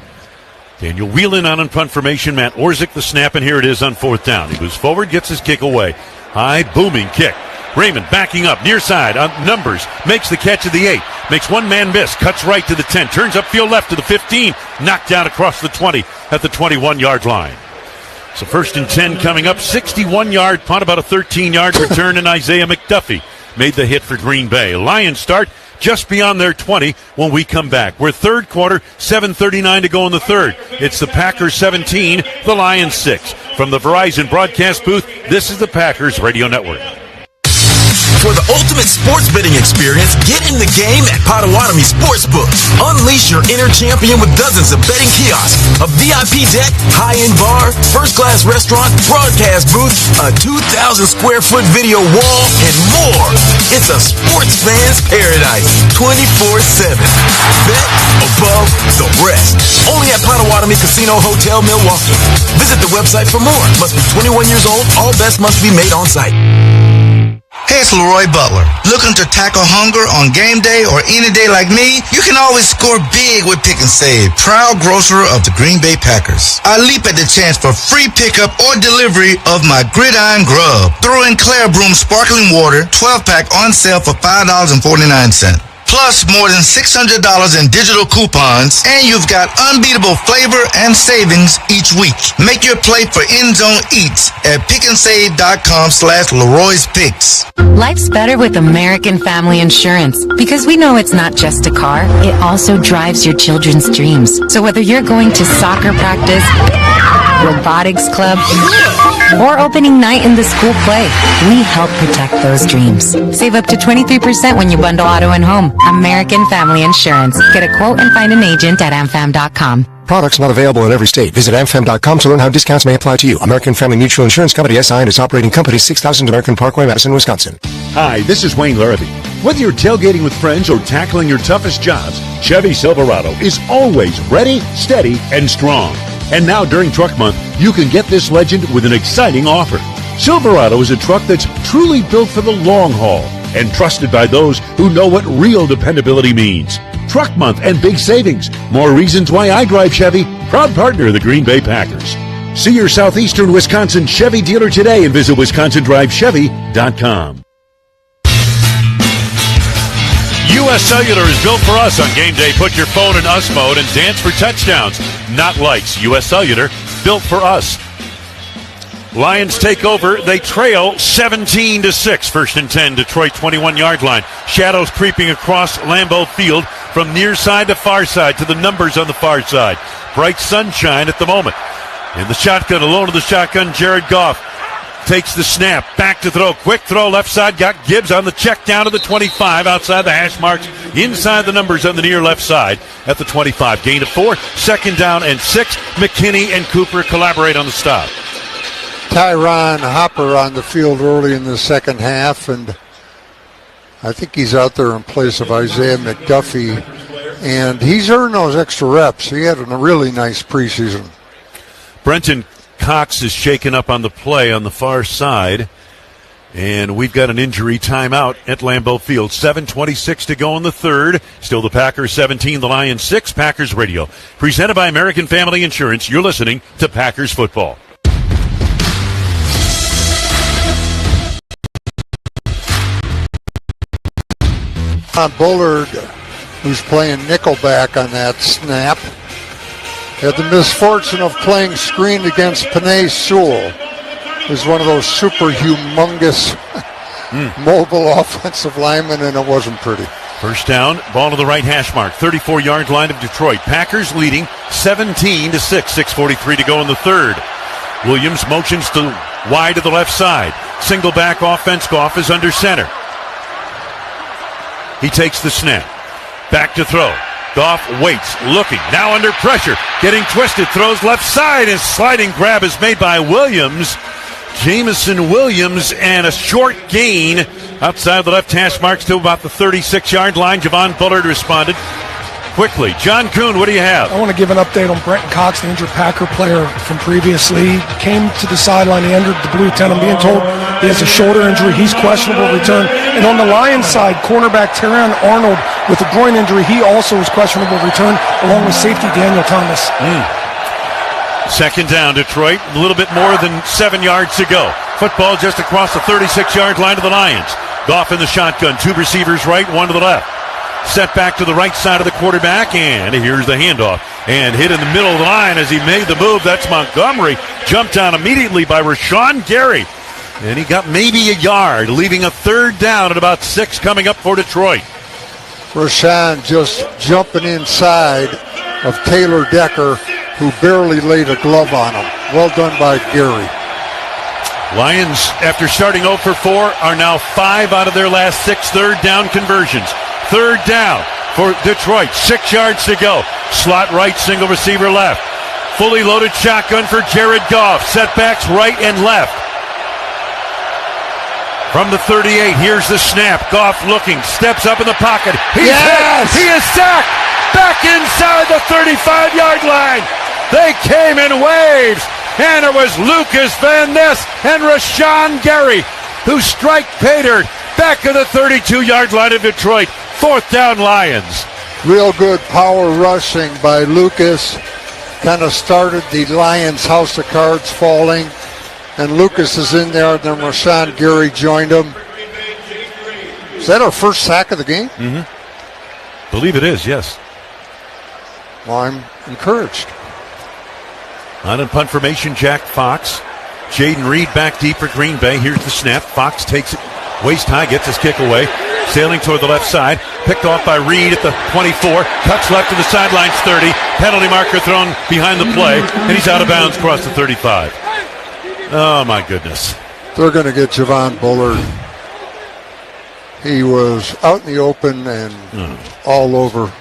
Speaker 1: Daniel Whelan on punt formation. Matt Orzik the snap, and here it is on 4th down. He moves forward, gets his kick away. High, booming kick. Raymond backing up, near side, on numbers, makes the catch at the 8, makes one man miss, cuts right to the 10, turns upfield left to the 15, knocked down across the 20 at the 21-yard line. So 1st and 10 coming up, 61-yard punt, about a 13-yard return, and Isaiah McDuffie made the hit for Green Bay. Lions start just beyond their 20 when we come back. We're 3rd quarter, 7:39 to go in the 3rd. It's the Packers 17, the Lions 6. From the Verizon broadcast booth, this is the Packers Radio Network.
Speaker 13: For the ultimate sports betting experience, get in the game at Potawatomi Sportsbook. Unleash your inner champion with dozens of betting kiosks, a VIP deck, high-end bar, first-class restaurant, broadcast booth, a 2,000-square-foot video wall, and more. It's a sports fan's paradise, 24/7. Bet above the rest. Only at Potawatomi Casino Hotel, Milwaukee. Visit the website for more. Must be 21 years old. All bets must be made on site.
Speaker 20: Hey, it's Leroy Butler. Looking to tackle hunger on game day or any day like me? You can always score big with Pick and Save, proud grocer of the Green Bay Packers. I leap at the chance for free pickup or delivery of my Gridiron Grub. Throw in Claire Broom Sparkling Water, 12-pack on sale for $5.49. Plus more than $600 in digital coupons, and you've got unbeatable flavor and savings each week. Make your play for End Zone Eats at pickandsave.com/Leroy's Picks.
Speaker 11: Life's better with American Family Insurance because we know it's not just a car, it also drives your children's dreams. So whether you're going to soccer practice, robotics club, or opening night in the school play, we help protect those dreams. Save up to 23% when you bundle auto and home. American Family Insurance. Get a quote and find an agent at amfam.com.
Speaker 17: Products not available in every state. Visit amfam.com to learn how discounts may apply to you. American Family Mutual Insurance Company, SI, and its operating company, 6000 American Parkway, Madison, Wisconsin.
Speaker 1: Hi, this is Wayne Larrabee. Whether you're tailgating with friends or tackling your toughest jobs, Chevy Silverado is always ready, steady, and strong. And now during Truck Month, you can get this legend with an exciting offer. Silverado is a truck that's truly built for the long haul and trusted by those who know what real dependability means. Truck Month and big savings. More reasons why I drive Chevy, proud partner of the Green Bay Packers. See your southeastern Wisconsin Chevy dealer today and visit WisconsinDriveChevy.com. U.S. Cellular is built for us on game day. Put your phone in us mode and dance for touchdowns, not likes. U.S. Cellular, built for us. Lions take over. They trail 17-6. 1st and 10, Detroit 21-yard line. Shadows creeping across Lambeau Field from near side to far side to the numbers on the far side. Bright sunshine at the moment. In the shotgun, alone in the shotgun, Jared Goff takes the snap, back to throw, quick throw, left side, got Gibbs on the check down to the 25, outside the hash marks, inside the numbers on the near left side at the 25. Gain of 4, 2nd down and 6. McKinney and Cooper collaborate on the stop.
Speaker 7: Tyron Hopper on the field early in the second half, and I think he's out there in place of Isaiah McDuffie, and he's earned those extra reps. He had a really nice preseason.
Speaker 1: Brenton Cox is shaken up on the play on the far side, and we've got an injury timeout at Lambeau Field. 7:26 to go in the third. Still the Packers 17, the Lions 6. Packers Radio, presented by American Family Insurance. You're listening to Packers Football.
Speaker 7: Bullard, who's playing nickelback on that snap, had the misfortune of playing screen against Panay Sewell. Is one of those super humongous mobile offensive linemen, and it wasn't pretty.
Speaker 1: First down, ball to the right hash mark, 34-yard line of Detroit. Packers leading 17-6, 6:43 to go in the third. Williams motions to wide to the left side. Single back offense, Goff is under center. He takes the snap, back to throw. Goff waits, looking, now under pressure, getting twisted, throws left side, and sliding grab is made by Williams. Jamison Williams, and a short gain outside the left hash marks to about the 36-yard line. Javon Bullard responded quickly. John Kuhn, what do you have?
Speaker 9: I want to give an update on Brenton Cox, the injured Packer player from previously. Came to the sideline, he entered the blue tent. I'm being told he has a shoulder injury. He's questionable return. And on the Lions side, cornerback Terrion Arnold with a groin injury. He also is questionable return, along with safety Daniel Thomas.
Speaker 1: Second down, Detroit. A little bit more than 7 yards to go. Football just across the 36-yard line of the Lions. Goff in the shotgun. 2 receivers right, 1 to the left. Set back to the right side of the quarterback, and here's the handoff. And hit in the middle of the line as he made the move. That's Montgomery. Jumped on immediately by Rashawn Gary. And he got maybe a yard, leaving a third down at about 6 coming up for Detroit.
Speaker 7: Rashawn just jumping inside of Taylor Decker, who barely laid a glove on him. Well done by Gary.
Speaker 1: Lions, after starting 0 for 4, are now 5 out of their last 6 third down conversions. Third down for Detroit. 6 yards to go. Slot right, single receiver left. Fully loaded shotgun for Jared Goff. Setbacks right and left. From the 38, here's the snap. Goff looking, steps up in the pocket. He's hit. He is sacked. Back inside the 35-yard line. They came in waves. And it was Lucas Van Ness and Rashawn Gary who strike pay dirt back to the 32-yard line of Detroit. 4th down, Lions.
Speaker 7: Real good power rushing by Lucas. Kind of started the Lions' house of cards falling. And Lucas is in there, and then Rashawn Gary joined him. Is that our first sack of the game?
Speaker 1: Mm-hmm. Believe it is, yes.
Speaker 7: Well, I'm encouraged.
Speaker 1: On and punt formation, Jack Fox. Jaden Reed back deep for Green Bay. Here's the snap. Fox takes it waist high, gets his kick away. Sailing toward the left side. Picked off by Reed at the 24. Cuts left to the sidelines, 30. Penalty marker thrown behind the play. And he's out of bounds across the 35. Oh, my goodness.
Speaker 7: They're going to get Javon Bullard. He was out in the open and all over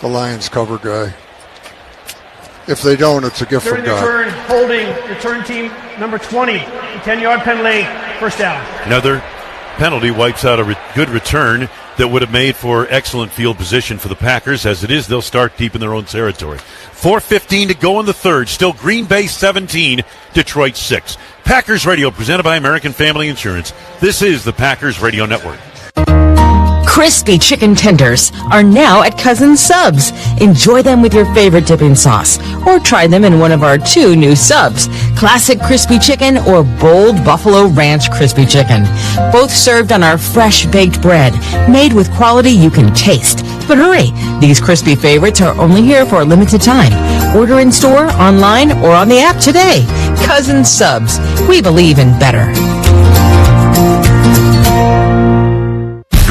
Speaker 7: the Lions cover guy. If they don't, it's a gift from God.
Speaker 10: Return, holding, return team number 20. 10-yard penalty, first down.
Speaker 1: Another penalty wipes out a good return that would have made for excellent field position for the Packers. As it is, they'll start deep in their own territory. 4:15 to go in the third. Still Green Bay 17, Detroit 6. Packers Radio presented by American Family Insurance. This is the Packers Radio Network.
Speaker 2: Crispy chicken tenders are now at Cousin Subs. Enjoy them with your favorite dipping sauce, or try them in one of our 2 new subs, Classic Crispy Chicken or Bold Buffalo Ranch Crispy Chicken. Both served on our fresh baked bread, made with quality you can taste. But hurry, these crispy favorites are only here for a limited time. Order in store, online, or on the app today. Cousin Subs. We believe in better.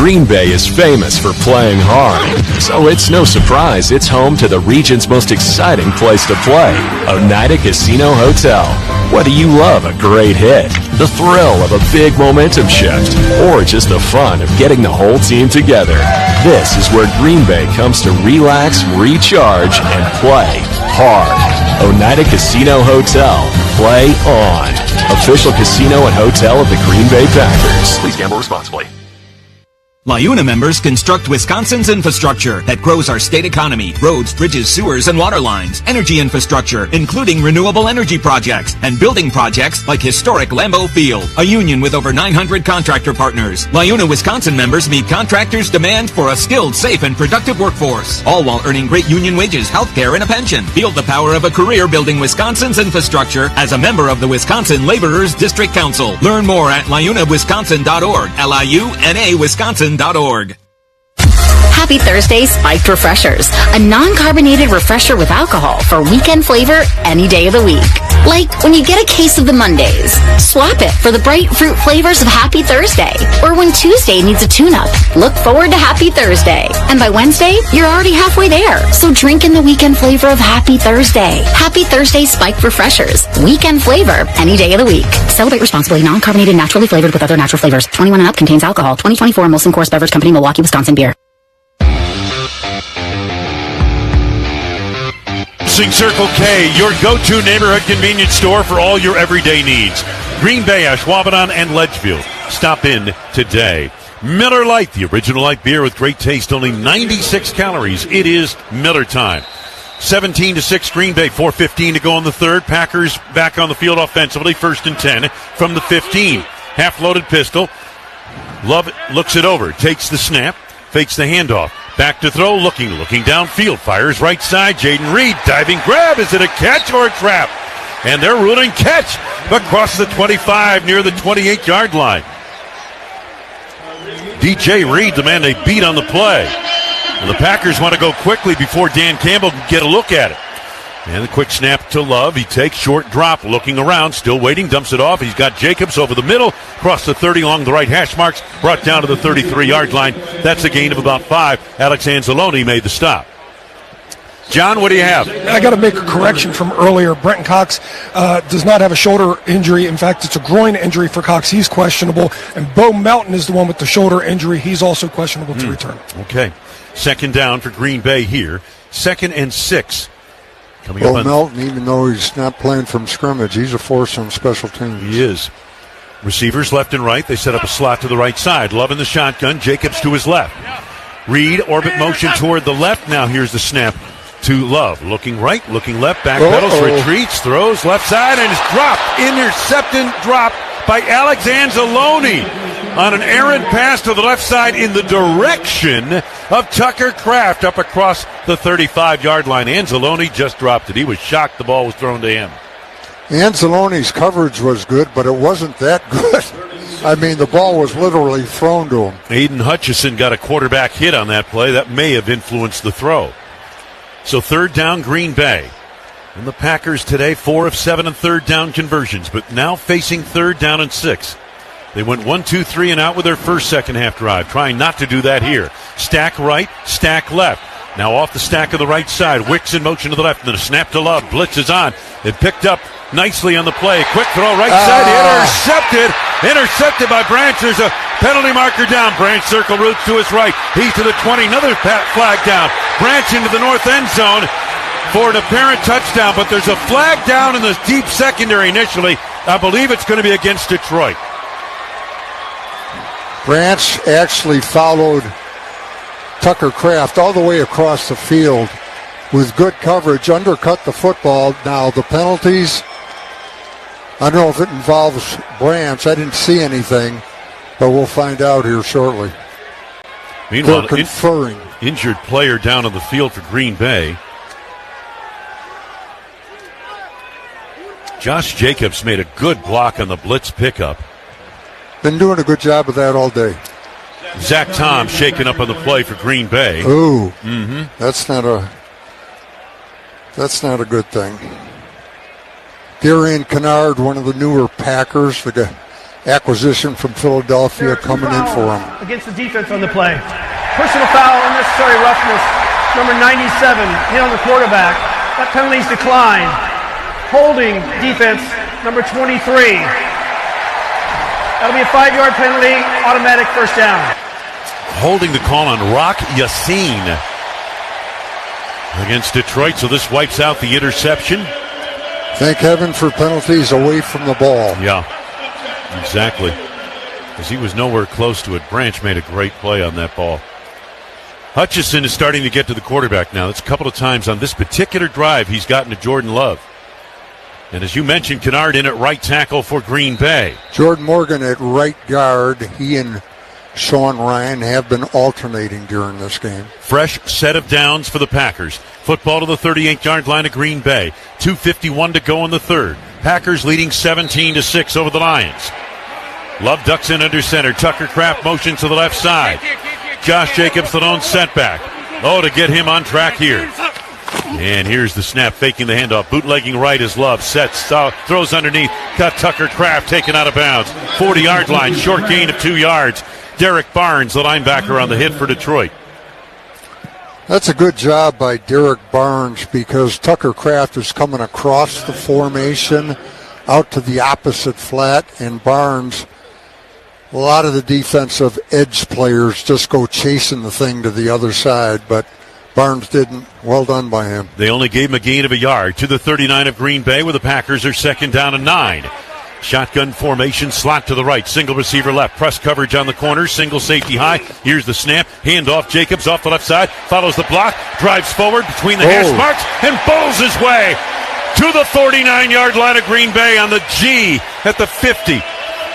Speaker 14: Green Bay is famous for playing hard, so it's no surprise it's home to the region's most exciting place to play, Oneida Casino Hotel. Whether you love a great hit, the thrill of a big momentum shift, or just the fun of getting the whole team together, this is where Green Bay comes to relax, recharge, and play hard. Oneida Casino Hotel. Play on. Official casino and hotel of the Green Bay Packers. Please gamble responsibly.
Speaker 18: LIUNA members construct Wisconsin's infrastructure that grows our state economy, roads, bridges, sewers, and water lines, energy infrastructure, including renewable energy projects, and building projects like historic Lambeau Field, a union with over 900 contractor partners. LIUNA Wisconsin members meet contractors' demand for a skilled, safe, and productive workforce, all while earning great union wages, health care, and a pension. Feel the power of a career building Wisconsin's infrastructure as a member of the Wisconsin Laborers District Council. Learn more at liunawisconsin.org, LIUNA Wisconsin.org.
Speaker 19: Happy Thursday Spiked Refreshers, a non-carbonated refresher with alcohol for weekend flavor any day of the week. Like when you get a case of the Mondays, swap it for the bright fruit flavors of Happy Thursday. Or when Tuesday needs a tune-up, look forward to Happy Thursday. And by Wednesday, you're already halfway there. So drink in the weekend flavor of Happy Thursday. Happy Thursday Spiked Refreshers, weekend flavor any day of the week. Celebrate responsibly. Non-carbonated, naturally flavored with other natural flavors. 21 and up, contains alcohol. 2024 Molson Coors Beverage Company, Milwaukee, Wisconsin beer.
Speaker 1: Circle K, your go-to neighborhood convenience store for all your everyday needs. Green Bay, Ashwaubenon, and Ledgeville. Stop in today. Miller Lite, the original light beer with great taste, only 96 calories. It is Miller time. 17-6 Green Bay, 4:15 to go in the third. Packers back on the field offensively, 1st and 10 from the 15. Half-loaded pistol. Love looks it over, takes the snap, fakes the handoff. Back to throw, looking downfield, fires right side. Jaden Reed, diving grab. Is it a catch or a trap? And they're ruling catch across the 25 near the 28-yard line. DJ Reed, the man they beat on the play. And the Packers want to go quickly before Dan Campbell can get a look at it. And the quick snap to Love. He takes short drop, looking around, still waiting, dumps it off. He's got Jacobs over the middle, across the 30 along the right hash marks, brought down to the 33-yard line. That's a gain of about 5. Alex Anzalone made the stop. John, what do you have?
Speaker 9: I got to make a correction from earlier. Brenton Cox does not have a shoulder injury. In fact, it's a groin injury for Cox. He's questionable. And Bo Melton is the one with the shoulder injury. He's also questionable to return.
Speaker 1: Okay. Second down for Green Bay here. 2nd and 6. Coming
Speaker 7: Bo
Speaker 1: up
Speaker 7: Melton, even though he's not playing from scrimmage, he's a force on special teams.
Speaker 1: He is. Receivers left and right. They set up a slot to the right side. Love in the shotgun. Jacobs to his left. Reed, orbit motion toward the left. Now here's the snap to Love. Looking right, looking left, backpedals, retreats, throws, left side, and is dropped. Intercepted, dropped by Alex Anzalone on an errant pass to the left side in the direction of Tucker Kraft up across the 35-yard line. Anzalone just dropped it. He was shocked the ball was thrown to him.
Speaker 7: Anzalone's coverage was good, but it wasn't that good. I mean, the ball was literally thrown to him.
Speaker 1: Aiden Hutchison got a quarterback hit on that play. That may have influenced the throw. So 3rd down, Green Bay. And the Packers today, 4 of 7 on 3rd down conversions, but now facing 3rd down and 6. They went 1, 2, 3 and out with their first second-half drive, trying not to do that here. Stack right, stack left. Now off the stack of the right side. Wicks in motion to the left, and then a snap to Love. Blitz is on. It picked up nicely on the play. Quick throw right side. Intercepted by Branch. There's a penalty marker down. Branch circle routes to his right. He's to the 20. Another flag down. Branch into the north end zone for an apparent touchdown, but there's a flag down in the deep secondary initially. I believe it's going to be against Detroit.
Speaker 7: Branch actually followed Tucker Kraft all the way across the field with good coverage, undercut the football. Now the penalties, I don't know if it involves Branch. I didn't see anything, but we'll find out here shortly.
Speaker 1: Meanwhile,
Speaker 7: they're conferring.
Speaker 1: Injured player down on the field for Green Bay. Josh Jacobs made a good block on the blitz pickup.
Speaker 7: Been doing a good job of that all day.
Speaker 1: Zach Tom shaking up on the play for Green Bay.
Speaker 7: Ooh, that's not a good thing. Darian Kennard, one of the newer Packers, the acquisition from Philadelphia, coming in for him.
Speaker 10: Against the defense on the play. Personal foul, unnecessary roughness. Number 97, hit on the quarterback. That penalty's declined. Holding defense, number 23. That'll be a 5-yard penalty, automatic first down.
Speaker 1: Holding the call on Rock Yassin against Detroit, so this wipes out the interception.
Speaker 7: Thank heaven for penalties away from the ball.
Speaker 1: Yeah, exactly. Because he was nowhere close to it. Branch made a great play on that ball. Hutchison is starting to get to the quarterback now. That's a couple of times on this particular drive he's gotten to Jordan Love. And as you mentioned, Kennard in at right tackle for Green Bay.
Speaker 7: Jordan Morgan at right guard. He and Sean Ryan have been alternating during this game.
Speaker 1: Fresh set of downs for the Packers. Football to the 38-yard line of Green Bay. 2:51 to go in the third. Packers leading 17-6 over the Lions. Love ducks in under center. Tucker Kraft motion to the left side. Josh Jacobs, the lone setback. Oh, to get him on track here. And here's the snap, faking the handoff. Bootlegging right as Love sets, throws underneath. Got Tucker Kraft taken out of bounds. 40-yard line, short gain of 2 yards. Derek Barnes, the linebacker, on the hit for Detroit.
Speaker 7: That's a good job by Derek Barnes because Tucker Kraft is coming across the formation out to the opposite flat, and Barnes, a lot of the defensive edge players just go chasing the thing to the other side, but Barnes didn't. Well done by him.
Speaker 1: They only gave him a gain of a yard to the 39 of Green Bay, where the Packers are second down and 9. Shotgun formation, slot to the right, single receiver left, press coverage on the corner, single safety high. Here's the snap, handoff, Jacobs off the left side, follows the block, drives forward between the hash marks, and bowls his way to the 49-yard line of Green Bay on the G at the 50.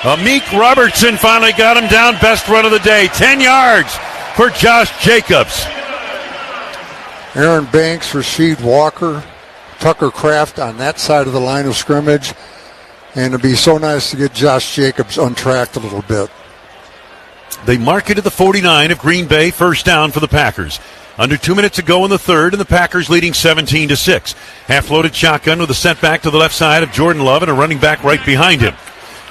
Speaker 1: Amik Robertson finally got him down, best run of the day, 10 yards for Josh Jacobs.
Speaker 7: Aaron Banks, Rasheed Walker, Tucker Kraft on that side of the line of scrimmage. And it'd be so nice to get Josh Jacobs untracked a little bit.
Speaker 1: They mark it to the 49 of Green Bay, first down for the Packers. Under 2 minutes to go in the third, and the Packers leading 17-6. Half-loaded shotgun with a setback to the left side of Jordan Love and a running back right behind him.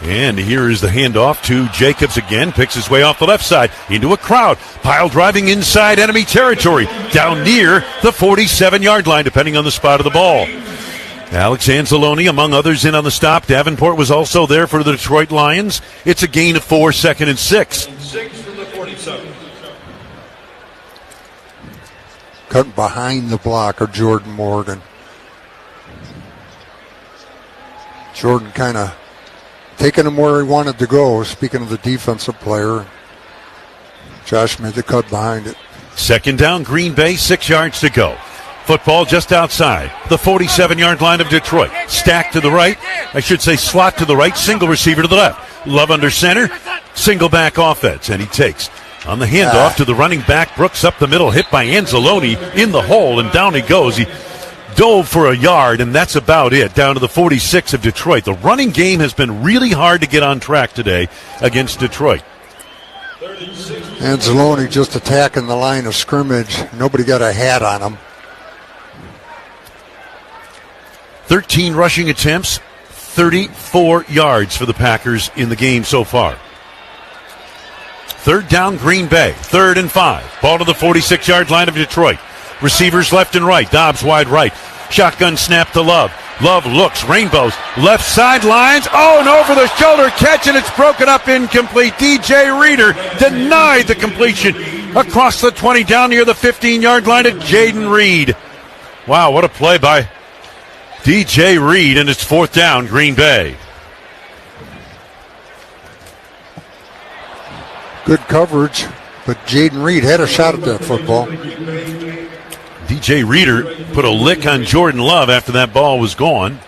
Speaker 1: And here is the handoff to Jacobs again. Picks his way off the left side into a crowd. Pile driving inside enemy territory. Down near the 47-yard line, depending on the spot of the ball. Alex Anzalone, among others, in on the stop. Davenport was also there for the Detroit Lions. It's a gain of 4, 2nd and 6.
Speaker 5: 6 from the 47.
Speaker 7: Cut behind the block of Jordan Morgan. Jordan kind of taking him where he wanted to go. Speaking of the defensive player, Josh made the cut behind it.
Speaker 1: 2nd down, Green Bay, 6 yards to go. Football just outside the 47-yard line of Detroit. Stack to the right. I should say slot to the right. Single receiver to the left. Love under center. Single back offense. And he takes on the handoff to the running back. Brooks up the middle. Hit by Anzalone in the hole. And down he goes. He dove for a yard, and that's about it. Down to the 46 of Detroit. The running game has been really hard to get on track today against Detroit.
Speaker 7: Anzalone just attacking the line of scrimmage. Nobody got a hat on him.
Speaker 1: 13 rushing attempts, 34 yards for the Packers in the game so far. 3rd down, Green Bay. 3rd and 5. Ball to the 46-yard line of Detroit. Receivers left and right. Dobbs wide right. Shotgun snap to Love. Love looks, rainbows, left sidelines. Oh, an over-the-shoulder catch, and it's broken up, incomplete. DJ Reader denied the completion across the 20 down near the 15-yard line to Jaden Reed. Wow, what a play by DJ Reed, and it's 4th down, Green Bay.
Speaker 7: Good coverage, but Jaden Reed had a shot at that football.
Speaker 1: DJ Reader put a lick on Jordan Love after that ball was gone.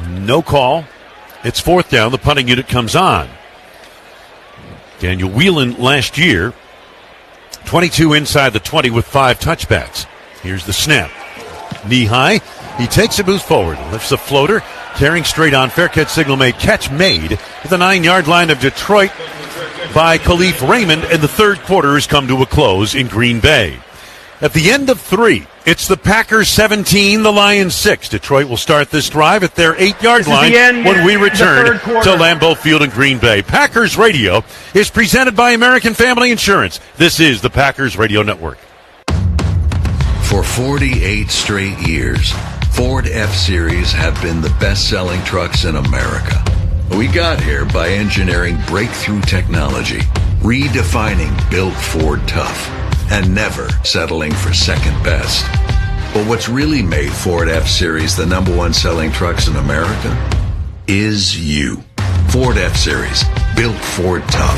Speaker 1: No call. It's 4th down. The punting unit comes on. Daniel Whelan last year, 22 inside the 20 with 5 touchbacks. Here's the snap. Knee high. He takes a move forward, lifts a floater, carrying straight on. Fair catch signal made. Catch made at the 9-yard line of Detroit by Khalif Raymond, and the 3rd quarter has come to a close in Green Bay. At the end of 3, it's the Packers 17, the Lions 6. Detroit will start this drive at their 8-yard line when we return to Lambeau Field in Green Bay. Packers Radio is presented by American Family Insurance. This is the Packers Radio Network.
Speaker 12: For 48 straight years, Ford F-Series have been the best-selling trucks in America. We got here by engineering breakthrough technology, redefining Built Ford Tough, and never settling for second best. But what's really made Ford F-Series the #1 selling trucks in America is you. Ford F-Series, Built Ford Tough.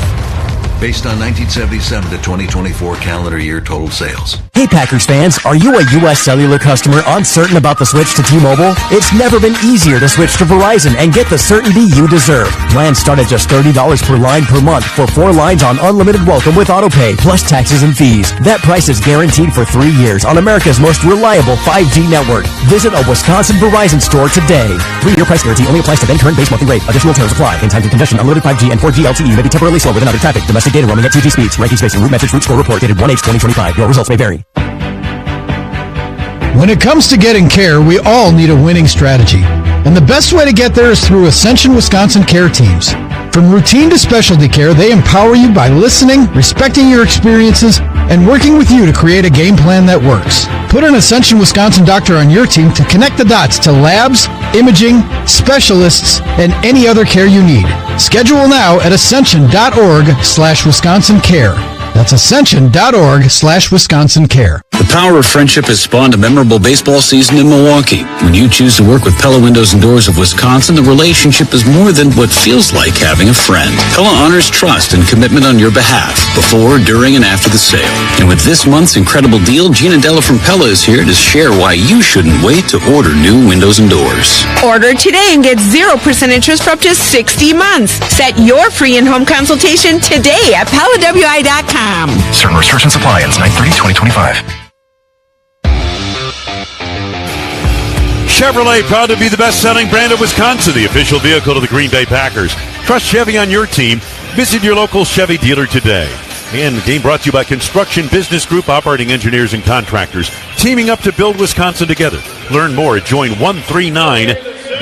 Speaker 12: Based on 1977 to 2024 calendar year total sales.
Speaker 15: Hey Packers fans, are you a U.S. Cellular customer uncertain about the switch to T-Mobile? It's never been easier to switch to Verizon and get the certainty you deserve. Plans start at just $30 per line per month for 4 lines on unlimited welcome with autopay, plus taxes and fees. That price is guaranteed for 3 years on America's most reliable 5G network. Visit a Wisconsin Verizon store today. 3-year price guarantee only applies to then current base monthly rate. Additional terms apply. In times and condition, unlimited 5G and 4G LTE may be temporarily slow with another traffic. Domestic data roaming at 2G speeds. Ranking space and route metrics route score report dated 1H2025. Your results may vary.
Speaker 21: When it comes to getting care, we all need a winning strategy. And the best way to get there is through Ascension Wisconsin Care Teams. From routine to specialty care, they empower you by listening, respecting your experiences, and working with you to create a game plan that works. Put an Ascension Wisconsin doctor on your team to connect the dots to labs, imaging, specialists, and any other care you need. Schedule now at ascension.org/Wisconsin Care. That's ascension.org/Wisconsin Care.
Speaker 25: The power of friendship has spawned a memorable baseball season in Milwaukee. When you choose to work with Pella Windows and Doors of Wisconsin, the relationship is more than what feels like having a friend. Pella honors trust and commitment on your behalf, before, during, and after the sale. And with this month's incredible deal, Gina Della from Pella is here to share why you shouldn't wait to order new windows and doors.
Speaker 26: Order today and get 0% interest for up to 60 months. Set your free in-home consultation today at PellaWI.com.
Speaker 27: Certain restrictions apply. Ends 9/30/2025.
Speaker 1: Chevrolet, proud to be the best-selling brand of Wisconsin, the official vehicle of the Green Bay Packers. Trust Chevy on your team. Visit your local Chevy dealer today. And the game brought to you by Construction Business Group, operating engineers and contractors, teaming up to build Wisconsin together. Learn more at join139.com.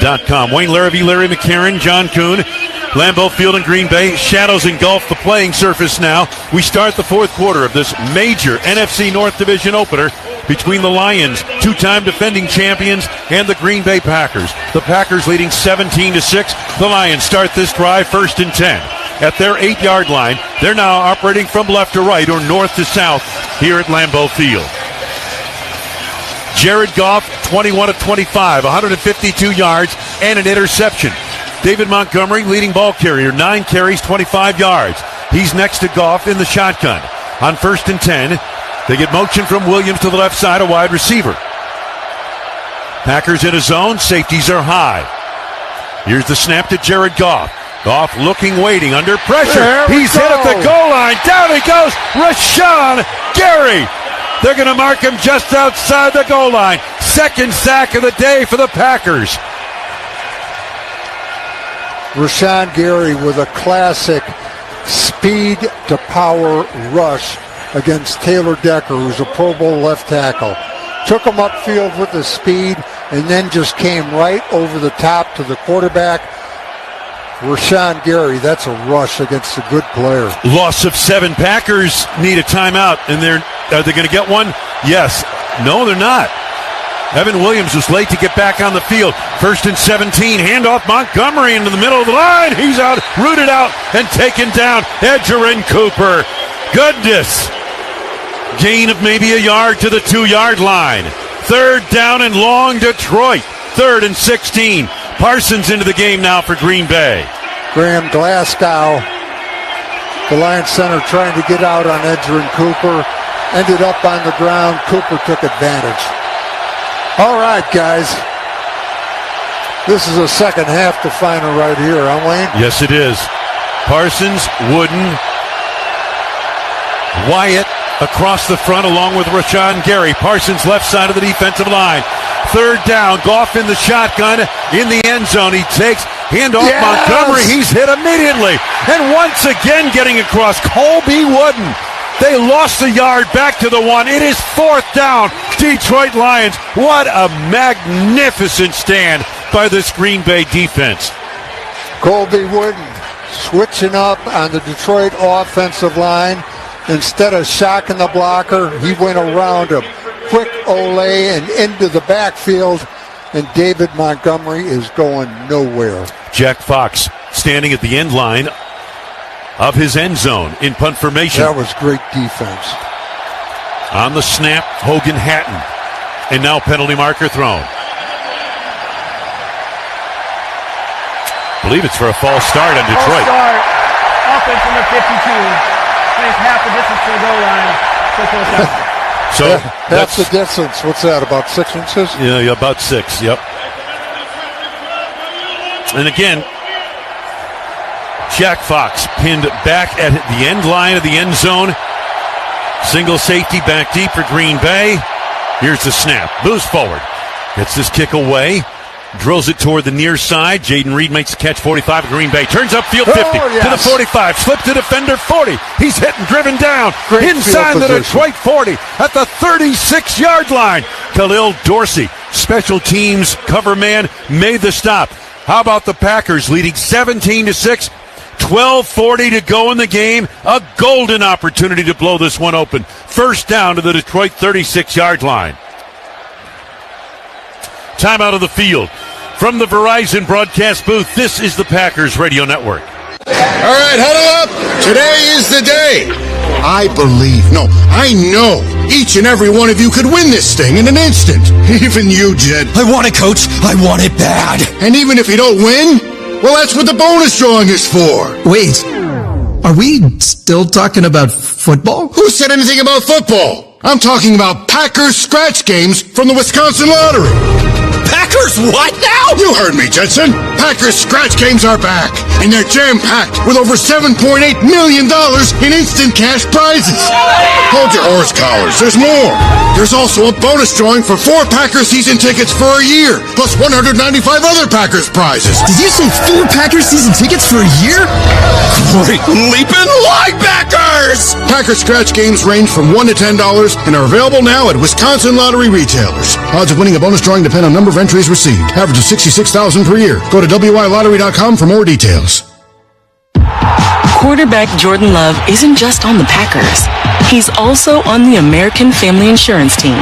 Speaker 1: SEP.com. Wayne Larrabee, Larry McCarron, John Kuhn, Lambeau Field in Green Bay. Shadows engulf the playing surface now. We start the fourth quarter of this major NFC North Division opener between the Lions, two-time defending champions, and the Green Bay Packers. The Packers leading 17-6. The Lions start this drive 1st and 10. At their 8-yard line, they're now operating from left to right or north to south here at Lambeau Field. Jared Goff, 21 of 25, 152 yards and an interception. David Montgomery, leading ball carrier, 9 carries, 25 yards. He's next to Goff in the shotgun. On 1st and 10, they get motion from Williams to the left side, a wide receiver. Packers in a zone, safeties are high. Here's the snap to Jared Goff. Goff looking, waiting, under pressure. He's hit at the goal line. Down he goes, Rashawn Gary. They're going to mark him just outside the goal line. Second sack of the day for the Packers.
Speaker 7: Rashawn Gary with a classic speed to power rush against Taylor Decker, who's a Pro Bowl left tackle. Took him upfield with the speed and then just came right over the top to the quarterback. Rashawn Gary, that's a rush against a good player.
Speaker 1: Loss of 7. Packers need a timeout, and are they going to get one? Yes. No, they're not. Evan Williams was late to get back on the field. 1st and 17, handoff Montgomery into the middle of the line. He's out, rooted out, and taken down. Edgerrin Cooper. Goodness. Gain of maybe a yard to the 2-yard line. 3rd down and long, Detroit. 3rd and 16. Parsons into the game now for Green Bay.
Speaker 7: Graham Glasgow, the Lions center, trying to get out on Edgerrin Cooper. Ended up on the ground. Cooper took advantage. All right, guys. This is a second half definer right here, huh, Wayne?
Speaker 1: Yes, it is. Parsons, Wooden, Wyatt across the front along with Rashawn Gary. Parsons left side of the defensive line. 3rd down, Goff in the shotgun in the end zone. He takes handoff Montgomery. He's hit immediately. And once again getting across, Colby Wooden. They lost a yard back to the 1. It is 4th down. Detroit Lions. What a magnificent stand by this Green Bay defense.
Speaker 7: Colby Wooden switching up on the Detroit offensive line. Instead of shocking the blocker, he went around him. Quick ole and into the backfield, and David Montgomery is going nowhere.
Speaker 1: Jack Fox standing at the end line of his end zone in punt formation.
Speaker 7: That was great defense.
Speaker 1: On the snap, Hogan Hatton. And now penalty marker thrown. I believe it's for a false start on Detroit.
Speaker 10: False start. Offense number 52. It's half the distance to the goal line.
Speaker 1: So
Speaker 7: that's the distance. What's that, about 6 inches?
Speaker 1: Yeah, about 6, yep. And again, Jack Fox pinned back at the end line of the end zone. Single safety back deep for Green Bay. Here's the snap. Moves forward. Gets this kick away. Drills it toward the near side. Jaden Reed makes the catch, 45 of Green Bay. Turns upfield 50 to the 45. Slip to defender 40. He's hit and driven down.
Speaker 7: Great
Speaker 1: inside the Detroit 40 at the 36-yard line. Khalil Dorsey, special teams cover man, made the stop. How about the Packers leading 17-6? 12:40 to go in the game. A golden opportunity to blow this one open. 1st down to the Detroit 36-yard line. Timeout of the field. From the Verizon broadcast booth, this is the Packers Radio Network.
Speaker 3: All right, huddle up. Today is the day. I know each and every one of you could win this thing in an instant. Even you, Jed.
Speaker 15: I want it, Coach. I want it bad.
Speaker 3: And even if you don't win, well, that's what the bonus drawing is for.
Speaker 21: Wait, are we still talking about football?
Speaker 3: Who said anything about football? I'm talking about Packers scratch games from the Wisconsin Lottery.
Speaker 15: Packers what now?
Speaker 3: You heard me, Jetson. Packers scratch games are back, and they're jam-packed with over $7.8 million in instant cash prizes. Hold your horse collars, there's more. There's also a bonus drawing for 4 Packers season tickets for a year, plus 195 other Packers prizes.
Speaker 21: Did you say 4 Packers season tickets for a year?
Speaker 3: Great leaping linebackers! Packers scratch games range from $1 to $10 and are available now at Wisconsin Lottery retailers. Odds of winning a bonus drawing depend on number of entries prizes received. Average of $66,000 per year. Go to WILottery.com for more details.
Speaker 4: Quarterback Jordan Love isn't just on the Packers. He's also on the American Family Insurance team.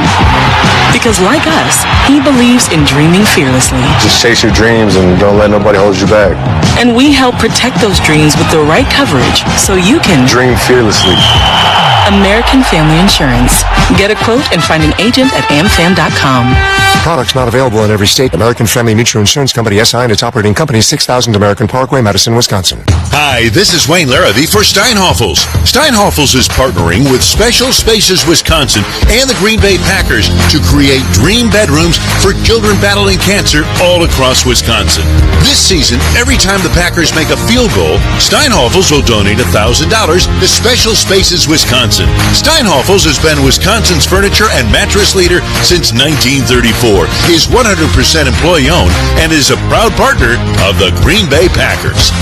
Speaker 4: Because like us, he believes in dreaming fearlessly.
Speaker 5: Just chase your dreams and don't let nobody hold you back.
Speaker 4: And we help protect those dreams with the right coverage so you can
Speaker 5: dream fearlessly.
Speaker 4: American Family Insurance. Get a quote and find an agent at amfam.com.
Speaker 17: Products not available in every state. American Family Mutual Insurance Company, SI, and its operating company, 6000 American Parkway, Madison, Wisconsin.
Speaker 6: Hi, this is Wayne Larrabee for Steinhoffels. Steinhoffels is partnering with Special Spaces Wisconsin and the Green Bay Packers to create dream bedrooms for children battling cancer all across Wisconsin. This season, every time the Packers make a field goal, Steinhoffels will donate $1,000 to Special Spaces Wisconsin. Steinhoffels has been Wisconsin's furniture and mattress leader since 1934. Is 100% employee-owned and is a proud partner of the Green Bay Packers.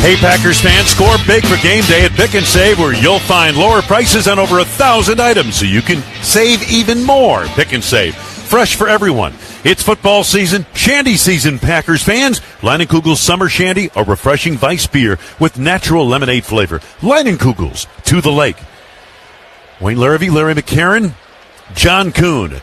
Speaker 1: Hey, Packers fans, score big for game day at Pick and Save, where you'll find lower prices on over 1,000 items, so you can save even more. Pick and Save, fresh for everyone. It's football season, shandy season, Packers fans. Leinenkugel's Summer Shandy, a refreshing Weiss beer with natural lemonade flavor. Leinenkugel's, to the lake. Wayne Larrabee, Larry McCarron, John Kuhn.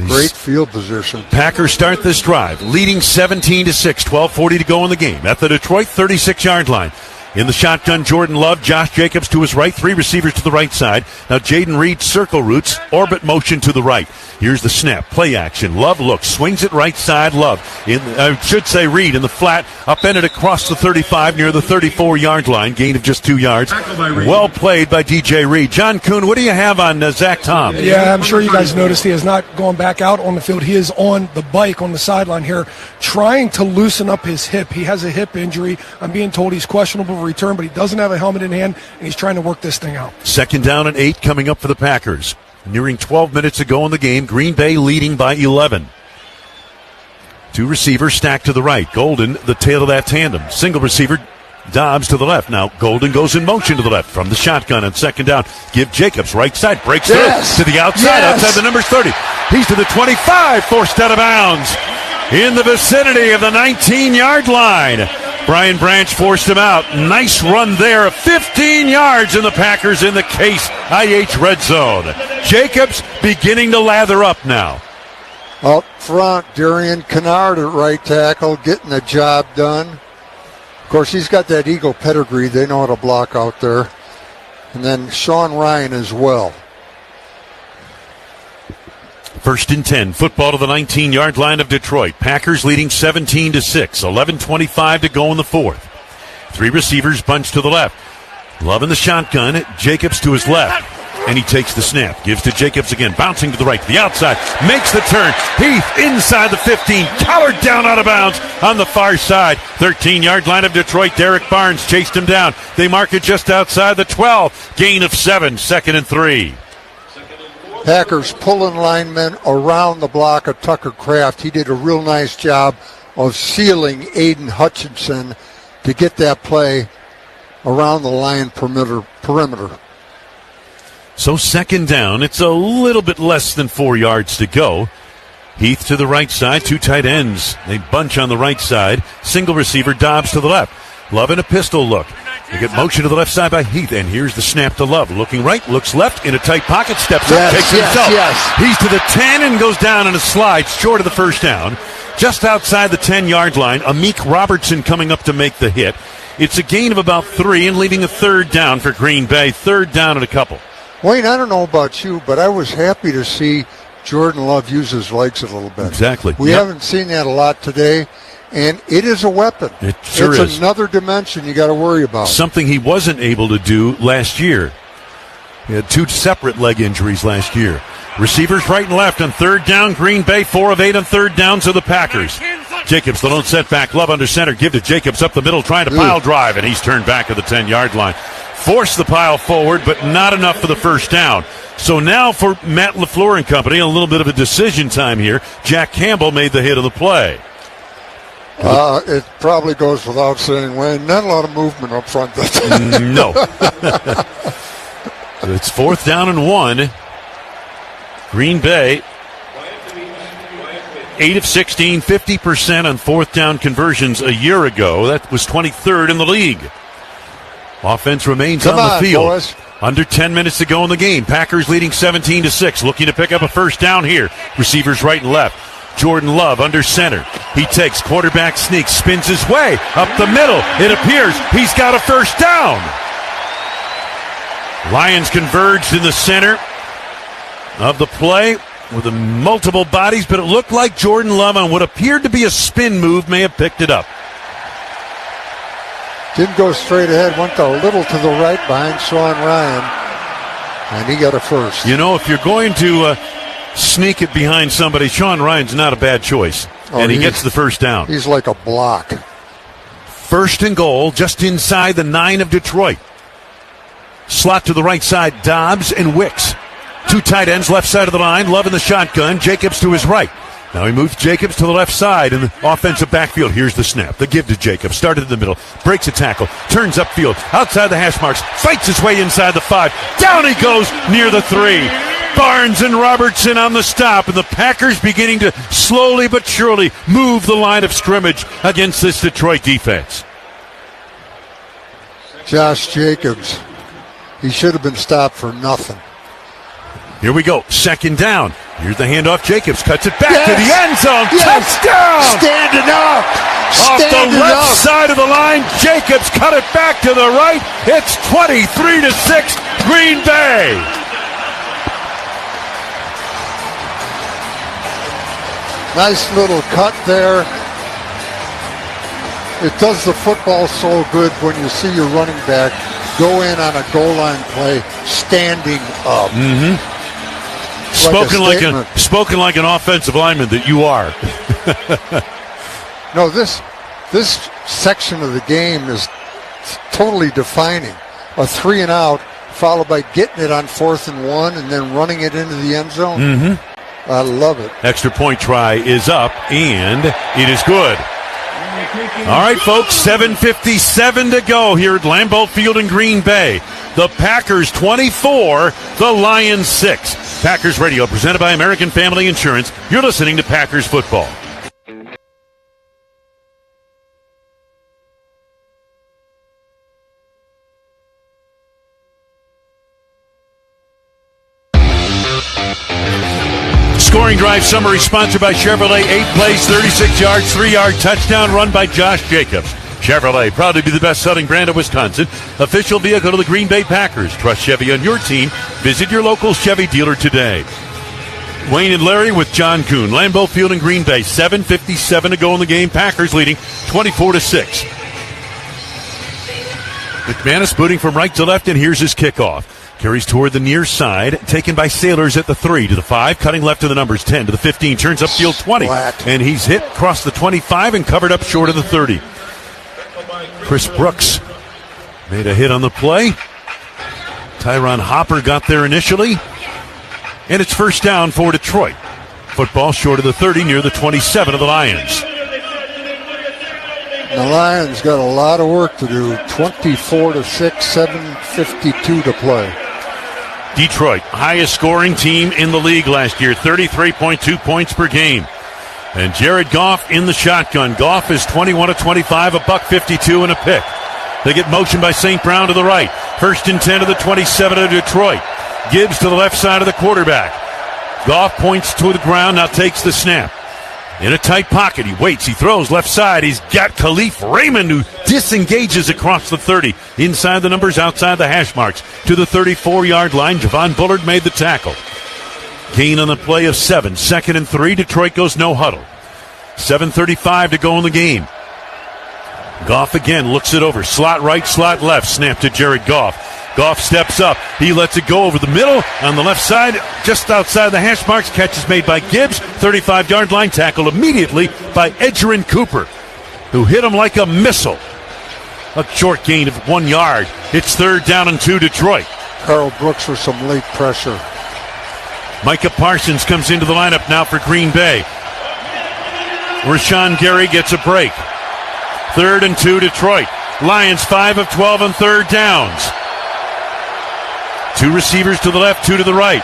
Speaker 7: Great field position.
Speaker 1: Packers start this drive, leading 17-6, 12:40 to go in the game at the Detroit 36-yard line. In the shotgun, Jordan Love, Josh Jacobs to his right, three receivers to the right side. Now Jaden Reed, circle routes, orbit motion to the right. Here's the snap, play action. Love looks, swings it right side. Love, Reed in the flat, upended across the 35 near the 34-yard line, gain of just 2 yards. Well played by DJ Reed. John Kuhn, what do you have on Zach Tom?
Speaker 9: Yeah, I'm sure you guys noticed he has not gone back out on the field. He is on the bike on the sideline here, trying to loosen up his hip. He has a hip injury. I'm being told he's questionable for return, but he doesn't have a helmet in hand, and he's trying to work this thing out.
Speaker 1: 2nd down and 8 coming up for the Packers. Nearing 12 minutes to go in the game. Green Bay leading by 11. Two receivers stacked to the right. Golden, the tail of that tandem. Single receiver, Dobbs to the left. Now Golden goes in motion to the left from the shotgun on 2nd down. Give Jacobs right side. Breaks through to the outside. Outside the number 30. He's to the 25. Forced out of bounds. In the vicinity of the 19-yard line. Brian Branch forced him out. Nice run there. 15 yards, and the Packers in the Case IH red zone. Jacobs beginning to lather up now.
Speaker 7: Up front, Darian Kennard at right tackle, getting the job done. Of course, he's got that Eagle pedigree. They know how to block out there. And then Sean Ryan as well.
Speaker 1: 1st and 10. Football to the 19-yard line of Detroit. Packers leading 17-6. 11:25 to go in the 4th. Three receivers bunched to the left. Love in the shotgun. Jacobs to his left. And he takes the snap. Gives to Jacobs again. Bouncing to the right. To the outside. Makes the turn. Heath inside the 15. Collared down out of bounds on the far side. 13-yard line of Detroit. Derek Barnes chased him down. They mark it just outside the 12. Gain of 7. 2nd and 3.
Speaker 7: Packers pulling linemen around the block of Tucker Kraft. He did a real nice job of sealing Aiden Hutchinson to get that play around the line perimeter.
Speaker 1: So 2nd down. It's a little bit less than 4 yards to go. Heath to the right side. Two tight ends. They bunch on the right side. Single receiver, Dobbs to the left. Love in a pistol look. They get motion to the left side by Heath, and here's the snap to Love. Looking right, looks left, in a tight pocket, steps up, takes himself. He's to the 10 and goes down in a slide, short of the 1st down. Just outside the 10-yard line, Amik Robertson coming up to make the hit. It's a gain of about 3 and leaving a 3rd down for Green Bay. 3rd down and a couple.
Speaker 7: Wayne, I don't know about you, but I was happy to see Jordan Love use his legs a little bit.
Speaker 1: Exactly.
Speaker 7: We haven't seen that a lot today. And it is a weapon.
Speaker 1: It sure is.
Speaker 7: It's another dimension you got to worry about.
Speaker 1: Something he wasn't able to do last year. He had 2 separate leg injuries last year. Receivers right and left on 3rd down. Green Bay 4 of 8 on 3rd downs of the Packers. Jacobs, the lone setback. Love under center. Give to Jacobs up the middle, trying to pile drive, and he's turned back at the 10-yard line. Forced the pile forward, but not enough for the 1st down. So now for Matt LaFleur and company, a little bit of a decision time here. Jack Campbell made the hit of the play.
Speaker 7: It probably goes without saying, Wayne, not a lot of movement up front.
Speaker 1: No. It's 4th down and 1. Green Bay 8 of 16, 50% on fourth down conversions a year ago. That was 23rd in the league. Offense remains on the field.
Speaker 7: Boys.
Speaker 1: Under 10 minutes to go in the game. Packers leading 17-6, looking to pick up a first down here. Receivers right and left. Jordan Love under center. He takes quarterback sneak, spins his way up the middle. It appears he's got a first down. Lions converged in the center of the play with the multiple bodies, but it looked like Jordan Love on what appeared to be a spin move may have picked it up.
Speaker 7: Didn't go straight ahead, went a little to the right behind Sean Ryan, and he got a first.
Speaker 1: You know, if you're going to sneak it behind somebody, Sean Ryan's not a bad choice, and he gets the first down.
Speaker 7: He's like a block.
Speaker 1: First and goal, just inside the 9 of Detroit. Slot to the right side, Dobbs and Wicks. Two tight ends, left side of the line. Love in the shotgun. Jacobs to his right. Now he moves Jacobs to the left side in the offensive backfield. Here's the snap. The give to Jacobs. Started in the middle. Breaks a tackle. Turns upfield. Outside the hash marks. Fights his way inside the 5. Down he goes near the 3. Barnes and Robertson on the stop. And the Packers beginning to slowly but surely move the line of scrimmage against this Detroit defense.
Speaker 7: Josh Jacobs. He should have been stopped for nothing.
Speaker 1: Here we go. Second down. Here's the handoff. Jacobs cuts it back to the end zone.
Speaker 7: Yes.
Speaker 1: Touchdown!
Speaker 7: Standing up.
Speaker 1: Off the left side of the line. Jacobs cut it back to the right. It's 23-6 Green Bay.
Speaker 7: Nice little cut there. It does the football so good when you see your running back go in on a goal line play standing up.
Speaker 1: Mm-hmm. Spoken like an offensive lineman that you are.
Speaker 7: No, this section of the game is totally defining. A 3 and out, followed by getting it on 4th and 1, and then running it into the end zone.
Speaker 1: Mm-hmm.
Speaker 7: I love it.
Speaker 1: Extra point try is up, and it is good. All right, folks, 7:57 to go here at Lambeau Field in Green Bay. The Packers 24, the Lions 6. Packers Radio, presented by American Family Insurance. You're listening to Packers Football. Scoring drive summary sponsored by Chevrolet. 8 plays, 36 yards, 3-yard touchdown run by Josh Jacobs. Chevrolet, proud to be the best-selling brand of Wisconsin. Official vehicle of the Green Bay Packers. Trust Chevy on your team. Visit your local Chevy dealer today. Wayne and Larry with John Kuhn. Lambeau Field in Green Bay. 7:57 to go in the game. Packers leading 24-6. McManus booting from right to left, and here's his kickoff. Carries toward the near side, taken by Sailors at the 3 to the 5, cutting left to the numbers 10 to the 15, turns upfield 20, and he's hit across the 25 and covered up short of the 30. Chris Brooks made a hit on the play. Tyron Hopper got there initially, and it's first down for Detroit. Football short of the 30, near the 27 of the Lions.
Speaker 7: The Lions got a lot of work to do. 24-6, 7:52 to play.
Speaker 1: Detroit, highest scoring team in the league last year, 33.2 points per game. And Jared Goff in the shotgun. Goff is 21 of 25, $152 and a pick. They get motion by St. Brown to the right. First and 10 to the 27 of Detroit. Gibbs to the left side of the quarterback. Goff points to the ground, now takes the snap. In a tight pocket, he waits, he throws left side. He's got Khalif Raymond, who disengages across the 30. Inside the numbers, outside the hash marks. To the 34-yard line, Javon Bullard made the tackle. Gain on the play of 7. Second and 3, Detroit goes no huddle. 7:35 to go in the game. Goff again looks it over. Slot right, slot left. Snap to Jared Goff. Goff steps up. He lets it go over the middle. On the left side, just outside the hash marks. Catch is made by Gibbs. 35-yard line tackle immediately by Edgerrin Cooper, who hit him like a missile. A short gain of 1 yard. It's third down and 2, Detroit.
Speaker 7: Carl Brooks with some late pressure.
Speaker 1: Micah Parsons comes into the lineup now for Green Bay. Rashawn Gary gets a break. Third and 2, Detroit. Lions 5 of 12 on third downs. 2 receivers to the left, 2 to the right.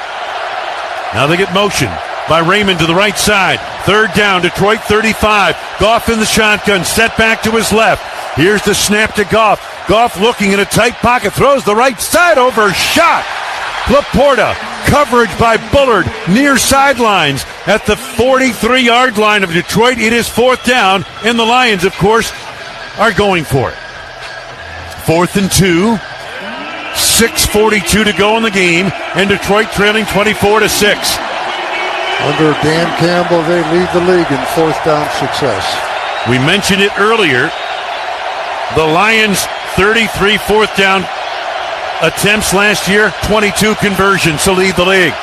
Speaker 1: Now they get motion by Raymond to the right side. Third down, Detroit 35. Goff in the shotgun, set back to his left. Here's the snap to Goff. Goff looking in a tight pocket, throws the right side over, shot. Laporta, coverage by Bullard, near sidelines at the 43-yard line of Detroit. It is fourth down, and the Lions, of course, are going for it. 4th and 2. 6:42 to go in the game, and Detroit trailing 24-6.
Speaker 7: Under Dan Campbell, they lead the league in fourth down success.
Speaker 1: We mentioned it earlier. The Lions, 33 fourth down attempts last year, 22 conversions to lead the league.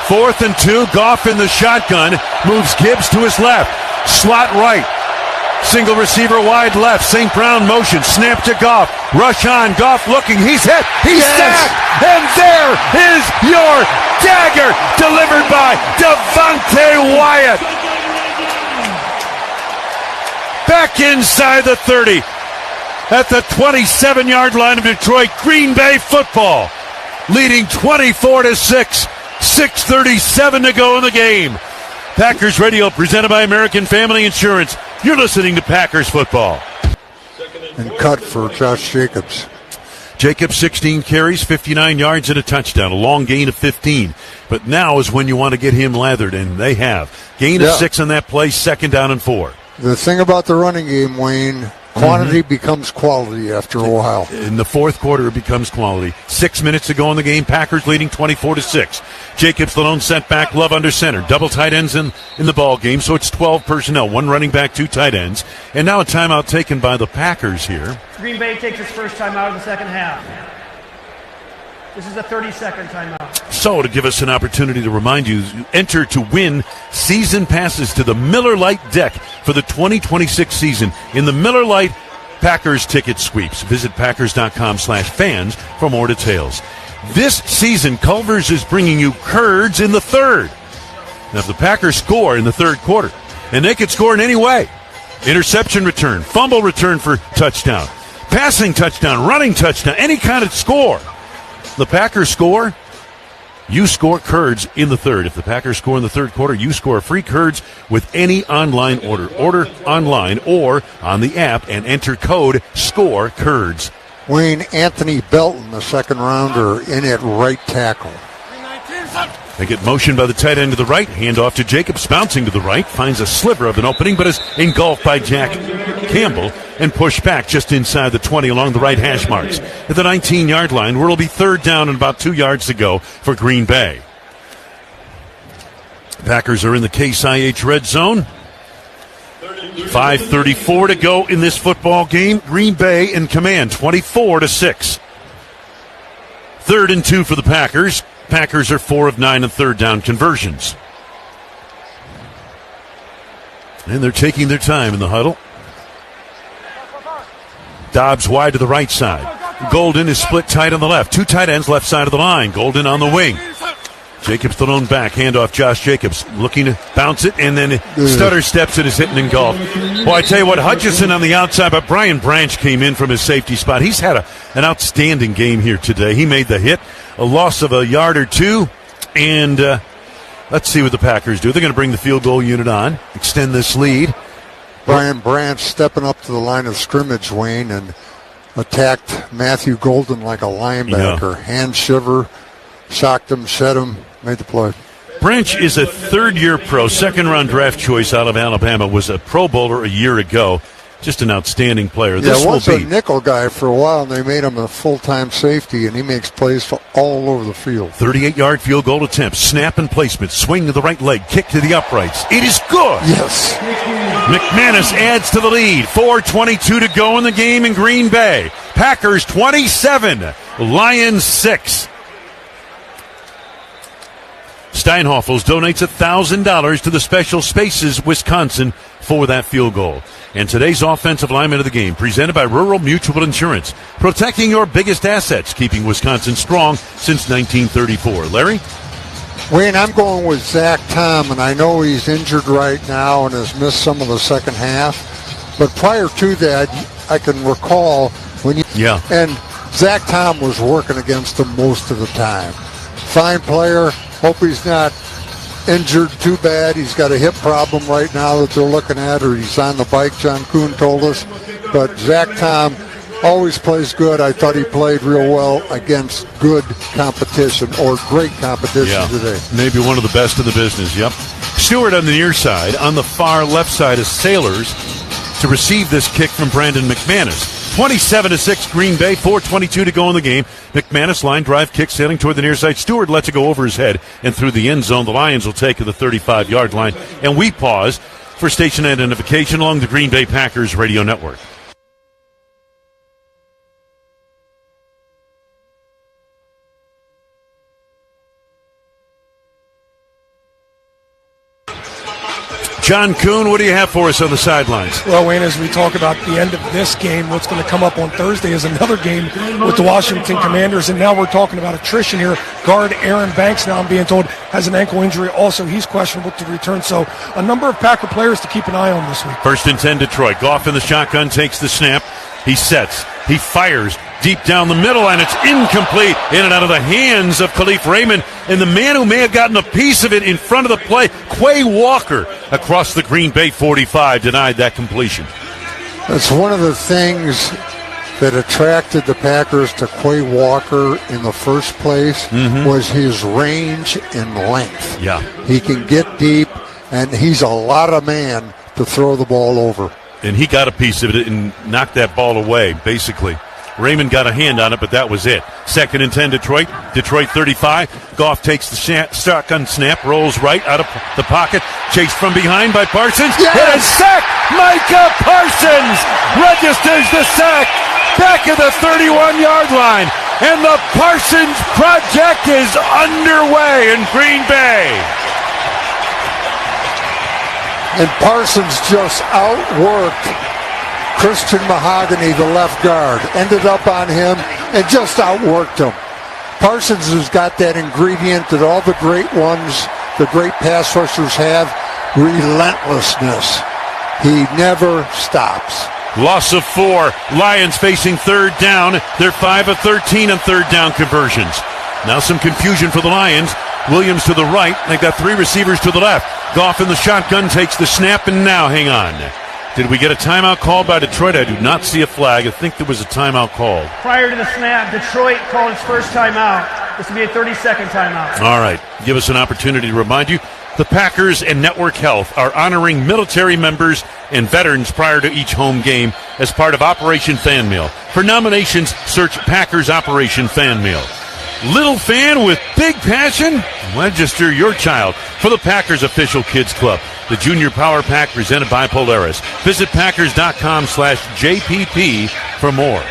Speaker 1: 4th and 2, Goff in the shotgun, moves Gibbs to his left. Slot right. Single receiver wide left. St. Brown motion. Snap to Goff. Rush on. Goff looking. He's hit. He's sacked. And there is your dagger delivered by Devontae Wyatt. Back inside the 30. At the 27-yard line of Detroit. Green Bay football leading 24-6. 6:37 to go in the game. Packers Radio presented by American Family Insurance. You're listening to Packers football.
Speaker 7: And cut for Josh Jacobs.
Speaker 1: Jacobs, 16 carries, 59 yards and a touchdown, a long gain of 15. But now is when you want to get him lathered, and they have. Gain of 6 on that play, 2nd down and 4.
Speaker 7: The thing about the running game, Wayne, quantity becomes quality after a while.
Speaker 1: In the fourth quarter, it becomes quality. 6 minutes to go in the game. Packers leading 24-6. Jacobs, the lone setback. Love under center. Double tight ends in the ball game, so it's 12 personnel. 1 running back, 2 tight ends. And now a timeout taken by the Packers here.
Speaker 10: Green Bay takes its first timeout in the second half. This is a 30-second timeout.
Speaker 1: So, to give us an opportunity to remind you, enter to win season passes to the Miller Lite deck for the 2026 season in the Miller Lite Packers ticket sweeps. Visit Packers.com/fans for more details. This season, Culver's is bringing you Curds in the third. Now, if the Packers score in the third quarter, and they could score in any way, interception return, fumble return for touchdown, passing touchdown, running touchdown, any kind of score. The Packers score, you score Curds in the third. If the Packers score in the third quarter, you score free Curds with any online order. Order online or on the app and enter code SCORE-CURDS.
Speaker 7: Wayne, Anthony Belton, the second rounder, in at right tackle.
Speaker 1: They get motion by the tight end to the right. Hand off to Jacobs, bouncing to the right. Finds a sliver of an opening, but is engulfed by Jack Campbell and pushed back just inside the 20 along the right hash marks. At the 19-yard line, where it'll be third down and about 2 yards to go for Green Bay. Packers are in the Case IH red zone. 5:34 to go in this football game. Green Bay in command, 24-6. 3rd and 2 for the Packers. Packers are 4 of 9 in third down conversions. And they're taking their time in the huddle. Dobbs wide to the right side. Golden is split tight on the left. 2 tight ends left side of the line. Golden on the wing. Jacobs the lone back. Handoff Josh Jacobs. Looking to bounce it, and then stutter steps and is hitting and golf. Well, I tell you what, Hutchison on the outside, but Brian Branch came in from his safety spot. He's had an outstanding game here today. He made the hit. A loss of a yard or 2, and let's see what the Packers do. They're going to bring the field goal unit on, extend this lead.
Speaker 7: Brian Branch stepping up to the line of scrimmage, Wayne, and attacked Matthew Golden like a linebacker. Yeah. Hand shiver, shocked him, shed him, made the play.
Speaker 1: Branch is a third-year pro, second-round draft choice out of Alabama, was a Pro Bowler a year ago. Just an outstanding player.
Speaker 7: This was a nickel guy for a while, and they made him a full-time safety, and he makes plays for all over the field.
Speaker 1: 38-yard field goal attempt, snap and placement, swing to the right leg, kick to the uprights. It is good.
Speaker 7: Yes.
Speaker 1: McManus adds to the lead. 4:22 to go in the game in Green Bay. Packers 27, Lions 6. Steinhoffels donates $1,000 to the Special Spaces Wisconsin for that field goal. And today's offensive lineman of the game, presented by Rural Mutual Insurance, protecting your biggest assets, keeping Wisconsin strong since 1934. Larry?
Speaker 7: Wayne, I'm going with Zach Tom, and I know he's injured right now and has missed some of the second half. But prior to that, I can recall when you...
Speaker 1: Yeah.
Speaker 7: And Zach Tom was working against him most of the time. Fine player. Hope he's not injured too bad. He's got a hip problem right now that they're looking at, or he's on the bike, John Kuhn told us. But Zach Tom always plays good. I thought he played real well against good competition, or great competition today.
Speaker 1: Maybe one of the best in the business, yep. Stewart on the near side. On the far left side is Sailors to receive this kick from Brandon McManus. 27-6 Green Bay, 4:22 to go in the game. McManus line drive kick sailing toward the near side. Stewart lets it go over his head and through the end zone. The Lions will take to the 35-yard line. And we pause for station identification along the Green Bay Packers radio network. John Kuhn, what do you have for us on the sidelines?
Speaker 9: Well, Wayne, as we talk about the end of this game, what's going to come up on Thursday is another game with the Washington Commanders, and now we're talking about attrition here. Guard Aaron Banks, now I'm being told, has an ankle injury. Also, he's questionable to return. So a number of Packer players to keep an eye on this week. 1st and 10 Detroit. Goff in the shotgun, takes the snap. He sets. He fires deep down the middle, and it's incomplete. In and out of the hands of Khalif Raymond. And the man who may have gotten a piece of it in front of the play, Quay Walker, across the Green Bay 45, denied that completion.
Speaker 7: That's one of the things that attracted the Packers to Quay Walker in the first place was his range and length.
Speaker 1: Yeah.
Speaker 7: He can get deep, and he's a lot of man to throw the ball over.
Speaker 1: And he got a piece of it and knocked that ball away, basically. Raymond got a hand on it, but that was it. 2nd and 10 Detroit. Detroit 35. Goff takes the shotgun snap, rolls right out of the pocket, chased from behind by Parsons.
Speaker 7: Yes!
Speaker 1: And a sack! Micah Parsons registers the sack back at the 31-yard line. And the Parsons project is underway in Green Bay.
Speaker 7: And Parsons just outworked Christian Mahogany, the left guard. Ended up on him and just outworked him. Parsons has got that ingredient that all the great ones, the great pass rushers have, relentlessness. He never stops.
Speaker 1: Loss of 4. Lions facing 3rd down. They're 5 of 13 on 3rd down conversions. Now some confusion for the Lions. Williams to the right. They've got 3 receivers to the left. Goff in the shotgun takes the snap, and now, hang on. Did we get a timeout called by Detroit? I do not see a flag. I think there was a timeout called.
Speaker 10: Prior to the snap, Detroit called its first timeout. This will be a 30-second timeout.
Speaker 1: All right. Give us an opportunity to remind you, the Packers and Network Health are honoring military members and veterans prior to each home game as part of Operation Fan Mail. For nominations, search Packers Operation Fan Mail. Little fan with big passion? Register your child for the Packers Official Kids Club, the Junior Power Pack presented by Polaris. Visit Packers.com/JPP for more.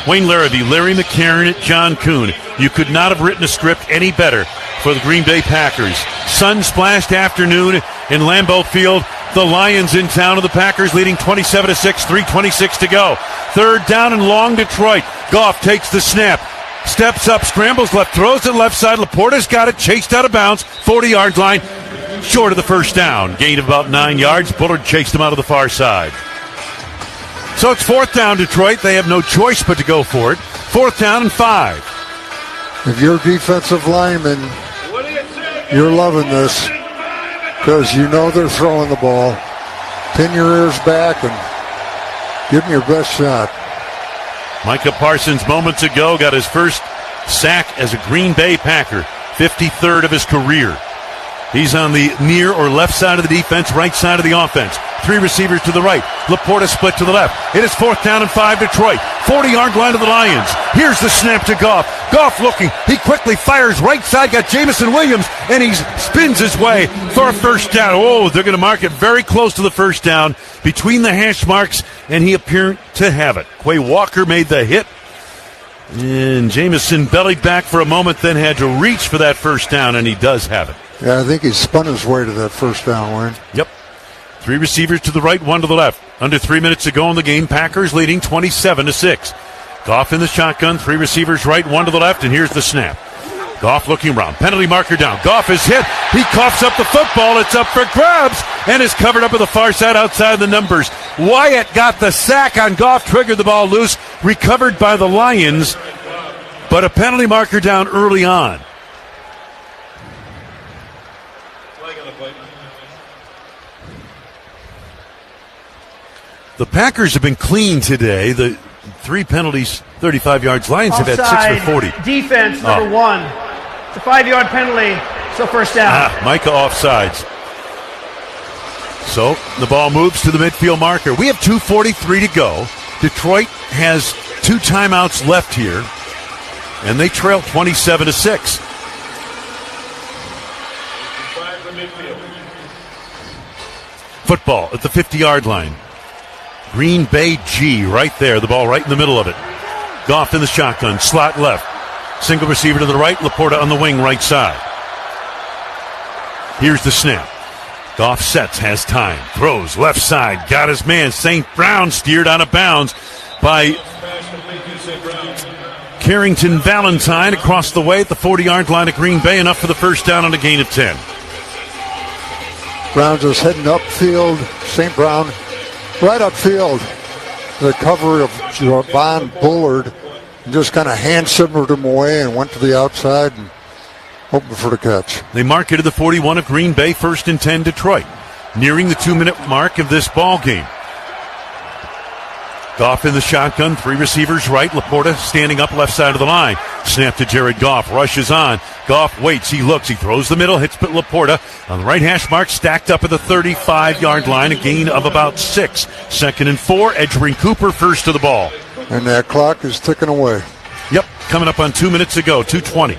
Speaker 1: Wayne Larrivee, Larry McCarron, John Kuhn. You could not have written a script any better for the Green Bay Packers. Sun-splashed afternoon in Lambeau Field. The Lions in town, and the Packers leading 27-6, 3:26 to go. 3rd down and long, Detroit. Goff takes the snap, steps up, scrambles left, throws to the left side. Laporta's got it, chased out of bounds, 40-yard line, short of the first down. Gain of about 9 yards. Bullard chased him out of the far side. So it's 4th down, Detroit. They have no choice but to go for it. 4th down and 5.
Speaker 7: If you're a defensive lineman, you're loving this because you know they're throwing the ball. Pin your ears back and give them your best shot.
Speaker 1: Micah Parsons moments ago got his first sack as a Green Bay Packer, 53rd of his career. He's on the near or left side of the defense, right side of the offense. 3 receivers to the right. Laporta split to the left. It is 4th down and 5, Detroit. 40-yard line of the Lions. Here's the snap to Goff. Goff looking. He quickly fires right side. Got Jamison Williams, and he spins his way for a first down. Oh, they're going to mark it very close to the first down between the hash marks, and he appeared to have it. Quay Walker made the hit. And Jamison bellied back for a moment, then had to reach for that first down, and he does have it.
Speaker 7: Yeah, I think he spun his way to that first down, Wayne.
Speaker 1: Yep. 3 receivers to the right, 1 to the left. Under 3 minutes to go in the game. Packers leading 27-6. Goff in the shotgun, 3 receivers right, 1 to the left, and here's the snap. Goff looking around. Penalty marker down. Goff is hit. He coughs up the football. It's up for grabs and is covered up at the far side outside the numbers. Wyatt got the sack on Goff, triggered the ball loose, recovered by the Lions, but a penalty marker down early on. The Packers have been clean today. The 3 penalties, 35 yards. Lions have had 6 for 40.
Speaker 10: Defense, number 1. It's a 5-yard penalty, so first down.
Speaker 1: Micah offsides. So the ball moves to the midfield marker. We have 2:43 to go. Detroit has 2 timeouts left here, and they trail 27-6. Football at the 50-yard line. Green Bay G right there. The ball right in the middle of it. Goff in the shotgun. Slot left. Single receiver to the right. Laporta on the wing right side. Here's the snap. Goff sets, has time. Throws left side. Got his man. St. Brown steered out of bounds by Carrington Valentine across the way at the 40-yard line of Green Bay. Enough for the first down on a gain of 10.
Speaker 7: Browns is heading upfield. St. Brown right upfield. The cover of Javon Bullard just kind of hand-simmered him away and went to the outside and hoping for the catch.
Speaker 1: They marketed the 41 of Green Bay, 1st and 10 Detroit. Nearing the 2-minute mark of this ball game. Goff in the shotgun, 3 receivers right. Laporta standing up left side of the line. Snap to Jared Goff, rushes on. Goff waits, he looks, he throws the middle, hits Laporta on the right hash mark, stacked up at the 35-yard line, a gain of about 6. 2nd and 4, Edgerrin Cooper first to the ball.
Speaker 7: And that clock is ticking away.
Speaker 1: Yep, coming up on 2 minutes to go, 2:20.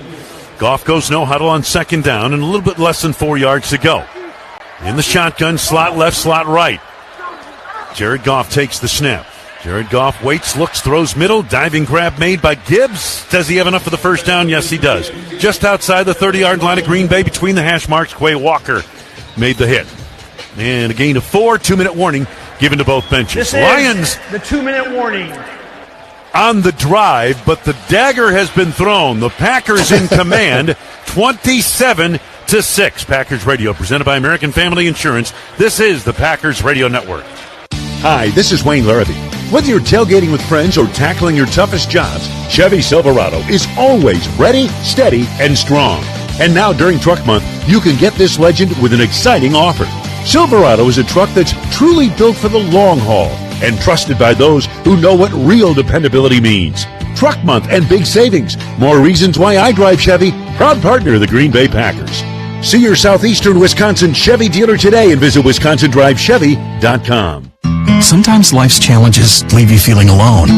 Speaker 1: Goff goes no huddle on 2nd down and a little bit less than 4 yards to go. In the shotgun, slot left, slot right. Jared Goff takes the snap. Jared Goff waits, looks, throws middle. Diving grab made by Gibbs. Does he have enough for the first down? Yes, he does. Just outside the 30-yard line of Green Bay, between the hash marks, Quay Walker made the hit. And a gain of 4, 2-minute warning given to both benches.
Speaker 10: This
Speaker 1: Lions
Speaker 10: is the 2-minute warning.
Speaker 1: On the drive, but the dagger has been thrown. The Packers in command, 27-6. Packers Radio, presented by American Family Insurance. This is the Packers Radio Network.
Speaker 6: Hi, this is Wayne Larrabee. Whether you're tailgating with friends or tackling your toughest jobs, Chevy Silverado is always ready, steady, and strong. And now during Truck Month, you can get this legend with an exciting offer. Silverado is a truck that's truly built for the long haul and trusted by those who know what real dependability means. Truck Month and big savings. More reasons why I drive Chevy, proud partner of the Green Bay Packers. See your Southeastern Wisconsin Chevy dealer today and visit WisconsinDriveChevy.com.
Speaker 8: Sometimes life's challenges leave you feeling alone.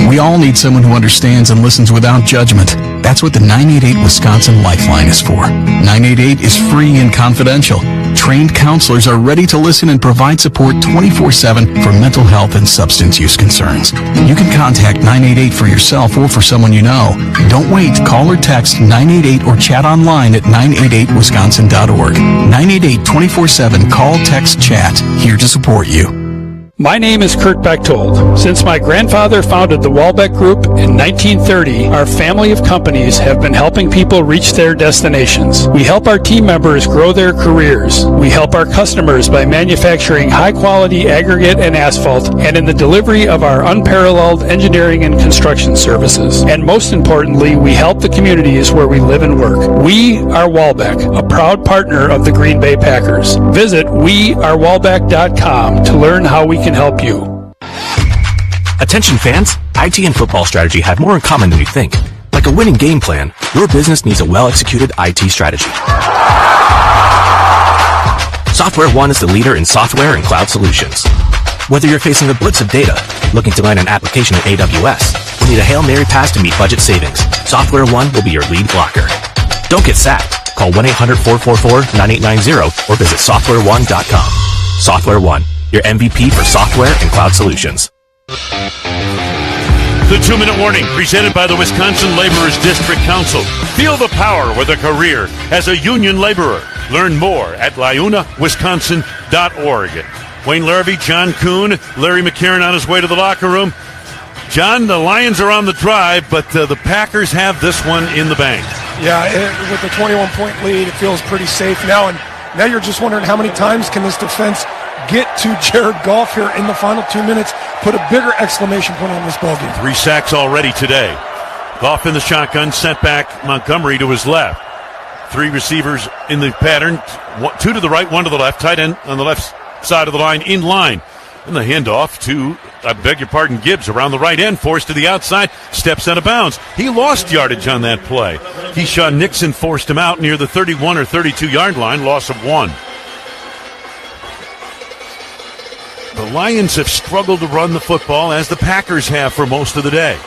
Speaker 8: We all need someone who understands and listens without judgment. That's what the 988 Wisconsin Lifeline is for. 988 is free and confidential. Trained counselors are ready to listen and provide support 24/7 for mental health and substance use concerns. You can contact 988 for yourself or for someone you know. Don't wait. Call or text 988 or chat online at 988wisconsin.org. 988 24/7. Call, text, chat. Here to support you.
Speaker 13: My name is Kurt Bechtold. Since my grandfather founded the Walbeck Group in 1930, our family of companies have been helping people reach their destinations. We help our team members grow their careers. We help our customers by manufacturing high-quality aggregate and asphalt, and in the delivery of our unparalleled engineering and construction services. And most importantly, we help the communities where we live and work. We are Walbeck, a proud partner of the Green Bay Packers. Visit wearewalbeck.com to learn how we can help you.
Speaker 27: Attention fans, IT and football strategy have more in common than you think. Like a winning game plan, your business needs a well-executed IT strategy. Software One is the leader in software and cloud solutions. Whether you're facing a blitz of data, looking to land an application in AWS, or need a Hail Mary pass to meet budget savings, Software One will be your lead blocker. Don't get sacked. Call 1-800-444-9890 or visit softwareone.com. Software One, your MVP for software and cloud solutions.
Speaker 1: The 2-minute warning presented by the Wisconsin Laborers District Council. Feel the power with a career as a union laborer. Learn more at LiunaWisconsin.org. Wayne Larrabee, John Kuhn, Larry McCarron on his way to the locker room. John, the Lions are on the drive, but the Packers have this one in the bank.
Speaker 9: Yeah, with the 21-point lead, it feels pretty safe now. And now you're just wondering how many times can this defense get to Jared Goff here in the final 2 minutes, put a bigger exclamation point on this ballgame.
Speaker 1: 3 sacks already today. Goff in the shotgun, sent back Montgomery to his left. 3 receivers in the pattern, 2 to the right, 1 to the left, tight end on the left side of the line, in line. And the handoff to, Gibbs around the right end, forced to the outside, steps out of bounds. He lost yardage on that play. Keyshawn Nixon forced him out near the 31 or 32-yard line, loss of 1. The Lions have struggled to run the football, as the Packers have for most of the day.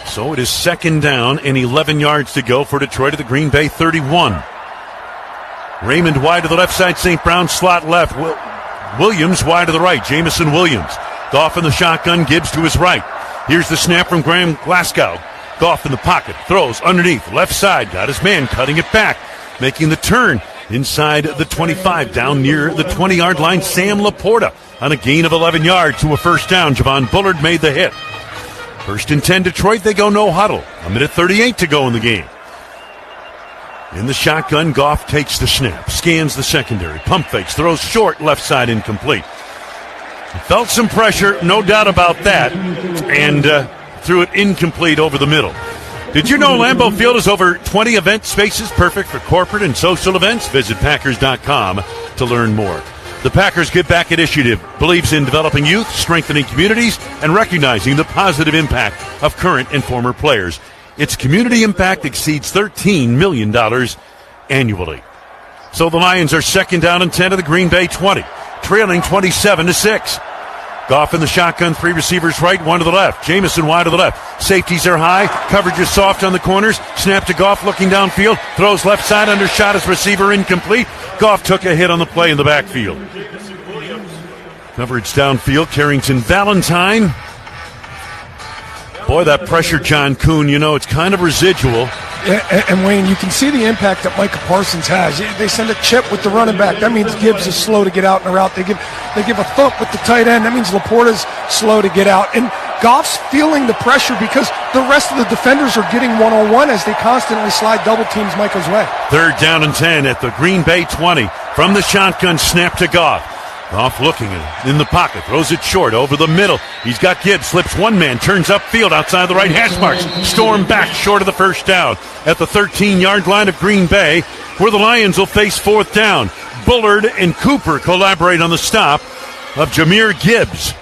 Speaker 1: So it is 2nd down and 11 yards to go for Detroit at the Green Bay 31. Raymond wide to the left side, St. Brown slot left. Williams wide to the right, Jamison Williams. Goff in the shotgun, Gibbs to his right. Here's the snap from Graham Glasgow. Goff in the pocket, throws underneath, left side, got his man, cutting it back, making the turn inside the 25, down near the 20-yard line. Sam Laporta on a gain of 11 yards to a first down. Javon Bullard made the hit. 1st and 10 Detroit, they go no huddle. 1:38 to go in the game. In the shotgun, Goff takes the snap, scans the secondary, pump fakes, throws short, left side incomplete. Felt some pressure, no doubt about that, and threw it incomplete over the middle. Did you know Lambeau Field has over 20 event spaces, perfect for corporate and social events? Visit Packers.com to learn more. The Packers Give Back Initiative believes in developing youth, strengthening communities, and recognizing the positive impact of current and former players. Its community impact exceeds $13 million annually. So the Lions are 2nd down and 10 to the Green Bay 20, trailing 27-6. Goff in the shotgun, 3 receivers right, 1 to the left. Jamison wide to the left. Safeties are high, coverage is soft on the corners. Snap to Goff looking downfield, throws left side, undershot his receiver, incomplete. Goff took a hit on the play in the backfield. Coverage downfield, Carrington Valentine. Boy, that pressure, John Kuhn, it's kind of residual.
Speaker 9: And Wayne, you can see the impact that Micah Parsons has. They send a chip with the running back. That means Gibbs is slow to get out in a route. They give a thump with the tight end. That means Laporta's slow to get out. And Goff's feeling the pressure because the rest of the defenders are getting one-on-one as they constantly slide double teams Micah's way.
Speaker 1: 3rd down and 10 at the Green Bay 20. From the shotgun, snap to Goff. Goff looking in the pocket, throws it short over the middle. He's got Gibbs, slips one man, turns upfield outside the right hash marks. Storm back short of the first down at the 13-yard line of Green Bay, where the Lions will face 4th down. Bullard and Cooper collaborate on the stop of Jahmyr Gibbs.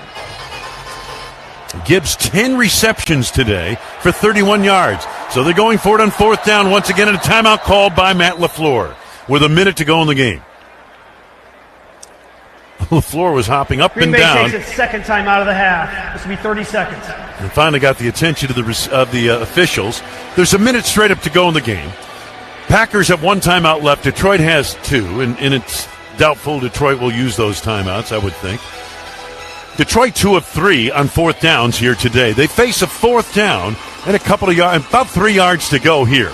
Speaker 1: Gibbs 10 receptions today for 31 yards. So they're going for it on 4th down once again, and a timeout called by Matt LaFleur with a minute to go in the game. LaFleur was hopping up
Speaker 10: Green
Speaker 1: and
Speaker 10: Bay
Speaker 1: down.
Speaker 10: takes its 2nd time out of the half. This will be 30 seconds.
Speaker 1: And finally got the attention of the officials. There's a minute straight up to go in the game. Packers have 1 timeout left. Detroit has 2, and it's doubtful Detroit will use those timeouts, I would think. Detroit 2 of 3 on 4th downs here today. They face a 4th down and a couple of yards, about 3 yards to go here.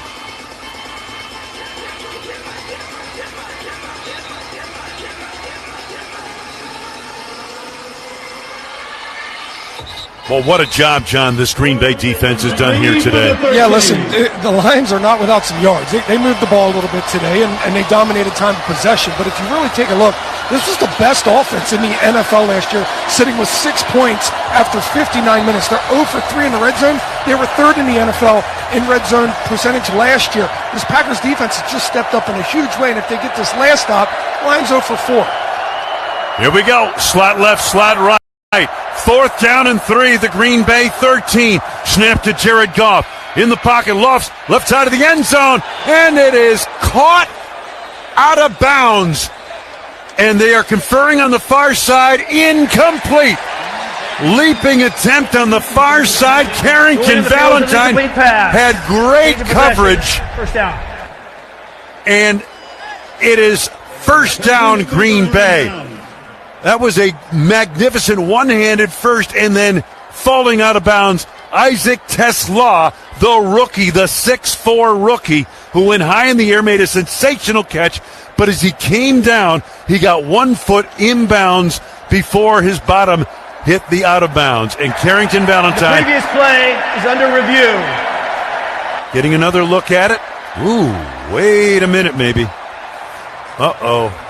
Speaker 1: Well, what a job, John, this Green Bay defense has done here today.
Speaker 9: Yeah, listen, the Lions are not without some yards. They moved the ball a little bit today, and they dominated time of possession. But if you really take a look, this was the best offense in the NFL last year, sitting with 6 points after 59 minutes. They're 0 for 3 in the red zone. They were 3rd in the NFL in red zone percentage last year. This Packers defense has just stepped up in a huge way, and if they get this last stop, Lions 0 for 4.
Speaker 1: Here we go. Slot left, slot right. 4th down and 3, the Green Bay 13. Snap to Jared Goff. In the pocket, lofts, left side of the end zone, and it is caught out of bounds. And they are conferring on the far side, incomplete. Leaping attempt on the far side. Carrington Valentine had great coverage.
Speaker 10: First down.
Speaker 1: And it is first down, Green Bay. That was a magnificent one-handed first, and then falling out of bounds, Isaac Tesla, the rookie, the 6'4 rookie, who went high in the air, made a sensational catch, but as he came down, he got 1 foot inbounds before his bottom hit the out of bounds. And Carrington Valentine,
Speaker 10: the previous play is under review.
Speaker 1: Getting another look at it. Ooh, wait a minute, maybe. Uh-oh.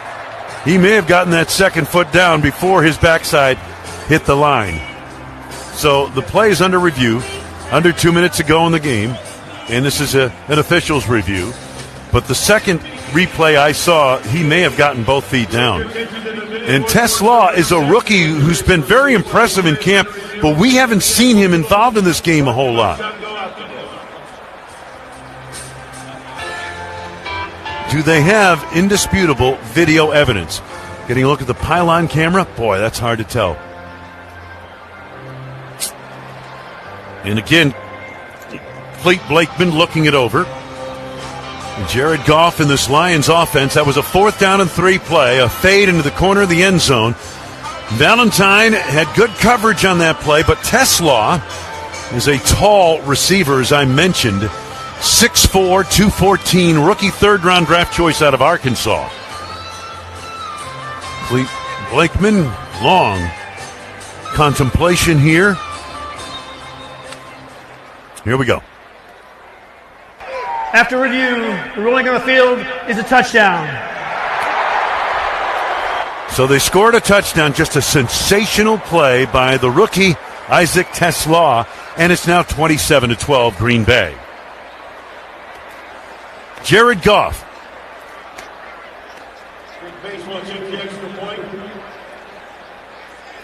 Speaker 1: He may have gotten that 2nd foot down before his backside hit the line. So the play is under review, under 2 minutes to go in the game, and this is an official's review. But the second replay I saw, he may have gotten both feet down. And Tess Law is a rookie who's been very impressive in camp, but we haven't seen him involved in this game a whole lot. Do they have indisputable video evidence? Getting a look at the pylon camera, boy, that's hard to tell. And again, Clete Blakeman looking it over. And Jared Goff in this Lions offense. That was a 4th down and 3 play, a fade into the corner of the end zone. Valentine had good coverage on that play, but Teslaw is a tall receiver, as I mentioned. 6'4", 214, rookie 3rd-round draft choice out of Arkansas. Clete Blakeman, long contemplation here. Here we go.
Speaker 10: After review, the ruling on the field is a touchdown.
Speaker 1: So they scored a touchdown, just a sensational play by the rookie Isaac Teslaw, and it's now 27-12 Green Bay. Jared Goff.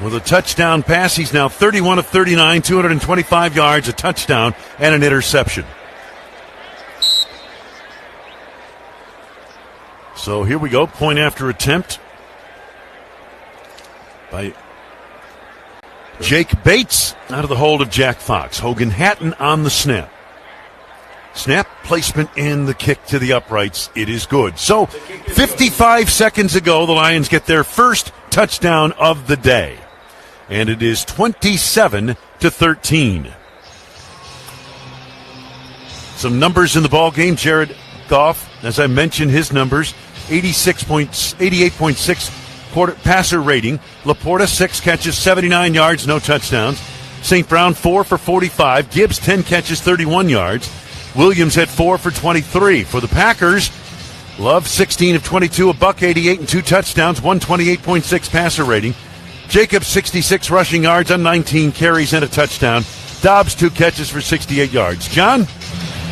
Speaker 1: With a touchdown pass, he's now 31 of 39, 225 yards, a touchdown, and an interception. So here we go, point after attempt by Jake Bates out of the hold of Jack Fox. Hogan Hatton on the snap. Snap, placement, and the kick to the uprights. It is good. So 55 seconds ago, the Lions get their first touchdown of the day. And it is 27-13. Some numbers in the ball game. Jared Goff, as I mentioned, his numbers, 88.6 passer rating. Laporta, 6 catches, 79 yards, no touchdowns. St. Brown, 4 for 45. Gibbs, 10 catches, 31 yards. Williams had 4 for 23. For the Packers, Love, 16 of 22, $188 and 2 touchdowns, 128.6 passer rating. Jacobs, 66 rushing yards on 19 carries and a touchdown. Dobbs, 2 catches for 68 yards. John?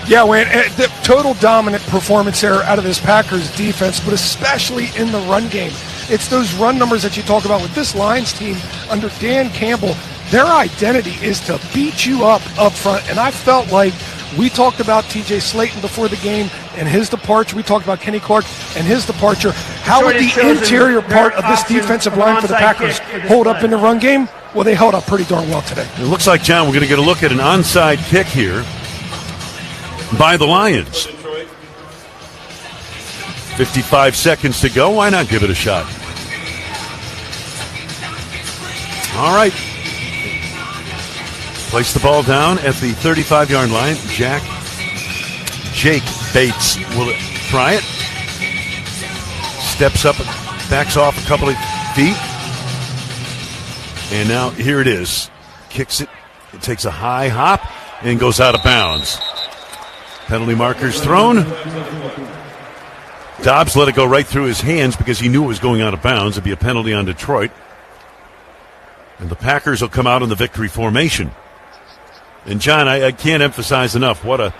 Speaker 9: Yeah, Wayne, the total dominant performance there out of this Packers defense, but especially in the run game. It's those run numbers that you talk about with this Lions team under Dan Campbell. Their identity is to beat you up front, and I felt like we talked about TJ Slayton before the game and his departure. We talked about Kenny Clark and his departure. How would the interior part of this defensive line for the Packers hold up in the run game? Well, they held up pretty darn well today.
Speaker 1: It looks like, John, we're going to get a look at an onside kick here by the Lions. 55 seconds to go. Why not give it a shot? All right. Place the ball down at the 35-yard line. Jake Bates will try it. Steps up, backs off a couple of feet. And now here it is. Kicks it. It takes a high hop and goes out of bounds. Penalty markers thrown. Dobbs let it go right through his hands because he knew it was going out of bounds. It'd be a penalty on Detroit. And the Packers will come out in the victory formation. And, John, I can't emphasize enough what a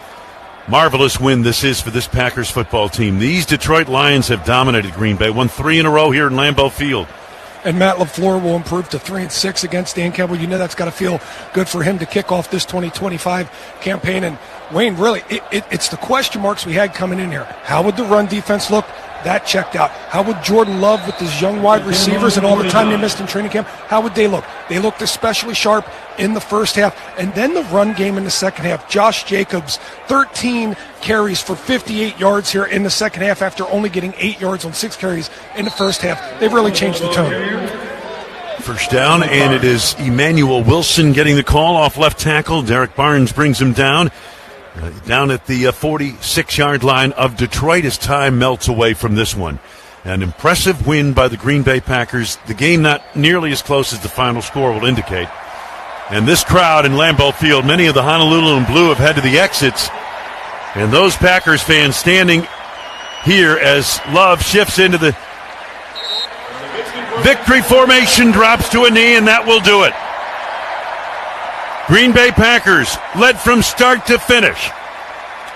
Speaker 1: marvelous win this is for this Packers football team. These Detroit Lions have dominated Green Bay, won 3 in a row here in Lambeau Field.
Speaker 9: And Matt LaFleur will improve to 3-6 against Dan Campbell. You know that's got to feel good for him to kick off this 2025 campaign. And, Wayne, really, it's the question marks we had coming in here. How would the run defense look? That checked out. How would Jordan Love with his young wide receivers and all the time they missed in training camp, how would they look? They looked especially sharp in the first half. And then the run game in the second half. Josh Jacobs, 13 carries for 58 yards here in the second half after only getting 8 yards on 6 carries in the first half. They've really changed the tone.
Speaker 1: First down, and it is Emmanuel Wilson getting the call off left tackle. Derek Barnes brings him down. Down at the 46-yard line of Detroit as time melts away from this one. An impressive win by the Green Bay Packers. The game not nearly as close as the final score will indicate. And this crowd in Lambeau Field, many of the Honolulu and Blue have head to the exits. And those Packers fans standing here as Love shifts into the victory formation, drops to a knee, and that will do it. Green Bay Packers led from start to finish.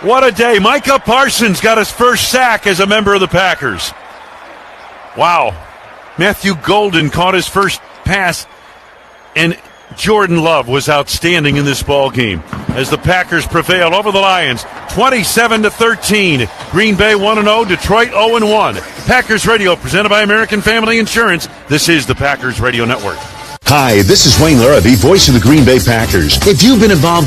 Speaker 1: What a day. Micah Parsons got his first sack as a member of the Packers. Wow. Matthew Golden caught his first pass, and Jordan Love was outstanding in this ball game as the Packers prevail over the Lions 27-13. Green Bay 1-0, Detroit 0-1. Packers Radio presented by American Family Insurance. This is the Packers Radio Network.
Speaker 6: Hi, this is Wayne Larrabee, voice of the Green Bay Packers. If you've been involved